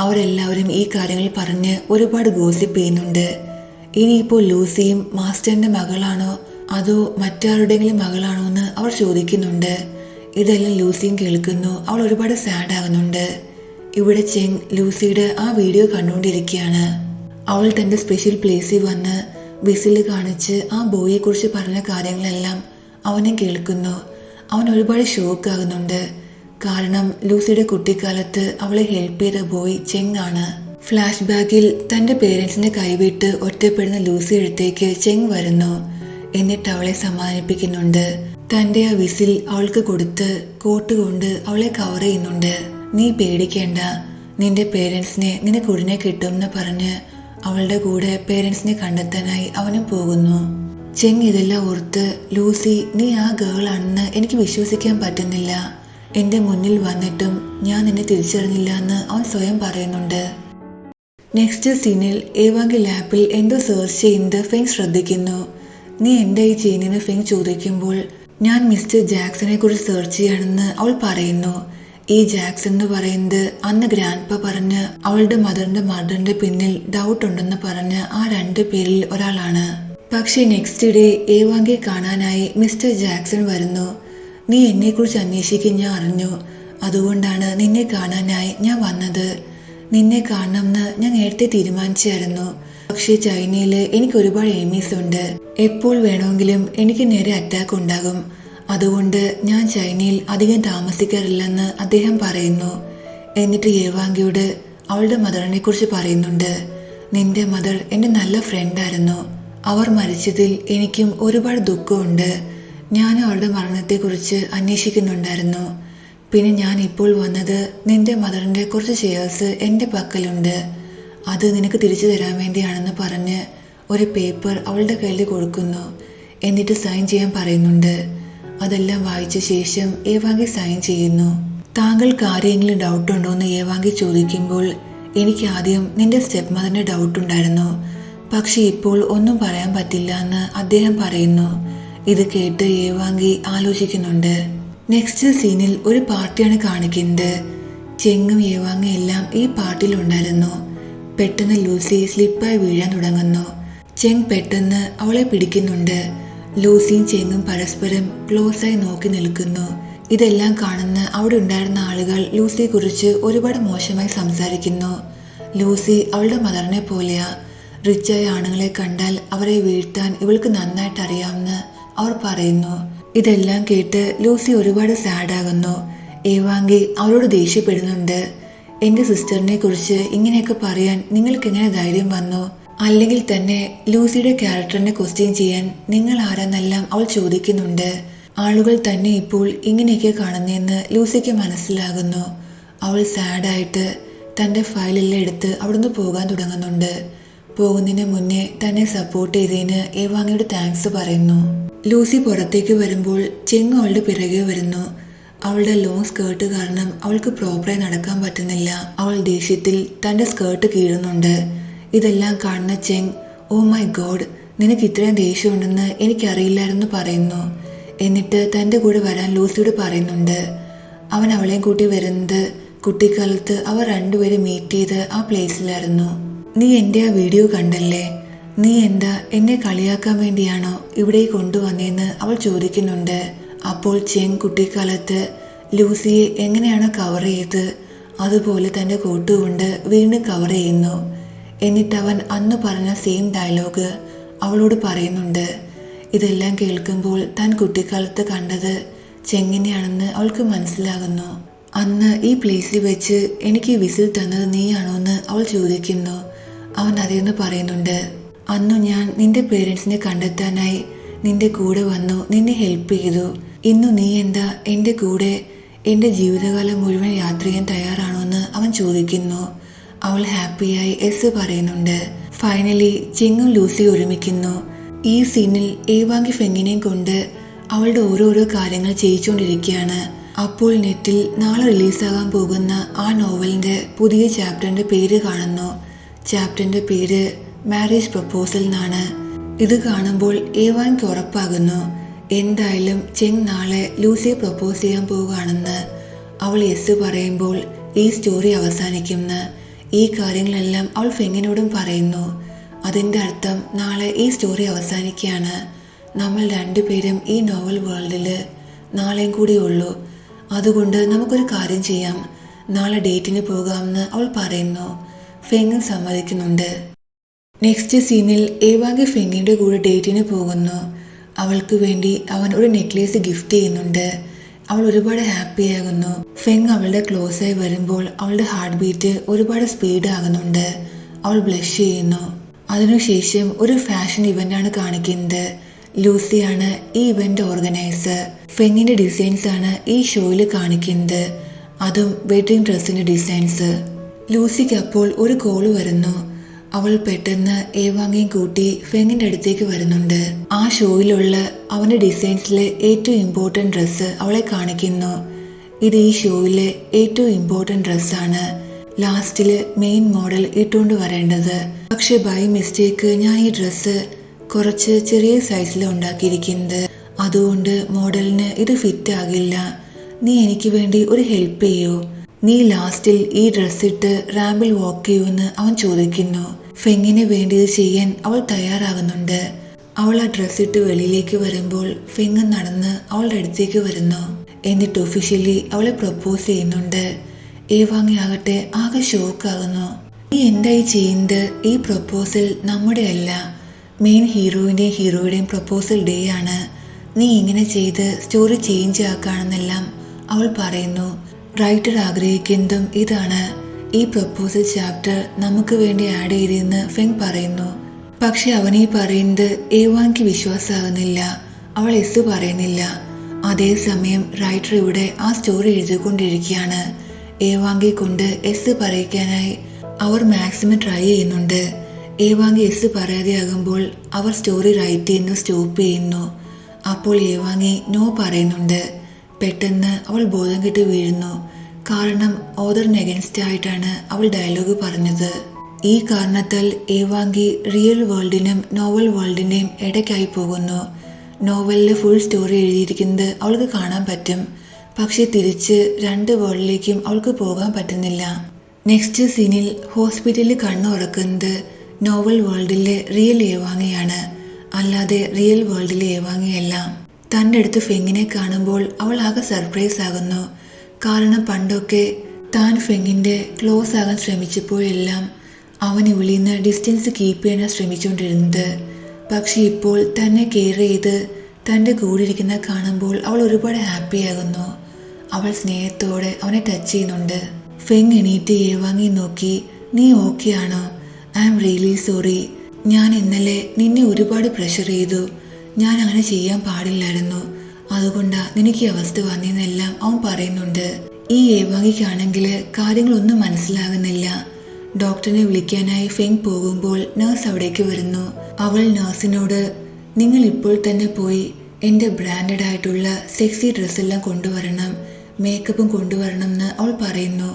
അവരെല്ലാവരും ഈ കാര്യങ്ങൾ പറഞ്ഞ് ഒരുപാട് ഗോസിപ്പ് ചെയ്യുന്നുണ്ട്. ഇനിയിപ്പോൾ ലൂസിയും മാസ്റ്ററിന്റെ മകളാണോ അതോ മറ്റാരുടെങ്കിലും മകളാണോ എന്ന് അവർ ചോദിക്കുന്നുണ്ട്. ഇതെല്ലാം ലൂസിയും കേൾക്കുന്നു. അവൾ ഒരുപാട് സാഡ് ആകുന്നുണ്ട്. ഇവിടെ ചെങ് ലൂസിയുടെ ആ വീഡിയോ കണ്ടുകൊണ്ടിരിക്കുകയാണ്. അവൾ തന്റെ സ്പെഷ്യൽ പ്ലേസിൽ വന്ന് വിസിൽ കാണിച്ച് ആ ബോയെ കുറിച്ച് പറഞ്ഞ കാര്യങ്ങളെല്ലാം അവനും കേൾക്കുന്നു. അവൻ ഒരുപാട് ഷോക്ക് ആകുന്നുണ്ട്. കാരണം ലൂസിയുടെ കുട്ടിക്കാലത്ത് അവളെ ഹെൽപ്പ് ചെയ്ത ബോയ് ചെങ് ആണ്. ഫ്ലാഷ് ബാക്കിൽ തന്റെ പേരൻസിന്റെ കൈവിട്ട് ഒറ്റപ്പെടുന്ന ലൂസി അടുത്തേക്ക് ചെങ് വരുന്നു. എന്നിട്ട് അവളെ സമാധാനിപ്പിക്കുന്നുണ്ട്. തന്റെ ആ വിസിൽ അവൾക്ക് കൊടുത്ത് കോട്ട് കൊണ്ട് അവളെ കവർ ചെയ്യുന്നുണ്ട്. നീ പേടിക്കേണ്ട, നിന്റെ പേരൻസിനെ നിനക്ക് ഉടനെ കിട്ടുമെന്ന് പറഞ്ഞ് അവളുടെ കൂടെ പേരൻസിനെ കണ്ടെത്താനായി അവനും പോകുന്നു. ചെങ് ഇതെല്ലാം ഓർത്ത്, ലൂസി നീ ആ ഗേൾ ആണെന്ന് എനിക്ക് വിശ്വസിക്കാൻ പറ്റുന്നില്ല. എന്റെ മുന്നിൽ വന്നിട്ടും ഞാൻ നിന്നെ തിരിച്ചറിഞ്ഞില്ല എന്ന് അവൻ സ്വയം പറയുന്നുണ്ട്. നെക്സ്റ്റ് സീനിൽ ഏവാങ്കി ലാപ്പിൽ എന്തോ സെർച്ച് ചെയ്യുന്നത് ഫെങ് ശ്രദ്ധിക്കുന്നു. നീ എന്താ ഈ ചെയ്യുന്നതെന്ന് ഫെങ് ചോദിക്കുമ്പോൾ ഞാൻ മിസ്റ്റർ ജാക്സനെ കുറിച്ച് സെർച്ച് ചെയ്യാണെന്ന് അവൾ പറയുന്നു. ഈ ജാക്സൺ എന്ന് പറയുന്നത് അന്ന് ഗ്രാൻഡ്പ പറഞ്ഞ് അവളുടെ മദറിന്റെ മർഡറിന്റെ പിന്നിൽ ഡൗട്ട് ഉണ്ടെന്ന് പറഞ്ഞ ആ 2 പേരിൽ ഒരാളാണ്. പക്ഷെ നെക്സ്റ്റ് ഡേ ഏവാങ്കിയെ കാണാനായി മിസ്റ്റർ ജാക്സൺ വരുന്നു. നീ എന്നെക്കുറിച്ച് അന്വേഷിക്കാൻ ഞാൻ അറിഞ്ഞു. അതുകൊണ്ടാണ് നിന്നെ കാണാനായി ഞാൻ വന്നത്. നിന്നെ കാണണമെന്ന് ഞാൻ നേരത്തെ തീരുമാനിച്ചായിരുന്നു. പക്ഷേ ചൈനയിൽ എനിക്ക് ഒരുപാട് എനിമീസ് ഉണ്ട്. എപ്പോൾ വേണമെങ്കിലും എനിക്ക് നേരെ അറ്റാക്ക് ഉണ്ടാകും. അതുകൊണ്ട് ഞാൻ ചൈനയിൽ അധികം താമസിക്കാറില്ലെന്ന് അദ്ദേഹം പറയുന്നു. എന്നിട്ട് യേവാങ്കിയോട് അവളുടെ മദറിനെ കുറിച്ച് പറയുന്നുണ്ട്. നിന്റെ മദർ എൻ്റെ നല്ല ഫ്രണ്ടായിരുന്നു. അവർ മരിച്ചതിൽ എനിക്കും ഒരുപാട് ദുഃഖമുണ്ട്. ഞാനും അവളുടെ മരണത്തെക്കുറിച്ച് അന്വേഷിക്കുന്നുണ്ടായിരുന്നു. പിന്നെ ഞാൻ ഇപ്പോൾ വന്നത് നിന്റെ മദറിൻ്റെ കുറച്ച് ഷെയർസ് എൻ്റെ പക്കലുണ്ട്, അത് നിനക്ക് തിരിച്ചു തരാൻ വേണ്ടിയാണെന്ന് പറഞ്ഞ് ഒരു പേപ്പർ അവളുടെ കയ്യിൽ കൊടുക്കുന്നു. എന്നിട്ട് സൈൻ ചെയ്യാൻ പറയുന്നുണ്ട്. അതെല്ലാം വായിച്ച ശേഷം യേവാങ്കി സൈൻ ചെയ്യുന്നു. താങ്കൾക്ക് ആരെങ്കിലും ഡൗട്ട് ഉണ്ടോ എന്ന് യേവാങ്കി ചോദിക്കുമ്പോൾ, എനിക്ക് ആദ്യം നിന്റെ സ്റ്റെപ്പ് മദറിന് ഡൗട്ട് ഉണ്ടായിരുന്നു, പക്ഷെ ഇപ്പോൾ ഒന്നും പറയാൻ പറ്റില്ല എന്ന് അദ്ദേഹം പറയുന്നു. ഇത് കേട്ട് യേവാങ്കി ആലോചിക്കുന്നുണ്ട്. നെക്സ്റ്റ് സീനിൽ ഒരു പാർട്ടിയാണ് കാണിക്കുന്നത്. ചെങ്ങും യേവാങ്ങയും എല്ലാം ഈ പാർട്ടിയിൽ ഉണ്ടായിരുന്നു. പെട്ടെന്ന് ലൂസി സ്ലിപ്പായി വീഴാൻ തുടങ്ങുന്നു. ചെങ് പെട്ടെന്ന് അവളെ പിടിക്കുന്നുണ്ട്. ലൂസിയും ചെങ്ങും പരസ്പരം ക്ലോസായി നോക്കി നിൽക്കുന്നു. ഇതെല്ലാം കാണുന്ന അവിടെ ഉണ്ടായിരുന്ന ആളുകൾ ലൂസിയെ കുറിച്ച് ഒരുപാട് മോശമായി സംസാരിക്കുന്നു. ലൂസി അവളുടെ മദറിനെ പോലെയാ. റിച്ചായ ആണുങ്ങളെ കണ്ടാൽ അവരെ വീഴ്ത്താൻ ഇവൾക്ക് നന്നായിട്ട് അറിയാമെന്ന് അവർ പറയുന്നു. ഇതെല്ലാം കേട്ട് ലൂസി ഒരുപാട് സാഡാകുന്നു. യേവാങ്കി അവളോട് ദേഷ്യപ്പെടുന്നുണ്ട്. എന്റെ സിസ്റ്ററിനെ കുറിച്ച് ഇങ്ങനെയൊക്കെ പറയാൻ നിങ്ങൾക്ക് എങ്ങനെ ധൈര്യം വന്നു? അല്ലെങ്കിൽ തന്നെ ലൂസിയുടെ ക്യാരക്ടറിനെ ക്വസ്റ്റ്യൻ ചെയ്യാൻ നിങ്ങൾ ആരാന്നെല്ലാം അവൾ ചോദിക്കുന്നുണ്ട്. ആളുകൾ തന്നെ ഇപ്പോൾ ഇങ്ങനെയൊക്കെ കാണുന്നതെന്ന് ലൂസിക്ക് മനസ്സിലാകുന്നു. അവൾ സാഡായിട്ട് തൻ്റെ ഫയലെല്ലാം എടുത്ത് അവിടുന്ന് പോകാൻ തുടങ്ങുന്നുണ്ട്. പോകുന്നതിന് മുന്നേ തന്നെ സപ്പോർട്ട് ചെയ്തതിന് യേവാങ്ങിയോട് താങ്ക്സ് പറയുന്നു. ലൂസി പുറത്തേക്ക് വരുമ്പോൾ ചെങ്ങ് അവളുടെ പിറകെ വരുന്നു. അവളുടെ ലോങ് സ്കേർട്ട് കാരണം അവൾക്ക് പ്രോപ്പറായി നടക്കാൻ പറ്റുന്നില്ല. അവൾ ദേഷ്യത്തിൽ തൻ്റെ സ്കേർട്ട് കീഴുന്നുണ്ട്. ഇതെല്ലാം കാണുന്ന ചെങ്, ഓ മൈ ഗോഡ്, നിനക്ക് ഇത്രയും ദേഷ്യമുണ്ടെന്ന് എനിക്കറിയില്ലായിരുന്നു പറയുന്നു. എന്നിട്ട് തൻ്റെ കൂടെ വരാൻ ലൂസിയോട് പറയുന്നുണ്ട്. അവൻ അവളെയും കൂട്ടി വരുന്നത് കുട്ടിക്കാലത്ത് അവർ രണ്ടുപേരും മീറ്റ് ചെയ്ത് ആ പ്ലേസിലായിരുന്നു. നീ എൻ്റെ ആ വീഡിയോ കണ്ടല്ലേ? നീ എന്താ എന്നെ കളിയാക്കാൻ വേണ്ടിയാണോ ഇവിടെ കൊണ്ടുവന്നതെന്ന് അവൾ ചോദിക്കുന്നുണ്ട്. അപ്പോൾ ചെങ് കുട്ടിക്കാലത്ത് ലൂസിയെ എങ്ങനെയാണ് കവർ ചെയ്ത് അതുപോലെ തൻ്റെ കോട്ടുകൊണ്ട് വീണ്ടും കവർ ചെയ്യുന്നു. എന്നിട്ട് അവൻ അന്ന് പറഞ്ഞ സെയിം ഡയലോഗ് അവളോട് പറയുന്നുണ്ട്. ഇതെല്ലാം കേൾക്കുമ്പോൾ താൻ കുട്ടിക്കാലത്ത് കണ്ടത് ചെങ്ങിനെയാണെന്ന് അവൾക്ക് മനസ്സിലാകുന്നു. അന്ന് ഈ പ്ലേസിൽ വെച്ച് എനിക്ക് വിസിൽ തന്നത് നീയാണോ എന്ന് അവൾ ചോദിക്കുന്നു. അവൻ അതേന്ന് പറയുന്നുണ്ട്. അന്നു ഞാൻ നിന്റെ പേരൻസിനെ കണ്ടെത്താനായി നിന്റെ കൂടെ വന്നു, നിന്നെ ഹെൽപ്പ് ചെയ്തു. ഇന്നു നീ എന്താ എൻ്റെ കൂടെ എൻ്റെ ജീവിതകാലം മുഴുവൻ യാത്ര ചെയ്യാൻ തയ്യാറാണോ എന്ന് അവൻ ചോദിക്കുന്നു. അവൾ ഹാപ്പിയായി എസ് പറയുന്നുണ്ട്. ഫൈനലി ചെങ്ങും ലൂസി ഒരുമിക്കുന്നു. ഈ സീനിൽ യേവാങ്കി ഫെങ്ങിനെയും കൊണ്ട് അവളുടെ ഓരോരോ കാര്യങ്ങൾ ചെയ്യിച്ചുകൊണ്ടിരിക്കുകയാണ്. അപ്പോൾ നെറ്റിൽ നാളെ റിലീസാകാൻ പോകുന്ന ആ നോവലിന്റെ പുതിയ ചാപ്റ്ററിന്റെ പേര് കാണുന്നു. ചാപ്റ്ററിന്റെ പേര് മാരേജ് പ്രപ്പോസൽ എന്നാണ്. ഇത് കാണുമ്പോൾ യേവാങ്കി ഉറപ്പാകുന്നു എന്തായാലും ചെങ് നാളെ ലൂസിയെ പ്രപ്പോസ് ചെയ്യാൻ പോവുകയാണെന്ന്. അവൾ യെസ് പറയുമ്പോൾ ഈ സ്റ്റോറി അവസാനിക്കുമെന്ന്. ഈ കാര്യങ്ങളെല്ലാം അവൾ ഫെങ്ങിനോടും പറയുന്നു. അതിൻ്റെ അർത്ഥം നാളെ ഈ സ്റ്റോറി അവസാനിക്കുകയാണ്. നമ്മൾ രണ്ടുപേരും ഈ നോവൽ വേൾഡിൽ നാളെയും കൂടി ഉള്ളൂ. അതുകൊണ്ട് നമുക്കൊരു കാര്യം ചെയ്യാം, നാളെ ഡേറ്റിന് പോകാമെന്ന് അവൾ പറയുന്നു. ഫെങ് സമ്മതിക്കുന്നുണ്ട്. നെക്സ്റ്റ് സീനിൽ യേവാങ്കി ഫെങ്ങിൻ്റെ കൂടെ ഡേറ്റിന് പോകുന്നു. അവൾക്ക് വേണ്ടി അവൻ ഒരു നെക്ലേസ് ഗിഫ്റ്റ് ചെയ്യുന്നുണ്ട്. അവൾ ഒരുപാട് ഹാപ്പി ആകുന്നു. ഫെങ് അവളുടെ ക്ലോസായി വരുമ്പോൾ അവളുടെ ഹാർട്ട് ബീറ്റ് ഒരുപാട് സ്പീഡ് ആകുന്നുണ്ട്. അവൾ ബ്ലഷ് ചെയ്യുന്നു. അതിനുശേഷം ഒരു ഫാഷൻ ഇവന്റാണ് കാണിക്കുന്നത്. ലൂസിയാണ് ഈ ഇവന്റ് ഓർഗനൈസർ. ഫെങ്ങിന്റെ ഡിസൈൻസ് ആണ് ഈ ഷോയിൽ കാണിക്കുന്നത്, അതും വെഡിങ് ഡ്രസ്സിന്റെ ഡിസൈൻസ്. ലൂസിക്ക് അപ്പോൾ ഒരു കോള് വരുന്നു. അവൾ പെട്ടെന്ന് യേവാങ്ങിയും കൂട്ടി ഫെങ്ങിന്റെ അടുത്തേക്ക് വരുന്നുണ്ട്. ആ ഷോയിലുള്ള അവന്റെ ഡിസൈൻസിലെ ഏറ്റവും ഇമ്പോർട്ടന്റ് ഡ്രസ്സ് അവളെ കാണിക്കുന്നു. ഇത് ഈ ഷോയിലെ ഏറ്റവും ഇമ്പോർട്ടന്റ് ഡ്രസ്സാണ്. ലാസ്റ്റില് മെയിൻ മോഡൽ ഇട്ടുകൊണ്ട് വരേണ്ടത്. പക്ഷെ ബൈ മിസ്റ്റേക്ക് ഞാൻ ഈ ഡ്രസ്സ് കുറച്ച് ചെറിയ സൈസിൽ ഉണ്ടാക്കിയിരിക്കുന്നത്. അതുകൊണ്ട് മോഡലിന് ഇത് ഫിറ്റ് ആകില്ല. നീ എനിക്ക് വേണ്ടി ഒരു ഹെൽപ്പ് ചെയ്യൂ. നീ ലാസ്റ്റിൽ ഈ ഡ്രസ്സിട്ട് റാമ്പിൽ വാക്ക് ചെയ്യുമെന്ന് അവൻ ചോദിക്കുന്നു. ഫെങ്ങിന് വേണ്ടി ഇത് ചെയ്യാൻ അവൾ തയ്യാറാകുന്നുണ്ട്. അവൾ ആ ഡ്രസ്സിട്ട് വെളിയിലേക്ക് വരുമ്പോൾ ഫെങ് നടന്ന് അവളുടെ അടുത്തേക്ക് വരുന്നു. എന്നിട്ട് ഒഫീഷ്യലി അവളെ പ്രപ്പോസ് ചെയ്യുന്നുണ്ട്. യേവാങ്ങി ആകട്ടെ ആകെ ഷോക്കാകുന്നു. നീ എന്തായി ചെയ്യുന്നത്? ഈ പ്രപ്പോസൽ നമ്മുടെ അല്ല, മെയിൻ ഹീറോയിന്റെയും ഹീറോയുടെയും പ്രപ്പോസൽ ഡേ ആണ്. നീ ഇങ്ങനെ ചെയ്ത് സ്റ്റോറി ചേഞ്ച് ആക്കാണെന്നെല്ലാം അവൾ പറയുന്നു. റൈറ്റർ ആഗ്രഹിക്കുന്നതും ഇതാണ്. ഈ പ്രപ്പോസൽ ചാപ്റ്റർ നമുക്ക് വേണ്ടി ആഡ് ചെയ്തെന്ന് ഫെങ് പറയുന്നു. പക്ഷെ അവനീ പറയുന്നത് ഏവാങ്ങിക്ക് വിശ്വാസമാകുന്നില്ല. അവൾ എസ് പറയുന്നില്ല. അതേസമയം റൈറ്റർ ഇവിടെ ആ സ്റ്റോറി എഴുതിക്കൊണ്ടിരിക്കുകയാണ്. ഏവാങ്കി കൊണ്ട് എസ് പറയിക്കാനായി അവർ മാക്സിമം ട്രൈ ചെയ്യുന്നുണ്ട്. ഏവാങ്ങി എസ് പറയാതെയാകുമ്പോൾ അവർ സ്റ്റോറി റൈറ്റ് ചെയ്യുന്നു, സ്റ്റോപ്പ് ചെയ്യുന്നു. അപ്പോൾ ഏവാങ്ങി നോ പറയുന്നുണ്ട്. പെട്ടെന്ന് അവൾ ബോധം കെട്ട് വീഴുന്നു. കാരണം ഓദറിന് അഗൻസ്റ്റ് ആയിട്ടാണ് അവൾ ഡയലോഗ് പറഞ്ഞത്. ഈ കാരണത്താൽ ഏവാങ്കി റിയൽ വേൾഡിനും നോവൽ വേൾഡിൻ്റെയും ഇടയ്ക്കായി പോകുന്നു. നോവലിലെ ഫുൾ സ്റ്റോറി എഴുതിയിരിക്കുന്നത് അവൾക്ക് കാണാൻ പറ്റും. പക്ഷെ തിരിച്ച് രണ്ട് വേൾഡിലേക്കും അവൾക്ക് പോകാൻ പറ്റുന്നില്ല. നെക്സ്റ്റ് സീനിൽ ഹോസ്പിറ്റലിൽ കണ്ണുറക്കുന്നത് നോവൽ വേൾഡിലെ റിയൽ ഏവാങ്ങിയാണ്, അല്ലാതെ റിയൽ വേൾഡിലെ ഏവാങ്ങിയല്ല. തൻ്റെ അടുത്ത് ഫെങ്ങിനെ കാണുമ്പോൾ അവൾ ആകെ സർപ്രൈസ് ആകുന്നു. കാരണം പണ്ടൊക്കെ താൻ ഫെങ്ങിൻ്റെ ക്ലോസ് ആകാൻ ശ്രമിച്ചപ്പോഴെല്ലാം അവൻ ഇവളിൽ നിന്ന് ഡിസ്റ്റൻസ് കീപ്പ് ചെയ്യാൻ ശ്രമിച്ചുകൊണ്ടിരുന്നത്. പക്ഷെ ഇപ്പോൾ തന്നെ കെയർ ചെയ്ത് തൻ്റെ കൂടെ ഇരിക്കുന്ന കാണുമ്പോൾ അവൾ ഒരുപാട് ഹാപ്പിയാകുന്നു. അവൾ സ്നേഹത്തോടെ അവനെ ടച്ച് ചെയ്യുന്നുണ്ട്. ഫെങ് എണീറ്റ് ഏവാങ്ങി നോക്കി, നീ ഓക്കെ ആണോ? I am really sorry. ഞാൻ ഇന്നലെ നിന്നെ ഒരുപാട് പ്രഷർ ചെയ്തു. ഞാൻ അങ്ങനെ ചെയ്യാൻ പാടില്ലായിരുന്നു. അതുകൊണ്ടാ നിനക്ക് ഈ അവസ്ഥ വന്നതെന്നെല്ലാം അവൻ പറയുന്നുണ്ട്. ഈ ഏവാങ്ങിക്കാണെങ്കിൽ കാര്യങ്ങളൊന്നും മനസ്സിലാകുന്നില്ല. ഡോക്ടറിനെ വിളിക്കാനായി ഫെങ് പോകുമ്പോൾ നഴ്സ് അവിടേക്ക് വരുന്നു. അവൾ നഴ്സിനോട് നിങ്ങൾ ഇപ്പോൾ തന്നെ പോയി എൻ്റെ ബ്രാൻഡഡ് ആയിട്ടുള്ള സെക്സി ഡ്രസ്സെല്ലാം കൊണ്ടുവരണം, മേക്കപ്പും കൊണ്ടുവരണം എന്ന് അവൾ പറയുന്നു.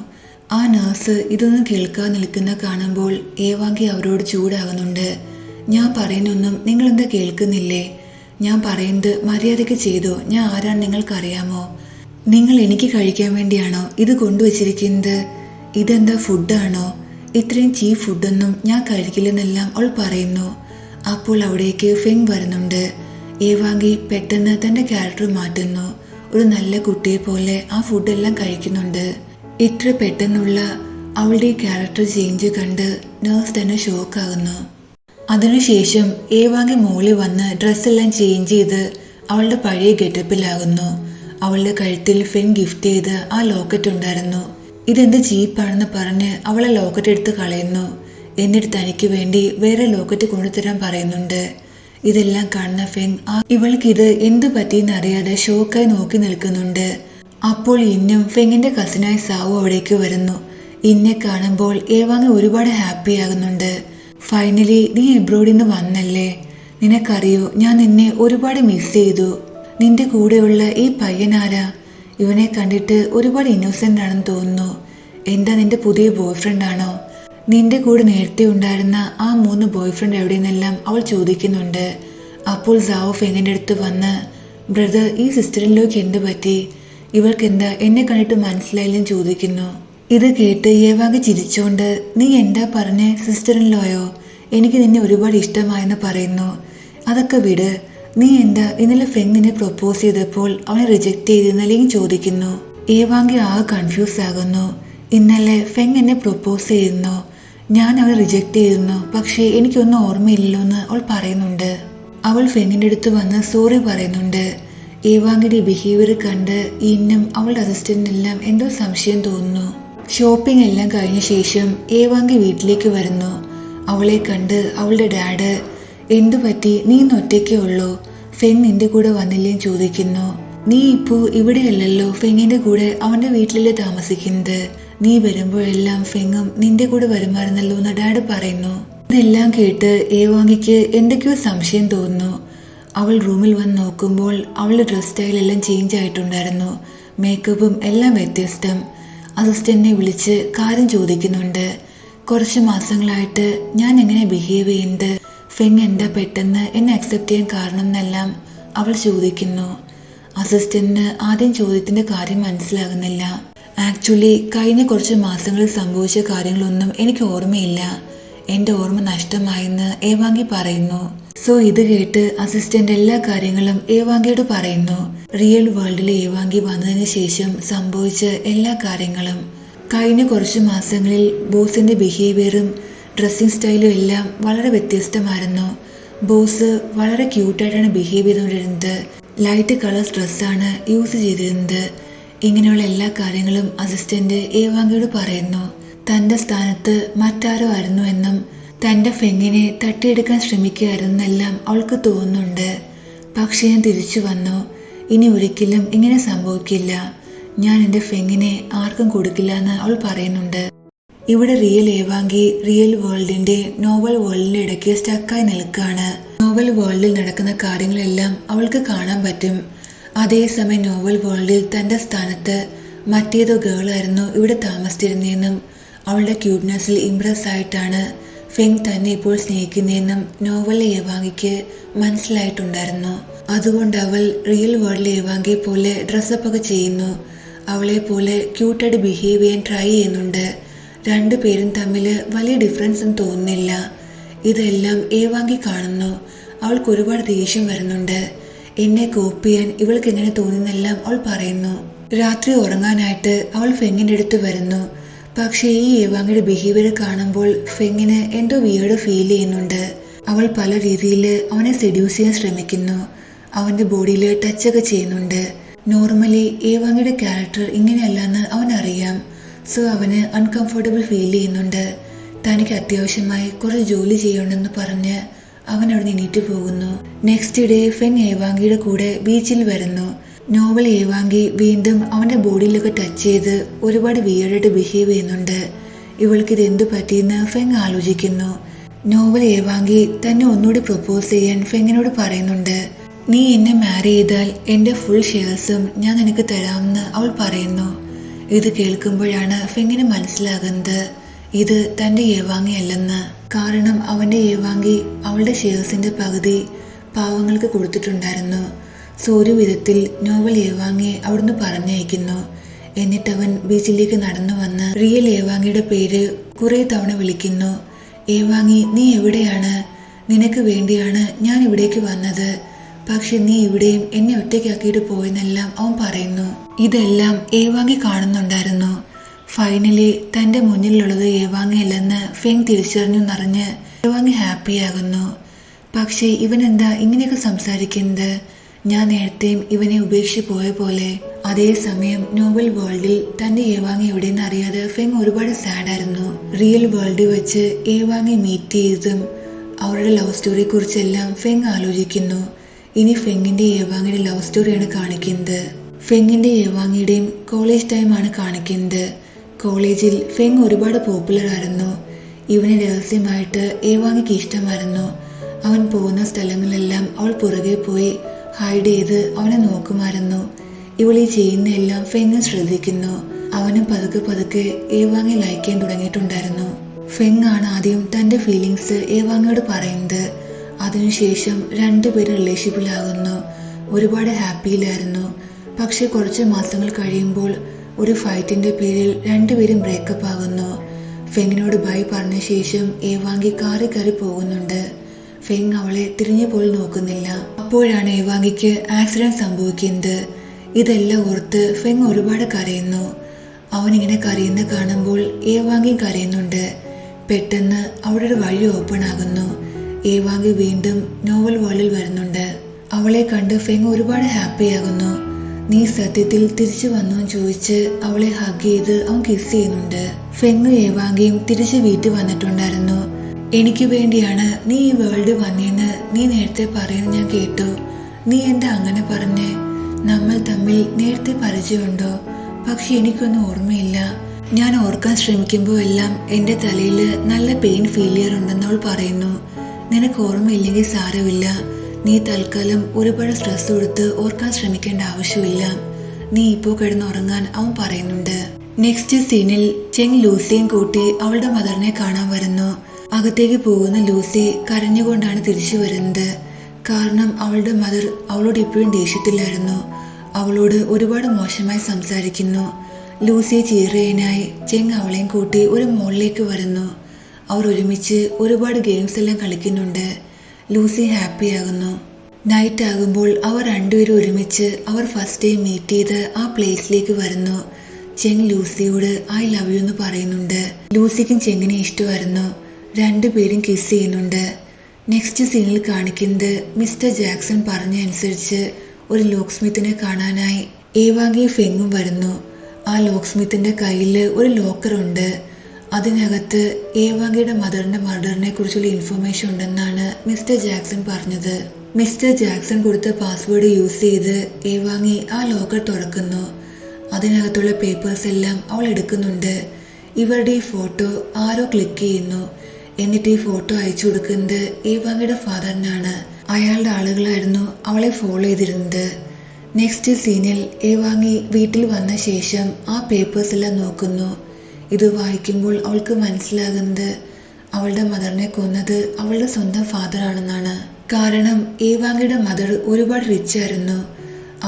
ആ നഴ്സ് ഇതൊന്നും കേൾക്കാൻ നിൽക്കുന്ന കാണുമ്പോൾ ഏവാങ്കി അവരോട് ചൂടാകുന്നുണ്ട്. ഞാൻ പറയുന്നൊന്നും നിങ്ങളെന്താ കേൾക്കുന്നില്ലേ? ഞാൻ പറയുന്നത് മര്യാദയ്ക്ക് ചെയ്തോ. ഞാൻ ആരാണ് നിങ്ങൾക്കറിയാമോ? നിങ്ങൾ എനിക്ക് കഴിക്കാൻ വേണ്ടിയാണോ ഇത് കൊണ്ടുവച്ചിരിക്കുന്നത്? ഇതെന്താ ഫുഡാണോ? ഇത്രയും ചീപ്പ് ഫുഡൊന്നും ഞാൻ കഴിക്കില്ലെന്നെല്ലാം അവൾ പറയുന്നു. അപ്പോൾ അവിടേക്ക് ഫെങ് വരുന്നുണ്ട്. ഏവാങ്കി പെട്ടെന്ന് തൻ്റെ ക്യാരക്ടർ മാറ്റുന്നു. ഒരു നല്ല കുട്ടിയെ പോലെ ആ ഫുഡെല്ലാം കഴിക്കുന്നുണ്ട്. ഇത്ര പെട്ടെന്നുള്ള അവളുടെ ക്യാരക്ടർ ചേഞ്ച് കണ്ട് നഴ്സ് തന്നെ ഷോക്കാകുന്നു. അതിനുശേഷം ഏവാങ്കി മോളിൽ വന്ന് ഡ്രസ്സെല്ലാം ചേഞ്ച് ചെയ്ത് അവളുടെ പഴയ ഗെറ്റപ്പിലാകുന്നു. അവളുടെ കഴുത്തിൽ ഫെങ് ഗിഫ്റ്റ് ചെയ്ത് ആ ലോക്കറ്റ് ഉണ്ടായിരുന്നു. ഇതെന്ത് ചീപ്പാണെന്ന് പറഞ്ഞ് അവളെ ലോക്കറ്റ് എടുത്ത് കളയുന്നു. എന്നിട്ട് തനിക്ക് വേണ്ടി വേറെ ലോക്കറ്റ് കൊണ്ടുതരാൻ പറയുന്നുണ്ട്. ഇതെല്ലാം കാണുന്ന ഫെങ് ഇവൾക്കിത് എന്തു പറ്റിയെന്ന് അറിയാതെ ഷോക്കായി നോക്കി നിൽക്കുന്നുണ്ട്. അപ്പോൾ ഇന്നും ഫെങ്ങിന്റെ കസിനായ സാവു അവിടേക്ക് വരുന്നു. ഇന്നെ കാണുമ്പോൾ ഏവാങ്ങി ഒരുപാട് ഹാപ്പി ആകുന്നുണ്ട്. ഫൈനലി നീ എബ്രോഡിൽ നിന്ന് വന്നല്ലേ? നിനക്കറിയോ, ഞാൻ നിന്നെ ഒരുപാട് മിസ് ചെയ്തു. നിന്റെ കൂടെയുള്ള ഈ പയ്യനാരാ? ഇവനെ കണ്ടിട്ട് ഒരുപാട് ഇന്നോസെന്റ് ആണെന്ന് തോന്നുന്നു. എന്താ നിന്റെ പുതിയ ബോയ് ഫ്രണ്ട് ആണോ? നിന്റെ കൂടെ നേരത്തെ ഉണ്ടായിരുന്ന ആ 3 ബോയ് ഫ്രണ്ട് എവിടെയെന്നെല്ലാം അവൾ ചോദിക്കുന്നുണ്ട്. അപ്പോൾ സാവു ഫെങ്ങിന്റെ അടുത്ത് വന്ന്, ബ്രദർ, ഈ സിസ്റ്ററിലേക്ക് എന്ത് പറ്റി? ഇവൾക്ക് എന്താ എന്നെ കണ്ടിട്ട് മനസ്സിലായില്ലെന്ന് ചോദിക്കുന്നു. ഇത് കേട്ട് ഏവാങ്ങി ചിരിച്ചോണ്ട്, നീ എന്താ പറഞ്ഞേ? സിസ്റ്ററിൻലോയോ? എനിക്ക് നിന്നെ ഒരുപാട് ഇഷ്ടമായെന്ന് പറയുന്നു. അതൊക്കെ വിട്. നീ എന്താ ഇന്നലെ ഫെങ് നിന്നെ പ്രൊപ്പോസ് ചെയ്തപ്പോൾ അവനെ റിജക്റ്റ് ചെയ്തിരുന്നല്ലെങ്കിൽ ചോദിക്കുന്നു. ഏവാങ്ങി ആകെ കൺഫ്യൂസ് ആകുന്നു. ഇന്നലെ ഫെങ് എന്നെ പ്രൊപ്പോസ് ചെയ്യുന്നു, ഞാൻ അവളെ റിജക്റ്റ് ചെയ്തിരുന്നു, പക്ഷേ എനിക്കൊന്നും ഓർമ്മയില്ലല്ലോ എന്ന് അവൾ പറയുന്നുണ്ട്. അവൾ ഫെങ്ങിന്റെ അടുത്ത് വന്ന് സോറി പറയുന്നുണ്ട്. ഏവാങ്ങിയുടെ ബിഹേവിയർ കണ്ട് ഇന്നും അവളുടെ അസിസ്റ്റന്റിനെല്ലാം എന്തോ സംശയം തോന്നുന്നു. ഷോപ്പിംഗ് എല്ലാം കഴിഞ്ഞ ശേഷം ഏവാങ്ങി വീട്ടിലേക്ക് വരുന്നു. അവളെ കണ്ട് അവളുടെ ഡാഡ്, എന്തു പറ്റി? നീ ഇന്ന് ഒറ്റയ്ക്കേ ഉള്ളൂ? ഫെങ് നിന്റെ കൂടെ വന്നില്ലേന്ന് ചോദിക്കുന്നു. നീ ഇപ്പോൾ ഇവിടെയല്ലല്ലോ, ഫെങ്ങിന്റെ കൂടെ അവന്റെ വീട്ടിലല്ലേ താമസിക്കുന്നത്. നീ വരുമ്പോഴെല്ലാം ഫെങ്ങും നിന്റെ കൂടെ വരുമായിരുന്നല്ലോ എന്ന് ഡാഡ് പറയുന്നു. ഇതെല്ലാം കേട്ട് ഏവാങ്ങിക്ക് എന്തൊക്കെയോ സംശയം തോന്നുന്നു. അവൾ റൂമിൽ വന്ന് നോക്കുമ്പോൾ അവളുടെ ഡ്രസ് സ്റ്റൈലെല്ലാം ചേഞ്ച് ആയിട്ടുണ്ടായിരുന്നു. മേക്കപ്പും എല്ലാം വ്യത്യസ്തം. അസിസ്റ്റന്റിനെ വിളിച്ച് കാര്യം ചോദിക്കുന്നുണ്ട്. കുറച്ച് മാസങ്ങളായിട്ട് ഞാൻ എങ്ങനെ ബിഹേവ് ചെയ്യുന്നത്, ഫെങ് എന്താ പെട്ടെന്ന് എന്നെ അക്സെപ്റ്റ് ചെയ്യാൻ കാരണം എന്നെല്ലാം അവൾ ചോദിക്കുന്നു. അസിസ്റ്റന്റിന് ആദ്യം ചോദ്യത്തിന്റെ കാര്യം മനസ്സിലാകുന്നില്ല. ആക്ച്വലി കഴിഞ്ഞ കുറച്ച് മാസങ്ങളിൽ സംഭവിച്ച കാര്യങ്ങളൊന്നും എനിക്ക് ഓർമ്മയില്ല. എൻ്റെ ഓർമ്മ നഷ്ടമായെന്ന് ഏവാങ്ങി പറയുന്നു. സോ ഇത് കേട്ട് അസിസ്റ്റന്റ് എല്ലാ കാര്യങ്ങളും ഏവാങ്കിയോട് പറയുന്നു. റിയൽ വേൾഡിലെ ഏവാങ്കി വന്നതിന് ശേഷം സംഭവിച്ച എല്ലാ കാര്യങ്ങളും. കഴിഞ്ഞ കുറച്ച് മാസങ്ങളിൽ ബോസിന്റെ ബിഹേവിയറും ഡ്രസ്സിംഗ് സ്റ്റൈലും എല്ലാം വളരെ വ്യത്യസ്തമായിരുന്നു. ബോസ് വളരെ ക്യൂട്ടായിട്ടാണ് ബിഹേവ് ചെയ്തുകൊണ്ടിരുന്നത്. ലൈറ്റ് കളേഴ്സ് ഡ്രസ്സാണ് യൂസ് ചെയ്തിരുന്നത്. ഇങ്ങനെയുള്ള എല്ലാ കാര്യങ്ങളും അസിസ്റ്റന്റ് ഏവാങ്കിയോട് പറയുന്നു. തന്റെ സ്ഥാനത്ത് മറ്റാരോ ആയിരുന്നു എന്നും തന്റെ ഫെങ്ങിനെ തട്ടിയെടുക്കാൻ ശ്രമിക്കുകയായിരുന്നെല്ലാം അവൾക്ക് തോന്നുന്നുണ്ട്. പക്ഷെ ഞാൻ തിരിച്ചു വന്നു. ഇനി ഒരിക്കലും ഇങ്ങനെ സംഭവിക്കില്ല. ഞാൻ എന്റെ ഫെങ്ങിനെ ആർക്കും കൊടുക്കില്ല എന്ന് അവൾ പറയുന്നുണ്ട്. ഇവിടെ റിയൽ ഏവാങ്കി റിയൽ വേൾഡിന്റെ നോവൽ വേൾഡിന്റെ ഇടയ്ക്ക് സ്റ്റക്കായി നിൽക്കുകയാണ്. നോവൽ വേൾഡിൽ നടക്കുന്ന കാര്യങ്ങളെല്ലാം അവൾക്ക് കാണാൻ പറ്റും. അതേസമയം നോവൽ വേൾഡിൽ തന്റെ സ്ഥാനത്ത് മറ്റേതോ ഗേളായിരുന്നു ഇവിടെ താമസിച്ചിരുന്നതെന്നും അവളുടെ ക്യൂട്ട്നെസ്സിൽ ഇംപ്രസ് ആയിട്ടാണ് ഫെങ് തന്നെ ഇപ്പോൾ സ്നേഹിക്കുന്നതെന്നും നോവലിലെ ഏവാങ്കിക്ക് മനസ്സിലായിട്ടുണ്ടായിരുന്നു. അതുകൊണ്ട് അവൾ റിയൽ വേൾഡിലെ ഏവാങ്കിയെ പോലെ ഡ്രസ്സപ്പ് ഒക്കെ ചെയ്യുന്നു. അവളെ പോലെ ക്യൂട്ടായിട്ട് ബിഹേവ് ചെയ്യാൻ ട്രൈ ചെയ്യുന്നുണ്ട്. രണ്ടുപേരും തമ്മിൽ വലിയ ഡിഫറൻസ് ഒന്നും തോന്നുന്നില്ല. ഇതെല്ലാം ഏവാങ്കി കാണുന്നു. അവൾക്ക് ഒരുപാട് ദേഷ്യം വരുന്നുണ്ട്. എന്നെ കോപ്പി ചെയ്യാൻ ഇവൾക്ക് എങ്ങനെ തോന്നുന്നെല്ലാം അവൾ പറയുന്നു. രാത്രി ഉറങ്ങാനായിട്ട് അവൾ ഫെങ്ങിന്റെ അടുത്ത് വരുന്നു. പക്ഷേ ഈ ഏവാങ്കിയുടെ ബിഹേവിയർ കാണുമ്പോൾ ഫെങ്ങിന് എന്തോ വിയേർഡ് ഫീൽ ചെയ്യുന്നുണ്ട്. അവൾ പല രീതിയിൽ അവനെ സെഡ്യൂസ് ചെയ്യാൻ ശ്രമിക്കുന്നു. അവന്റെ ബോഡിയിൽ ടച്ചൊക്കെ ചെയ്യുന്നുണ്ട്. നോർമലി ഏവാങ്കിയുടെ ക്യാരക്ടർ ഇങ്ങനെയല്ലെന്ന് അവനറിയാം. സോ അവന് അൺകംഫർട്ടബിൾ ഫീൽ ചെയ്യുന്നുണ്ട്. തനിക്ക് അത്യാവശ്യമായി കുറച്ച് ജോലി ചെയ്യണമെന്ന് പറഞ്ഞ് അവൻ അവിടെ എണീറ്റ് പോകുന്നു. നെക്സ്റ്റ് ഡേ ഫെങ് ഏവാങ്കിയുടെ കൂടെ ബീച്ചിൽ വരുന്നു. നോവൽ ഏവാങ്കി വീണ്ടും അവന്റെ ബോഡിയിലൊക്കെ ടച്ച് ചെയ്ത് ഒരുപാട് വിയേർഡായിട്ട് ബിഹേവ് ചെയ്യുന്നുണ്ട്. ഇവൾക്കിത് എന്തു പറ്റിയെന്ന് ഫെങ് ആലോചിക്കുന്നു. നോവൽ ഏവാങ്കി തന്നെ ഒന്നുകൂടി പ്രൊപ്പോസ് ചെയ്യാൻ ഫെങ്ങിനോട് പറയുന്നുണ്ട്. നീ എന്നെ മാരി ചെയ്താൽ എന്റെ ഫുൾ ഷെയർസും ഞാൻ നിനക്ക് തരാമെന്ന് അവൾ പറയുന്നു. ഇത് കേൾക്കുമ്പോഴാണ് ഫെങ്ങിന് മനസ്സിലാകുന്നത് ഇത് തന്റെ ഏവാങ്കി അല്ലെന്ന്. കാരണം അവന്റെ ഏവാങ്കി അവളുടെ ഷെയർസിന്റെ പകുതി പാവങ്ങൾക്ക് കൊടുത്തിട്ടുണ്ടായിരുന്നു. സോ ഒരു വിധത്തിൽ നോവൽ ഏവാങ്ങിയെ അവിടുന്ന് പറഞ്ഞയക്കുന്നു. എന്നിട്ടവൻ ബീച്ചിലേക്ക് നടന്നു വന്ന് റിയൽ ഏവാങ്ങിയുടെ പേര് കുറെ തവണ വിളിക്കുന്നു. ഏവാങ്ങി, നീ എവിടെയാണ്? നിനക്ക് വേണ്ടിയാണ് ഞാൻ ഇവിടേക്ക് വന്നത്. പക്ഷെ നീ ഇവിടെയും എന്നെ ഒറ്റയ്ക്കാക്കിയിട്ട് പോയെന്നെല്ലാം അവൻ പറയുന്നു. ഇതെല്ലാം ഏവാങ്ങി കാണുന്നുണ്ടായിരുന്നു. ഫൈനലി തന്റെ മുന്നിലുള്ളത് ഏവാങ്ങിയല്ലെന്ന് ഫെങ് തിരിച്ചറിഞ്ഞെന്നറിഞ്ഞ് ഏവാങ്ങി ഹാപ്പിയാകുന്നു. പക്ഷെ ഇവനെന്താ ഇങ്ങനെയൊക്കെ സംസാരിക്കുന്നത്? ഞാൻ നേരത്തെയും ഇവനെ ഉപേക്ഷിച്ച് പോയ പോലെ. അതേസമയം നോവൽ വേൾഡിൽ തന്റെ ഏവാങ്ങി എവിടെയെന്ന് അറിയാതെ ഫെങ് ഒരുപാട് സാഡായിരുന്നു. റിയൽ വേൾഡിൽ വെച്ച് ഏവാങ്ങി മീറ്റ് ചെയ്തതും അവരുടെ ലവ് സ്റ്റോറിയെ കുറിച്ചെല്ലാം ഫെങ് ആലോചിക്കുന്നു. ഇനി ഫെങ്ങിന്റെ ഏവാങ്ങിയുടെ ലവ് സ്റ്റോറിയാണ് കാണിക്കുന്നത്. ഫെങ്ങിന്റെ ഏവാങ്ങിയുടെയും കോളേജ് ടൈമാണ് കാണിക്കുന്നത്. കോളേജിൽ ഫെങ് ഒരുപാട് പോപ്പുലർ ആയിരുന്നു. ഇവനെ രഹസ്യമായിട്ട് ഏവാങ്ങിക്ക് ഇഷ്ടമായിരുന്നു. അവൻ പോകുന്ന സ്ഥലങ്ങളിലെല്ലാം അവൾ പുറകെ പോയി ഹൈഡ് ചെയ്ത് അവനെ നോക്കുമായിരുന്നു. ഇവൾ ഈ ചെയ്യുന്നതെല്ലാം ഫെങ് ശ്രദ്ധിക്കുന്നു. അവനും പതുക്കെ പതുക്കെ ഏവാങ്ങി ലൈക്ക് ചെയ്യാൻ തുടങ്ങിയിട്ടുണ്ടായിരുന്നു. ഫെങ് ആണ് ആദ്യം തന്റെ ഫീലിങ്സ് ഏവാങ്ങിയോട് പറയുന്നത്. അതിനുശേഷം രണ്ടുപേരും റിലേഷൻഷിപ്പിലാകുന്നു. ഒരുപാട് ഹാപ്പിയിലായിരുന്നു. പക്ഷെ കുറച്ച് മാസങ്ങൾ കഴിയുമ്പോൾ ഒരു ഫൈറ്റിന്റെ പേരിൽ രണ്ടുപേരും ബ്രേക്കപ്പ് ആകുന്നു. ഫെങ്ങിനോട് ബൈ പറഞ്ഞ ശേഷം ഏവാങ്കി കാറി കയറി പോകുന്നുണ്ട്. ഫെങ് അവളെ തിരിഞ്ഞു പോലും നോക്കുന്നില്ല. അപ്പോഴാണ് ഏവാങ്കിക്ക് ആക്സിഡന്റ് സംഭവിക്കുന്നത്. ഇതെല്ലാം ഓർത്ത് ഫെങ് ഒരുപാട് കരയുന്നു. അവനിങ്ങനെ കരയുന്ന കാണുമ്പോൾ ഏവാങ്കിയും കരയുന്നുണ്ട്. പെട്ടെന്ന് അവിടെ ഒരു വഴി ഓപ്പൺ ആകുന്നു. ഏവാങ്കി വീണ്ടും നോവൽ വേൾഡിൽ വരുന്നുണ്ട്. അവളെ കണ്ട് ഫെങ് ഒരുപാട് ഹാപ്പിയാകുന്നു. നീ സത്യത്തിൽ തിരിച്ചു വന്നു ചോദിച്ച് അവളെ ഹഗ് ചെയ്ത് അവൻ കിസ് ചെയ്യുന്നുണ്ട്. ഫെങ്ങും ഏവാങ്കിയും തിരിച്ച് വീട്ടിൽ വന്നിട്ടുണ്ടായിരുന്നു. എനിക്ക് വേണ്ടിയാണ് നീ ഈ വേൾഡ് വന്നേന്ന് നീ നേരത്തെ പറയുന്നത് ഞാൻ കേട്ടു. നീ എന്താ അങ്ങനെ പറഞ്ഞേ? നമ്മൾ തമ്മിൽ നേരത്തെ പരിചയമുണ്ടോ? പക്ഷെ എനിക്കൊന്നും ഓർമ്മയില്ല. ഞാൻ ഓർക്കാൻ ശ്രമിക്കുമ്പോൾ എല്ലാം എന്റെ തലയിൽ നല്ല പെയിൻ ഫീൽ ചെയ്യാറുണ്ടെന്ന് അവൾ പറയുന്നു. നിനക്ക് ഓർമ്മയില്ലെങ്കിൽ സാരമില്ല. നീ തൽക്കാലം ഒരുപാട് സ്ട്രെസ് കൊടുത്ത് ഓർക്കാൻ ശ്രമിക്കേണ്ട ആവശ്യമില്ല. നീ ഇപ്പോൾ കിടന്നുറങ്ങാൻ അവൻ പറയുന്നുണ്ട്. നെക്സ്റ്റ് സീനിൽ ചെങ് ലൂസിയും കൂട്ടി അവളുടെ മദറിനെ കാണാൻ വരുന്നു. അകത്തേക്ക് പോകുന്ന ലൂസി കരഞ്ഞുകൊണ്ടാണ് തിരിച്ചു വരുന്നത്. കാരണം അവളുടെ മദർ അവളോട് ഇപ്പോഴും ദേഷ്യത്തിലായിരുന്നു. അവളോട് ഒരുപാട് മോശമായി സംസാരിക്കുന്നു. ലൂസിയെ ചീറിയതിനായി ചെങ് അവളെയും കൂട്ടി ഒരു മോളിലേക്ക് വരുന്നു. അവർ ഒരുമിച്ച് ഒരുപാട് ഗെയിംസ് എല്ലാം കളിക്കുന്നുണ്ട്. ലൂസി ഹാപ്പിയാകുന്നു. നൈറ്റ് ആകുമ്പോൾ അവർ രണ്ടുപേരും ഒരുമിച്ച് അവർ ഫസ്റ്റ് ടൈം മീറ്റ് ചെയ്ത് ആ പ്ലേസിലേക്ക് വരുന്നു. ചെങ് ലൂസിയോട് ഐ ലവ് യു എന്ന് പറയുന്നുണ്ട്. ലൂസിക്കും ചെങ്ങിനെ ഇഷ്ടമായിരുന്നു. രണ്ടുപേരും കിസ് ചെയ്യുന്നുണ്ട്. നെക്സ്റ്റ് സീനിൽ കാണിക്കുന്നത് മിസ്റ്റർ ജാക്സൺ പറഞ്ഞ അനുസരിച്ച് ഒരു ലോക്ക് സ്മിത്തിനെ കാണാനായി ഏവാങ്ങിയും ഫെങ്ങും വരുന്നു. ആ ലോക്ക് സ്മിത്തിന്റെ കയ്യിൽ ഒരു ലോക്കറുണ്ട്. അതിനകത്ത് ഏവാങ്ങിയുടെ മർഡറിനെ കുറിച്ചുള്ള ഇൻഫർമേഷൻ ഉണ്ടെന്നാണ് മിസ്റ്റർ ജാക്സൺ പറഞ്ഞത്. മിസ്റ്റർ ജാക്സൺ കൊടുത്ത പാസ്വേഡ് യൂസ് ചെയ്ത് ഏവാങ്ങി ആ ലോക്കർ തുറക്കുന്നു. അതിനകത്തുള്ള പേപ്പേഴ്സ് എല്ലാം അവൾ എടുക്കുന്നുണ്ട്. ഇവരുടെ ഈ ഫോട്ടോ ആരോ ക്ലിക്ക് ചെയ്യുന്നു. എന്നിട്ട് ഈ ഫോട്ടോ അയച്ചു കൊടുക്കുന്നത് ഏവാങ്ങിയുടെ ഫാദറിനാണ്. അയാളുടെ ആളുകളായിരുന്നു അവളെ ഫോളോ ചെയ്തിരുന്നത്. നെക്സ്റ്റ് സീനിൽ ഏവാങ്ങി വീട്ടിൽ വന്ന ശേഷം ആ പേപ്പേഴ്സ് എല്ലാം നോക്കുന്നു. ഇത് വായിക്കുമ്പോൾ അവൾക്ക് മനസ്സിലാകുന്നത് അവളുടെ മദറിനെ കൊന്നത് അവളുടെ സ്വന്തം ഫാദർ ആണെന്നാണ്. കാരണം ഏവാങ്ങിയുടെ മദർ ഒരുപാട് റിച്ച് ആയിരുന്നു.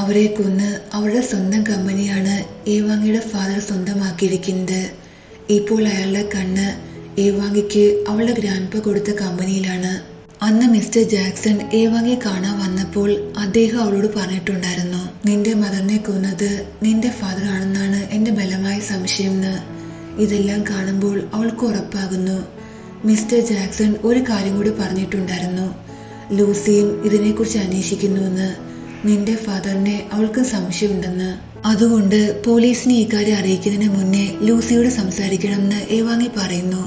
അവരെ കൊന്ന് അവരുടെ സ്വന്തം കമ്പനിയാണ് ഏവാങ്ങിയുടെ ഫാദർ സ്വന്തമാക്കിയിരിക്കുന്നത്. ഇപ്പോൾ അയാളുടെ കണ്ണ് ഏവാങ്ങിക്ക് അവളുടെ ഗ്രാൻഡ്പ കൊടുത്ത കമ്പനിയിലാണ്. അന്ന് മിസ്റ്റർ ജാക്സൺ ഏവാങ്ങിയെ കാണാൻ വന്നപ്പോൾ അദ്ദേഹം അവളോട് പറഞ്ഞിട്ടുണ്ടായിരുന്നു, നിന്റെ മദറിനെ കൊന്നത് നിന്റെ ഫാദർ ആണെന്നാണ് എന്റെ ബലമായ സംശയം എന്ന്. ഇതെല്ലാം കാണുമ്പോൾ അവൾക്ക് ഉറപ്പാകുന്നു. മിസ്റ്റർ ജാക്സൺ ഒരു കാര്യം കൂടി പറഞ്ഞിട്ടുണ്ടായിരുന്നു, ലൂസിയും ഇതിനെക്കുറിച്ച് അന്വേഷിക്കുന്നുവെന്ന്. നിന്റെ ഫാദറിനെ അവൾക്ക് സംശയമുണ്ടെന്ന്. അതുകൊണ്ട് പോലീസിനെ ഇക്കാര്യം അറിയിക്കുന്നതിന് മുന്നേ ലൂസിയോട് സംസാരിക്കണമെന്ന് ഏവാങ്ങി പറയുന്നു.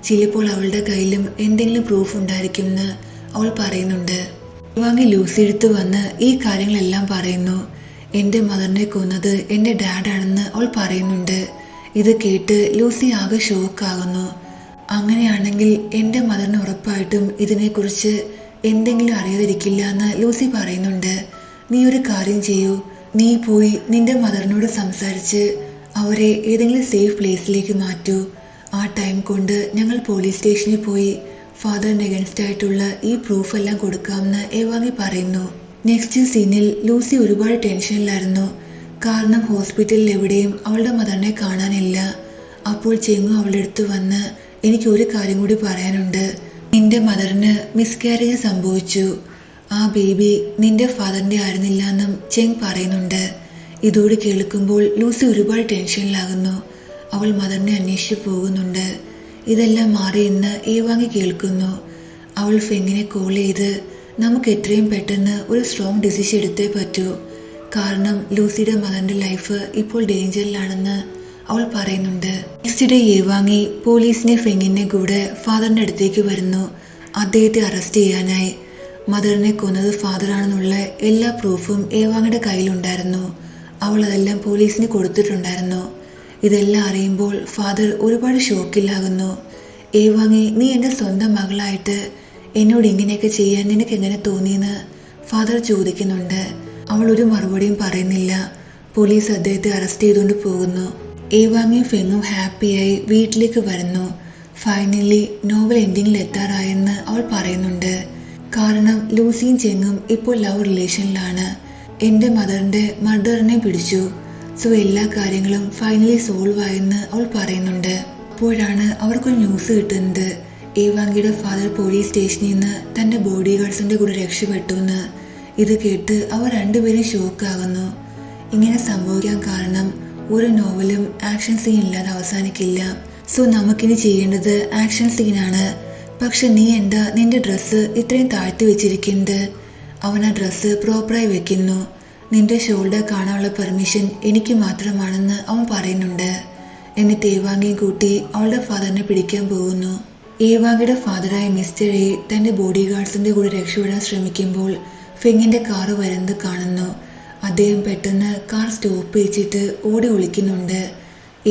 ചിലപ്പോൾ അവളുടെ കയ്യിലും എന്തെങ്കിലും പ്രൂഫ് ഉണ്ടായിരിക്കുമെന്ന് അവൾ പറയുന്നുണ്ട്. ഏവാങ്ങി ലൂസി എടുത്ത് വന്ന് ഈ കാര്യങ്ങളെല്ലാം പറയുന്നു. എന്റെ മദറിനെ കൊന്നത് എന്റെ ഡാഡാണെന്ന് അവൾ പറയുന്നുണ്ട്. ഇത് കേട്ട് ലൂസി ആകെ ഷോക്കാകുന്നു. അങ്ങനെയാണെങ്കിൽ എന്റെ മദറിന് ഉറപ്പായിട്ടും ഇതിനെക്കുറിച്ച് എന്തെങ്കിലും അറിയാതിരിക്കില്ല എന്ന് ലൂസി പറയുന്നുണ്ട്. നീ ഒരു കാര്യം ചെയ്യൂ, നീ പോയി നിന്റെ മദറിനോട് സംസാരിച്ച് അവരെ ഏതെങ്കിലും സേഫ് പ്ലേസിലേക്ക് മാറ്റൂ. ആ ടൈം കൊണ്ട് ഞങ്ങൾ പോലീസ് സ്റ്റേഷനിൽ പോയി ഫാദറിന് അഗൻസ്റ്റ് ആയിട്ടുള്ള ഈ പ്രൂഫ് എല്ലാം കൊടുക്കാമെന്ന് ഏവാങ്ങി പറയുന്നു. നെക്സ്റ്റ് സീനിൽ ലൂസി ഒരുപാട് ടെൻഷനിലായിരുന്നു. കാരണം ഹോസ്പിറ്റലിൽ എവിടെയും അവളുടെ മദറിനെ കാണാനില്ല. അപ്പോൾ ചെങ്ങു അവളുടെ അടുത്ത് വന്ന്, എനിക്ക് ഒരു കാര്യം കൂടി പറയാനുണ്ട്. നിന്റെ മദറിന് മിസ്കാരേജ് സംഭവിച്ചു. ആ ബേബി നിന്റെ ഫാദറിന്റെ ആയിരുന്നില്ല എന്നും ചെങ് പറയുന്നുണ്ട്. ഇതോട് കേൾക്കുമ്പോൾ ലൂസി ഒരുപാട് ടെൻഷനിലാകുന്നു. അവൾ മദറിനെ അന്വേഷിച്ചു പോകുന്നുണ്ട്. ഇതെല്ലാം മാറി എന്ന് ഏവാങ്ങി കേൾക്കുന്നു. അവൾ ഫെങ്ങിനെ കോൾ ചെയ്ത് നമുക്ക് എത്രയും പെട്ടെന്ന് ഒരു സ്ട്രോങ് ഡിസിഷൻ എടുത്തേ പറ്റൂ. കാരണം ലൂസിയുടെ മദറിന്റെ ലൈഫ് ഇപ്പോൾ ഡേഞ്ചറിലാണെന്ന് അവൾ പറയുന്നുണ്ട്. നെക്സ്റ്റ് ഡേ ഏവാങ്ങി പോലീസിനെ ഫെങ്ങിനെ കൂടെ ഫാദറിന്റെ അടുത്തേക്ക് വരുന്നു. അദ്ദേഹത്തെ അറസ്റ്റ് ചെയ്യാനായി. മദറിനെ കൊന്നത് ഫാദറാണെന്നുള്ള എല്ലാ പ്രൂഫും ഏവാങ്ങിയുടെ കയ്യിലുണ്ടായിരുന്നു. അവൾ അതെല്ലാം പോലീസിന് കൊടുത്തിട്ടുണ്ടായിരുന്നു. ഇതെല്ലാം അറിയുമ്പോൾ ഫാദർ ഒരുപാട് ഷോക്കിലാകുന്നു. ഏവാങ്ങി, നീ എൻ്റെ സ്വന്തം മകളായിട്ട് എന്നോട് ഇങ്ങനെയൊക്കെ ചെയ്യാൻ നിനക്ക് എങ്ങനെ തോന്നിയെന്ന് ഫാദർ ചോദിക്കുന്നുണ്ട്. അവൾ ഒരു മറുപടിയും പറയുന്നില്ല. പോലീസ് അദ്ദേഹത്തെ അറസ്റ്റ് ചെയ്തുകൊണ്ട് പോകുന്നു. ഏവാങ്ങിയും ഫെങ്ങും ഹാപ്പിയായി വീട്ടിലേക്ക് വരുന്നു. ഫൈനലി നോവൽ എൻഡിങ്ങിൽ എത്താറായെന്ന് അവൾ പറയുന്നുണ്ട്. കാരണം ലൂസിയും ചെങ്ങും ഇപ്പോൾ ലവ് റിലേഷനിലാണ്. എൻ്റെ മദറിന്റെ മർഡറിനെ പിടിച്ചു. സോ എല്ലാ കാര്യങ്ങളും ഫൈനലി സോൾവ് ആയെന്ന് അവൾ പറയുന്നുണ്ട്. അപ്പോഴാണ് അവർക്കൊരു ന്യൂസ് കിട്ടുന്നത്. ഏവാങ്ങിയുടെ ഫാദർ പോലീസ് സ്റ്റേഷനിൽ നിന്ന് തന്റെ ബോഡി ഗാർഡ്സിന്റെ കൂടെ രക്ഷപ്പെട്ടു എന്ന്. ഇത് കേട്ട് അവർ രണ്ടുപേരും ഷോക്കാകുന്നു. ഇങ്ങനെ സംഭവിക്കാൻ കാരണം ഒരു നോവലും ആക്ഷൻ സീൻ ഇല്ലാതെ അവസാനിക്കില്ല. സോ നമുക്കിനി ചെയ്യേണ്ടത് ആക്ഷൻ സീനാണ്. പക്ഷെ നീ എന്താ നിന്റെ ഡ്രസ്സ് ഇത്രയും താഴ്ത്തി വെച്ചിരിക്കുന്നത്? അവൻ ആ ഡ്രസ്സ് പ്രോപ്പറായി വെക്കുന്നു. നിന്റെ ഷോൾഡർ കാണാനുള്ള പെർമിഷൻ എനിക്ക് മാത്രമാണെന്ന് അവൻ പറയുന്നുണ്ട്. എന്നിട്ട് ഏവാങ്ങിയും കൂട്ടി അവളുടെ ഫാദറിനെ പിടിക്കാൻ പോകുന്നു. ഏവാങ്ങിയുടെ ഫാദറായ മിസ്റ്റർ എ തന്റെ ബോഡി ഗാർഡ്സിന്റെ കൂടെ രക്ഷപ്പെടാൻ ശ്രമിക്കുമ്പോൾ ഫെങ്ങിന്റെ കാറ് വരുന്നത് കാണുന്നു. അദ്ദേഹം പെട്ടെന്ന് കാർ സ്റ്റോപ്പ് വെച്ചിട്ട് ഓടി ഒളിക്കുന്നുണ്ട്.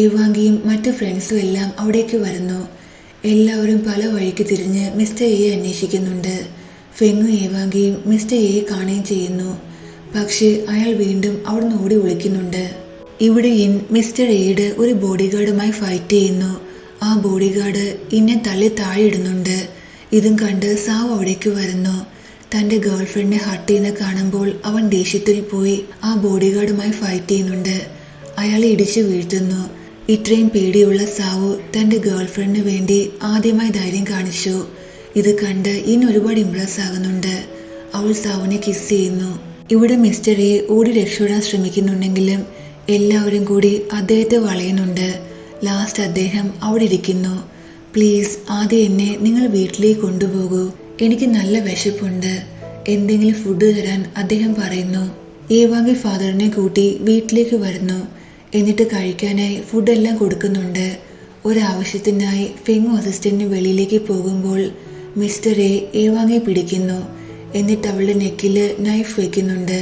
ഏവാങ്ങിയും മറ്റു ഫ്രണ്ട്സും എല്ലാം അവിടേക്ക് വരുന്നു. എല്ലാവരും പല വഴിക്ക് തിരിഞ്ഞ് മിസ്റ്റർ എയെ അന്വേഷിക്കുന്നുണ്ട്. ഫെങ്ങും ഏവാങ്ങിയും മിസ്റ്റർ എയെ കാണുകയും ചെയ്യുന്നു. പക്ഷേ അയാൾ വീണ്ടും അവിടുന്ന് ഓടി ഒളിക്കുന്നുണ്ട്. ഇവിടെ ഇൻ മിസ്റ്റർ എയുടെ ഒരു ബോഡി ഗാർഡുമായി ഫൈറ്റ് ചെയ്യുന്നു. ആ ബോഡി ഗാർഡ് ഇന്നെ തള്ളി താഴെ ഇടുന്നുണ്ട്. ഇതും കണ്ട് സാവ് അവിടേക്ക് വരുന്നു. തന്റെ ഗേൾഫ്രണ്ടിനെ ഹർട്ട് ചെയ്യുന്ന കാണുമ്പോൾ അവൻ ദേഷ്യത്തിൽ പോയി ആ ബോഡി ഗാർഡുമായി ഫൈറ്റ് ചെയ്യുന്നുണ്ട്. അയാളെ ഇടിച്ചു വീഴ്ത്തുന്നു. ഇത്രയും പേടിയുള്ള സാവു തന്റെ ഗേൾഫ്രണ്ടിന് വേണ്ടി ആദ്യമായി ധൈര്യം കാണിച്ചു. ഇത് കണ്ട് ഇൻ ഒരുപാട് ഇംപ്രസ് ആകുന്നുണ്ട്. അവൾ സാവുവിനെ കിസ് ചെയ്യുന്നു. ഇവിടെ മിസ്റ്റർ എ ഓടി രക്ഷപ്പെടാൻ ശ്രമിക്കുന്നുണ്ടെങ്കിലും എല്ലാവരും കൂടി അദ്ദേഹത്തെ വളയുന്നുണ്ട്. ലാസ്റ്റ് അദ്ദേഹം അവിടെ ഇരിക്കുന്നു. പ്ലീസ് ആദ്യം എന്നെ നിങ്ങൾ വീട്ടിലേക്ക് കൊണ്ടുപോകൂ, എനിക്ക് നല്ല വിശപ്പുണ്ട്, എന്തെങ്കിലും ഫുഡ് തരാൻ അദ്ദേഹം പറയുന്നു. ഏവാങ്കി ഫാദറിനെ കൂട്ടി വീട്ടിലേക്ക് വരുന്നു. എന്നിട്ട് കഴിക്കാനായി ഫുഡെല്ലാം കൊടുക്കുന്നുണ്ട്. ഒരാവശ്യത്തിനായി ഫെങ്ങു അസിസ്റ്റന്റ് വെളിയിലേക്ക് പോകുമ്പോൾ മിസ്റ്റർ എ ഏവാങ്ങെ പിടിക്കുന്നു. എന്നിട്ട് അവളുടെ നെക്കില് നൈഫ് വെക്കുന്നുണ്ട്.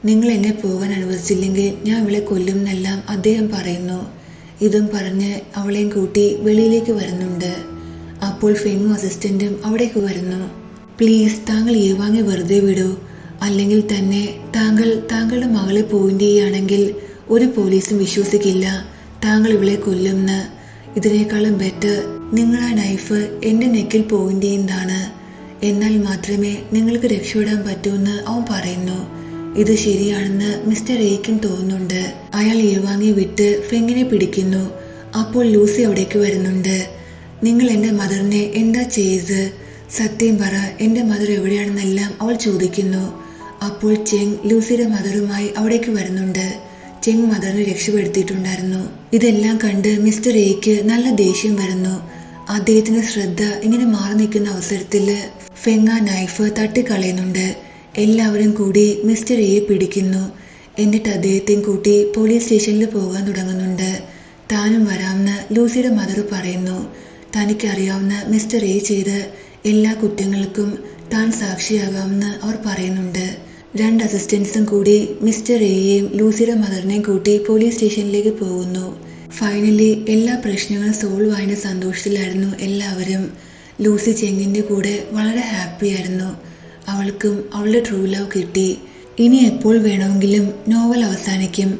നിങ്ങൾ എന്നെ പോകാൻ അനുവദിച്ചില്ലെങ്കിൽ ഞാൻ അവളെ കൊല്ലുമെന്നെല്ലാം അദ്ദേഹം പറയുന്നു. ഇതും പറഞ്ഞ് അവളെയും കൂട്ടി വെളിയിലേക്ക് വരുന്നുണ്ട്. അപ്പോൾ ഫെങ്ങു അസിസ്റ്റന്റും അവിടേക്ക് വരുന്നു. പ്ലീസ് താങ്കൾ ഏവാങ്ങെ വെറുതെ വിടൂ, അല്ലെങ്കിൽ തന്നെ താങ്കളുടെ മകളെ പോയിന്റ് ചെയ്യുകയാണെങ്കിൽ ഒരു പോലീസും വിശ്വസിക്കില്ല താങ്കൾ ഇവളെ കൊല്ലുമെന്ന്. ഇതിനേക്കാളും ബെറ്റർ നിങ്ങൾ ആ നൈഫ് എന്റെ നെക്കിൽ പോയിന്റ് ചെയ്യുന്നതാണ്. എന്നാൽ മാത്രമേ നിങ്ങൾക്ക് രക്ഷപ്പെടാൻ പറ്റൂന്ന് അവൻ പറയുന്നു. ഇത് ശരിയാണെന്ന് മിസ്റ്റർ എയ്ക്കും തോന്നുന്നുണ്ട്. അയാൾ ഏവാങ്ങി വിട്ട് ഫെങ്ങിനെ പിടിക്കുന്നു. അപ്പോൾ ലൂസി അവിടേക്ക് വരുന്നുണ്ട്. നിങ്ങൾ എന്റെ മദറിനെ എന്താ ചെയ്തത്? സത്യം പറ, എന്റെ മദർ എവിടെയാണെന്നെല്ലാം അവൾ ചോദിക്കുന്നു. അപ്പോൾ ചെങ് ലൂസിയുടെ മദറുമായി അവിടേക്ക് വരുന്നുണ്ട്. ചെങ് മദറിനെ രക്ഷപ്പെടുത്തിയിട്ടുണ്ടായിരുന്നു. ഇതെല്ലാം കണ്ട് മിസ്റ്റർ എയ്ക്ക് നല്ല ദേഷ്യം വരുന്നു. അദ്ദേഹത്തിന്റെ ശ്രദ്ധ ഇങ്ങനെ മാറി നിൽക്കുന്ന അവസരത്തില് ഫെങ് ആ നൈഫ് തട്ടിക്കളയുന്നുണ്ട്. എല്ലാവരും കൂടി മിസ്റ്റർ എയെ പിടിക്കുന്നു. എന്നിട്ട് അദ്ദേഹത്തെയും കൂട്ടി പോലീസ് സ്റ്റേഷനിൽ പോകാൻ തുടങ്ങുന്നുണ്ട്. താനും വരാമെന്ന് ലൂസിയുടെ മദർ പറയുന്നു. തനിക്കറിയാവുന്ന മിസ്റ്റർ എ ചെയ്ത് എല്ലാ കുറ്റങ്ങൾക്കും താൻ സാക്ഷിയാകാമെന്ന് അവർ പറയുന്നുണ്ട്. 2 അസിസ്റ്റന്റ്സും കൂടി മിസ്റ്റർ എയെയും ലൂസിയുടെ മദറിനെയും കൂട്ടി പോലീസ് സ്റ്റേഷനിലേക്ക് പോകുന്നു. ഫൈനലി എല്ലാ പ്രശ്നങ്ങളും സോൾവ് ആയതിന്റെ സന്തോഷത്തിലായിരുന്നു എല്ലാവരും. ലൂസി ചെങ്ങിന്റെ കൂടെ വളരെ ഹാപ്പിയായിരുന്നു. അവൾക്കും അവളുടെ ട്രൂ ലവ് കിട്ടി. ഇനി എപ്പോൾ വേണമെങ്കിലും നോവൽ അവസാനിക്കും.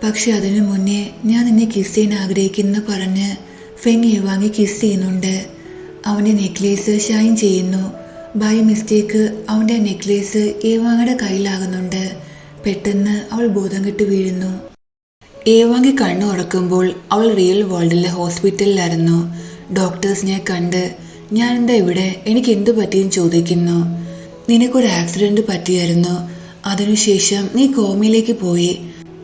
പക്ഷെ അതിനു മുന്നേ ഞാൻ നിന്നെ കിസ് ചെയ്യാൻ ആഗ്രഹിക്കുന്നു പറഞ്ഞ് ഫെങ് ഏവാങ്ങി കിസ് ചെയ്യുന്നുണ്ട്. അവന്റെ നെക്ലേസ് ഷൈൻ ചെയ്യുന്നു. ബൈ മിസ്റ്റേക്ക് അവന്റെ നെക്ലേസ് ഏവാങ്ങയുടെ കയ്യിലാകുന്നുണ്ട്. പെട്ടെന്ന് അവൾ ബോധം കെട്ട് വീഴുന്നു. ഏവാങ്ങി കണ്ണു ഉറക്കുമ്പോൾ അവൾ റിയൽ വേൾഡിലെ ഹോസ്പിറ്റലിലായിരുന്നു. ഡോക്ടേഴ്സിനെ കണ്ട് ഞാൻ എന്താ ഇവിടെ, എനിക്ക് എന്തു പറ്റിയെന്ന് ചോദിക്കുന്നു. നിനക്കൊരു ആക്സിഡന്റ് പറ്റിയായിരുന്നു, അതിനുശേഷം നീ കോമയിലേക്ക് പോയി,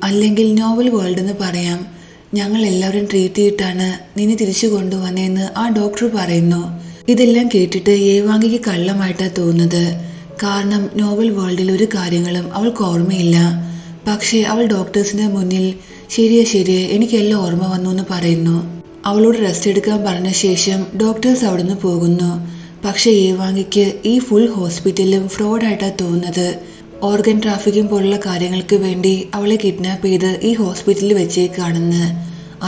അല്ലെങ്കിൽ നോവൽ വേൾഡ് എന്ന് പറയാം. ഞങ്ങൾ എല്ലാവരും ട്രീറ്റ് ചെയ്തിട്ടാണ് നിന്നെ തിരിച്ചു കൊണ്ടുവന്നതെന്ന് ആ ഡോക്ടർ പറയുന്നു. ഇതെല്ലാം കേട്ടിട്ട് ഏവാങ്ങിക്ക് കള്ളമായിട്ടാ തോന്നുന്നത്. കാരണം നോവൽ വേൾഡിൽ ഒരു കാര്യങ്ങളും അവൾക്ക് ഓർമ്മയില്ല. പക്ഷെ അവൾ ഡോക്ടേഴ്സിന്റെ മുന്നിൽ ശരിയെ എനിക്കെല്ലാം ഓർമ്മ വന്നു എന്ന് പറയുന്നു. അവളോട് റെസ്റ്റ് എടുക്കാൻ പറഞ്ഞ ശേഷം ഡോക്ടേഴ്സ് അവിടുന്ന് പോകുന്നു. പക്ഷെ ഏവാങ്ങിക്ക് ഈ ഫുൾ ഹോസ്പിറ്റലും ഫ്രോഡായിട്ടാ തോന്നുന്നത്. ഓർഗൻ ട്രാഫിക്കിംഗ് പോലുള്ള കാര്യങ്ങൾക്ക് വേണ്ടി അവളെ കിഡ്നാപ്പ് ചെയ്ത് ഈ ഹോസ്പിറ്റലിൽ വെച്ചേക്കാണെന്ന്.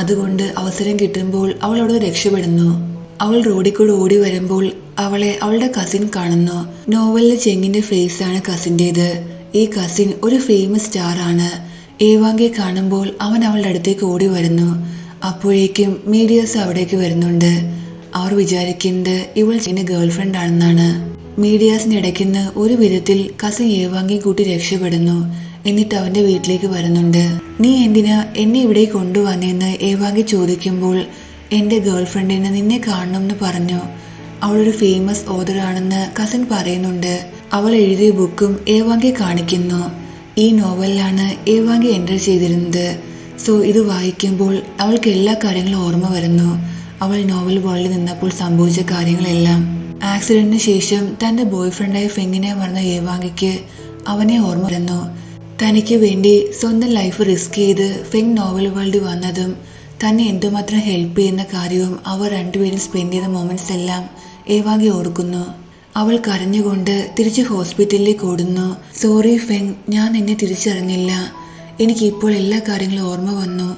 അതുകൊണ്ട് അവസരം കിട്ടുമ്പോൾ അവൾ അവിടെ രക്ഷപ്പെടുന്നു. അവൾ റോഡിൽ കൂടെ ഓടി വരുമ്പോൾ അവളെ അവളുടെ കസിൻ കാണുന്നു. നോവലിലെ ചെങ്ങിന്റെ ഫേസ് ആണ് കസിന്റേത്. ഈ കസിൻ ഒരു ഫേമസ് സ്റ്റാർ ആണ്. ഏവാങ്കിയെ കാണുമ്പോൾ അവൻ അവളുടെ അടുത്തേക്ക് ഓടി വരുന്നു. അപ്പോഴേക്കും മീഡിയാസ് അവിടേക്ക് വരുന്നുണ്ട്. അവർ വിചാരിക്കുന്നത് ഇവൾ ചെങ്ങിന്റെ ഗേൾഫ്രണ്ട് ആണെന്നാണ്. മീഡിയാസിന്റെ ഇടയ്ക്കുന്ന് ഒരു വിധത്തിൽ കസിൻ ഏവാങ്കി കൂട്ടി രക്ഷപ്പെടുന്നു. എന്നിട്ട് അവന്റെ വീട്ടിലേക്ക് വരുന്നുണ്ട്. നീ എന്തിനാ എന്നെ ഇവിടെ കൊണ്ടുവന്നേന്ന് ഏവാങ്കി ചോദിക്കുമ്പോൾ എന്റെ ഗേൾഫ്രണ്ടിന് നിന്നെ കാണണമെന്ന് പറഞ്ഞു. അവളൊരു ഫേമസ് ഓതർ ആണെന്ന് കസിൻ പറയുന്നുണ്ട്. അവൾ എഴുതിയ ബുക്കും ഏവാങ്കി കാണിക്കുന്നു. ഈ നോവലിലാണ് ഏവാങ്കി എൻ്റർ ചെയ്തിരുന്നത്. സോ ഇത് വായിക്കുമ്പോൾ അവൾക്ക് എല്ലാ കാര്യങ്ങളും ഓർമ്മ വരുന്നു. അവൾ നോവൽ വേൾഡിൽ നിന്നപ്പോൾ സംഭവിച്ച കാര്യങ്ങളെല്ലാം. ആക്സിഡന്റിന് ശേഷം തന്റെ ബോയ്ഫ്രണ്ടായ ഫെങ്ങിനെ മറന്ന ഏവാങ്കിക്ക് അവനെ ഓർമ്മ വരുന്നു. തനിക്ക് വേണ്ടി സ്വന്തം ലൈഫ് റിസ്ക് ചെയ്ത് ഫെങ് നോവൽ വേൾഡിൽ വന്നതും തന്നെ എന്തുമാത്രം ഹെൽപ്പ് ചെയ്യുന്ന കാര്യവും അവർ രണ്ടുപേരും സ്പെൻഡ് ചെയ്ത മൊമെന്റ്സ് എല്ലാം ഏവാങ്കി ഓർക്കുന്നു. അവൾ കരഞ്ഞുകൊണ്ട് തിരിച്ച് ഹോസ്പിറ്റലിലേക്ക് ഓടുന്നു. സോറി ഫെങ്, ഞാൻ നിന്നെ തിരിച്ചറിഞ്ഞില്ല. എനിക്കിപ്പോൾ എല്ലാ കാര്യങ്ങളും ഓർമ്മ വന്നു.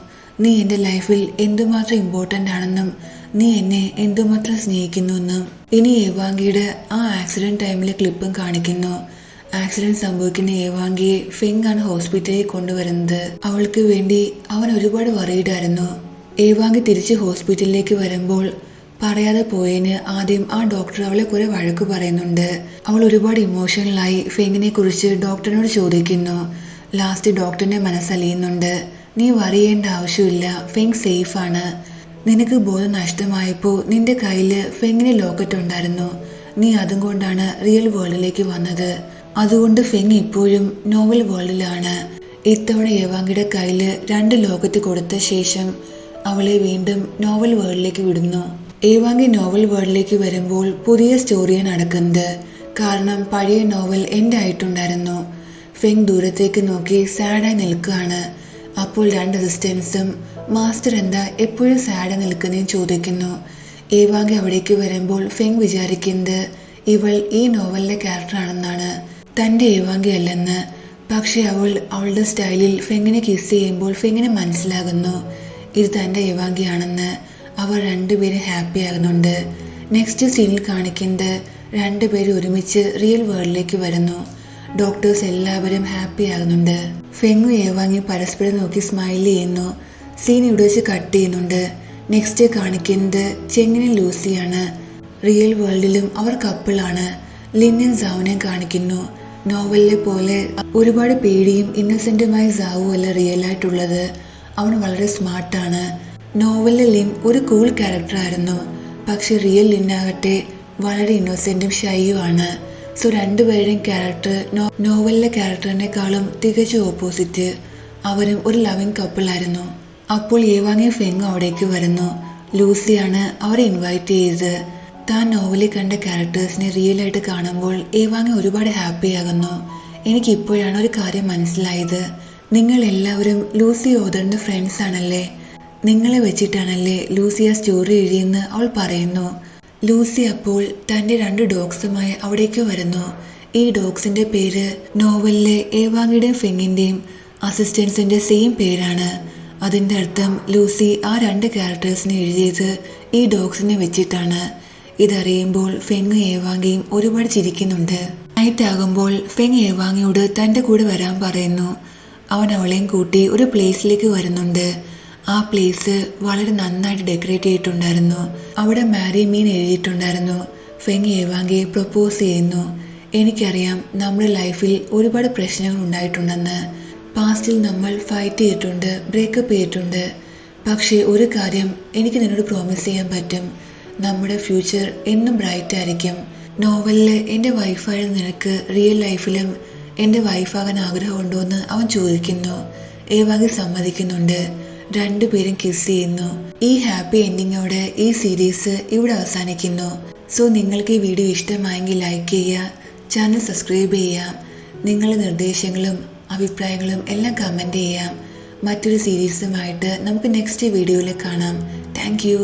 നീ എൻ്റെ ലൈഫിൽ എന്തുമാത്രം ഇമ്പോർട്ടൻ്റ് ആണെന്നും നീ എന്നെ എന്തുമാത്രം സ്നേഹിക്കുന്നുവെന്നും. ഇനി ഏവാങ്കിയുടെ ആ ആക്സിഡന്റ് ടൈമിലെ ക്ലിപ്പും കാണിക്കുന്നു. ആക്സിഡന്റ് സംഭവിക്കുന്ന ഏവാങ്കിയെ ഫെങ് ആണ് ഹോസ്പിറ്റലിൽ കൊണ്ടുവരുന്നത്. അവൾക്ക് വേണ്ടി അവൻ ഒരുപാട് വറീഡായിരുന്നു. ഏവാങ്കി തിരിച്ച് ഹോസ്പിറ്റലിലേക്ക് വരുമ്പോൾ പറയാതെ പോയതിന് ആദ്യം ആ ഡോക്ടർ അവളെ കുറെ വഴക്ക് പറയുന്നുണ്ട്. അവൾ ഒരുപാട് ഇമോഷണലായി ഫെങ്ങിനെ കുറിച്ച് ഡോക്ടറിനോട് ചോദിക്കുന്നു. ലാസ്റ്റ് ഡോക്ടറിന്റെ മനസ്സലിയുന്നുണ്ട്. നീ വറിയേണ്ട ആവശ്യമില്ല, ഫെങ് സേഫ് ആണ്. നിനക്ക് ബോധം നഷ്ടമായപ്പോൾ നിന്റെ കയ്യില് ഫെങ്ങിന്റെ ലോക്കറ്റ് ഉണ്ടായിരുന്നു. നീ അതും കൊണ്ടാണ് റിയൽ വേൾഡിലേക്ക് വന്നത്. അതുകൊണ്ട് ഫെങ് ഇപ്പോഴും നോവൽ വേൾഡിലാണ്. ഇത്തവണ ഏവാങ്കിയുടെ കയ്യില് 2 ലോക്കറ്റ് കൊടുത്ത ശേഷം അവളെ വീണ്ടും നോവൽ വേൾഡിലേക്ക് വിടുന്നു. ഏവാങ്കി നോവൽ വേൾഡിലേക്ക് വരുമ്പോൾ പുതിയ സ്റ്റോറിയാണ് നടക്കുന്നത്. കാരണം പഴയ നോവൽ എൻഡ് ആയിട്ടുണ്ടായിരുന്നു. ഫെങ് ദൂരത്തേക്ക് നോക്കി സാഡായി നിൽക്കുകയാണ്. അപ്പോൾ രണ്ട് അസിസ്റ്റൻസും മാസ്റ്റർ എന്താ എപ്പോഴും സാഡായി നിൽക്കുന്നതെന്ന് ചോദിക്കുന്നു. ഏവാങ്കി അവിടേക്ക് വരുമ്പോൾ ഫെങ് വിചാരിക്കുന്നത് ഇവൾ ഈ നോവലിലെ ക്യാരക്ടറാണെന്നാണ്, തൻ്റെ ഏവാങ്കി അല്ലെന്ന്. പക്ഷെ അവളുടെ സ്റ്റൈലിൽ ഫെങ്ങിനെ കിസ് ചെയ്യുമ്പോൾ ഫെങ്ങിന് മനസ്സിലാകുന്നു ഇത് തൻ്റെ ഏവാങ്കിയാണെന്ന്. അവർ രണ്ടുപേരും ഹാപ്പി ആകുന്നുണ്ട്. നെക്സ്റ്റ് സീനിൽ കാണിക്കുന്നത് രണ്ടുപേരും ഒരുമിച്ച് റിയൽ വേൾഡിലേക്ക് വരുന്നു. ഡോക്ടേഴ്സ് എല്ലാവരും ഹാപ്പി ആകുന്നുണ്ട്. ഫെങ്ങും ഏവാങ്ങിയും പരസ്പരം നോക്കി സ്മൈൽ ചെയ്യുന്നു. സീൻ ഇവിടെ വെച്ച് കട്ട് ചെയ്യുന്നുണ്ട്. നെക്സ്റ്റ് കാണിക്കുന്നത് ചെങ്ങിനും ലൂസിയാണ്. റിയൽ വേൾഡിലും അവർ കപ്പിളാണ്. ലിന്നും സാവുനെയും കാണിക്കുന്നു. നോവലിലെ പോലെ ഒരുപാട് പേടിയും ഇന്നസെന്റുമായ സാവു അല്ല റിയൽ ആയിട്ടുള്ളത്. അവൻ വളരെ സ്മാർട്ടാണ്. നോവലിലെ ലിൻ ഒരു കൂൾ ക്യാരക്ടറായിരുന്നു. പക്ഷെ റിയൽ ലിന്നാകട്ടെ വളരെ ഇന്നോസെന്റും ഷൈയും ആണ്. സോ രണ്ടുപേരുടെയും ക്യാരക്ടർ നോവലിലെ ക്യാരക്ടറിനേക്കാളും തികച്ചും ഓപ്പോസിറ്റ്. അവരും ഒരു ലവിങ് കപ്പിളായിരുന്നു. അപ്പോൾ ഏവാങ്ങിയും ഫെങ്ങും അവിടേക്ക് വരുന്നു. ലൂസിയാണ് അവരെ ഇൻവൈറ്റ് ചെയ്തത്. താൻ നോവലിൽ കണ്ട ക്യാരക്ടേഴ്സിനെ റിയൽ ആയിട്ട് കാണുമ്പോൾ ഏവാങ്ങി ഒരുപാട് ഹാപ്പി ആകുന്നു. എനിക്ക് ഇപ്പോഴാണ് ഒരു കാര്യം മനസ്സിലായത്. നിങ്ങൾ എല്ലാവരും ലൂസി ഓദറിന്റെ ഫ്രണ്ട്സ് ആണല്ലേ. നിങ്ങളെ വെച്ചിട്ടാണല്ലേ ലൂസി ആ സ്റ്റോറി എഴുതിയെന്ന് അവൾ പറയുന്നു. ലൂസി അപ്പോൾ തൻ്റെ 2 ഡോഗ്സുമായി അവിടേക്ക് വരുന്നു. ഈ ഡോഗ്സിന്റെ പേര് നോവലിലെ ഏവാങ്ങിയുടെയും ഫെങ്ങിന്റെയും അസിസ്റ്റൻസിന്റെ സെയിം പേരാണ്. അതിന്റെ അർത്ഥം ലൂസി ആ 2 ക്യാരക്ടേഴ്സിനെ എഴുതിയത് ഈ ഡോഗ്സിനെ വെച്ചിട്ടാണ്. ഇതറിയുമ്പോൾ ഫെങ്ങും ഏവാങ്ങിയും ഒരുപാട് ചിരിക്കുന്നുണ്ട്. നൈറ്റ് ആകുമ്പോൾ ഫെങ് ഏവാങ്ങിയോട് തൻ്റെ കൂടെ വരാൻ പറയുന്നു. അവൻ അവളെയും കൂട്ടി ഒരു പ്ലേസിലേക്ക് വരുന്നുണ്ട്. ആ പ്ലേസ് വളരെ നന്നായിട്ട് ഡെക്കറേറ്റ് ചെയ്തിട്ടുണ്ടായിരുന്നു. അവിടെ മാരി മീൻ എഴുതിയിട്ടുണ്ടായിരുന്നു. ഫെങ് ഏവാങ്ങിയെ പ്രപ്പോസ് ചെയ്യുന്നു. എനിക്കറിയാം നമ്മുടെ ലൈഫിൽ ഒരുപാട് പ്രശ്നങ്ങൾ ഉണ്ടായിട്ടുണ്ടെന്ന്. പാസ്റ്റിൽ നമ്മൾ ഫൈറ്റ് ചെയ്തിട്ടുണ്ട്, ബ്രേക്കപ്പ് ചെയ്തിട്ടുണ്ട്. പക്ഷേ ഒരു കാര്യം എനിക്ക് നിന്നോട് പ്രോമിസ് ചെയ്യാൻ പറ്റും, നമ്മുടെ ഫ്യൂച്ചർ എന്നും ബ്രൈറ്റ് ആയിരിക്കും. നോവലിൽ എൻ്റെ വൈഫായ നിനക്ക് റിയൽ ലൈഫിലും എൻ്റെ വൈഫാകാൻ ആഗ്രഹമുണ്ടോ എന്ന് അവൻ ചോദിക്കുന്നു. ഏവാങ്ങി സമ്മതിക്കുന്നുണ്ട്. രണ്ടുപേരും കിസ് ചെയ്യുന്നു. ഈ ഹാപ്പി എൻഡിങ്ങോടെ ഈ സീരീസ് ഇവിടെ അവസാനിക്കുന്നു. സോ നിങ്ങൾക്ക് ഈ വീഡിയോ ഇഷ്ടമായെങ്കിൽ ലൈക്ക് ചെയ്യുക, ചാനൽ സബ്സ്ക്രൈബ് ചെയ്യാം. നിങ്ങളുടെ നിർദ്ദേശങ്ങളും അഭിപ്രായങ്ങളും എല്ലാം കമൻറ്റ് ചെയ്യാം. മറ്റൊരു സീരീസുമായിട്ട് നമുക്ക് നെക്സ്റ്റ് വീഡിയോയിൽ കാണാം. Thank you.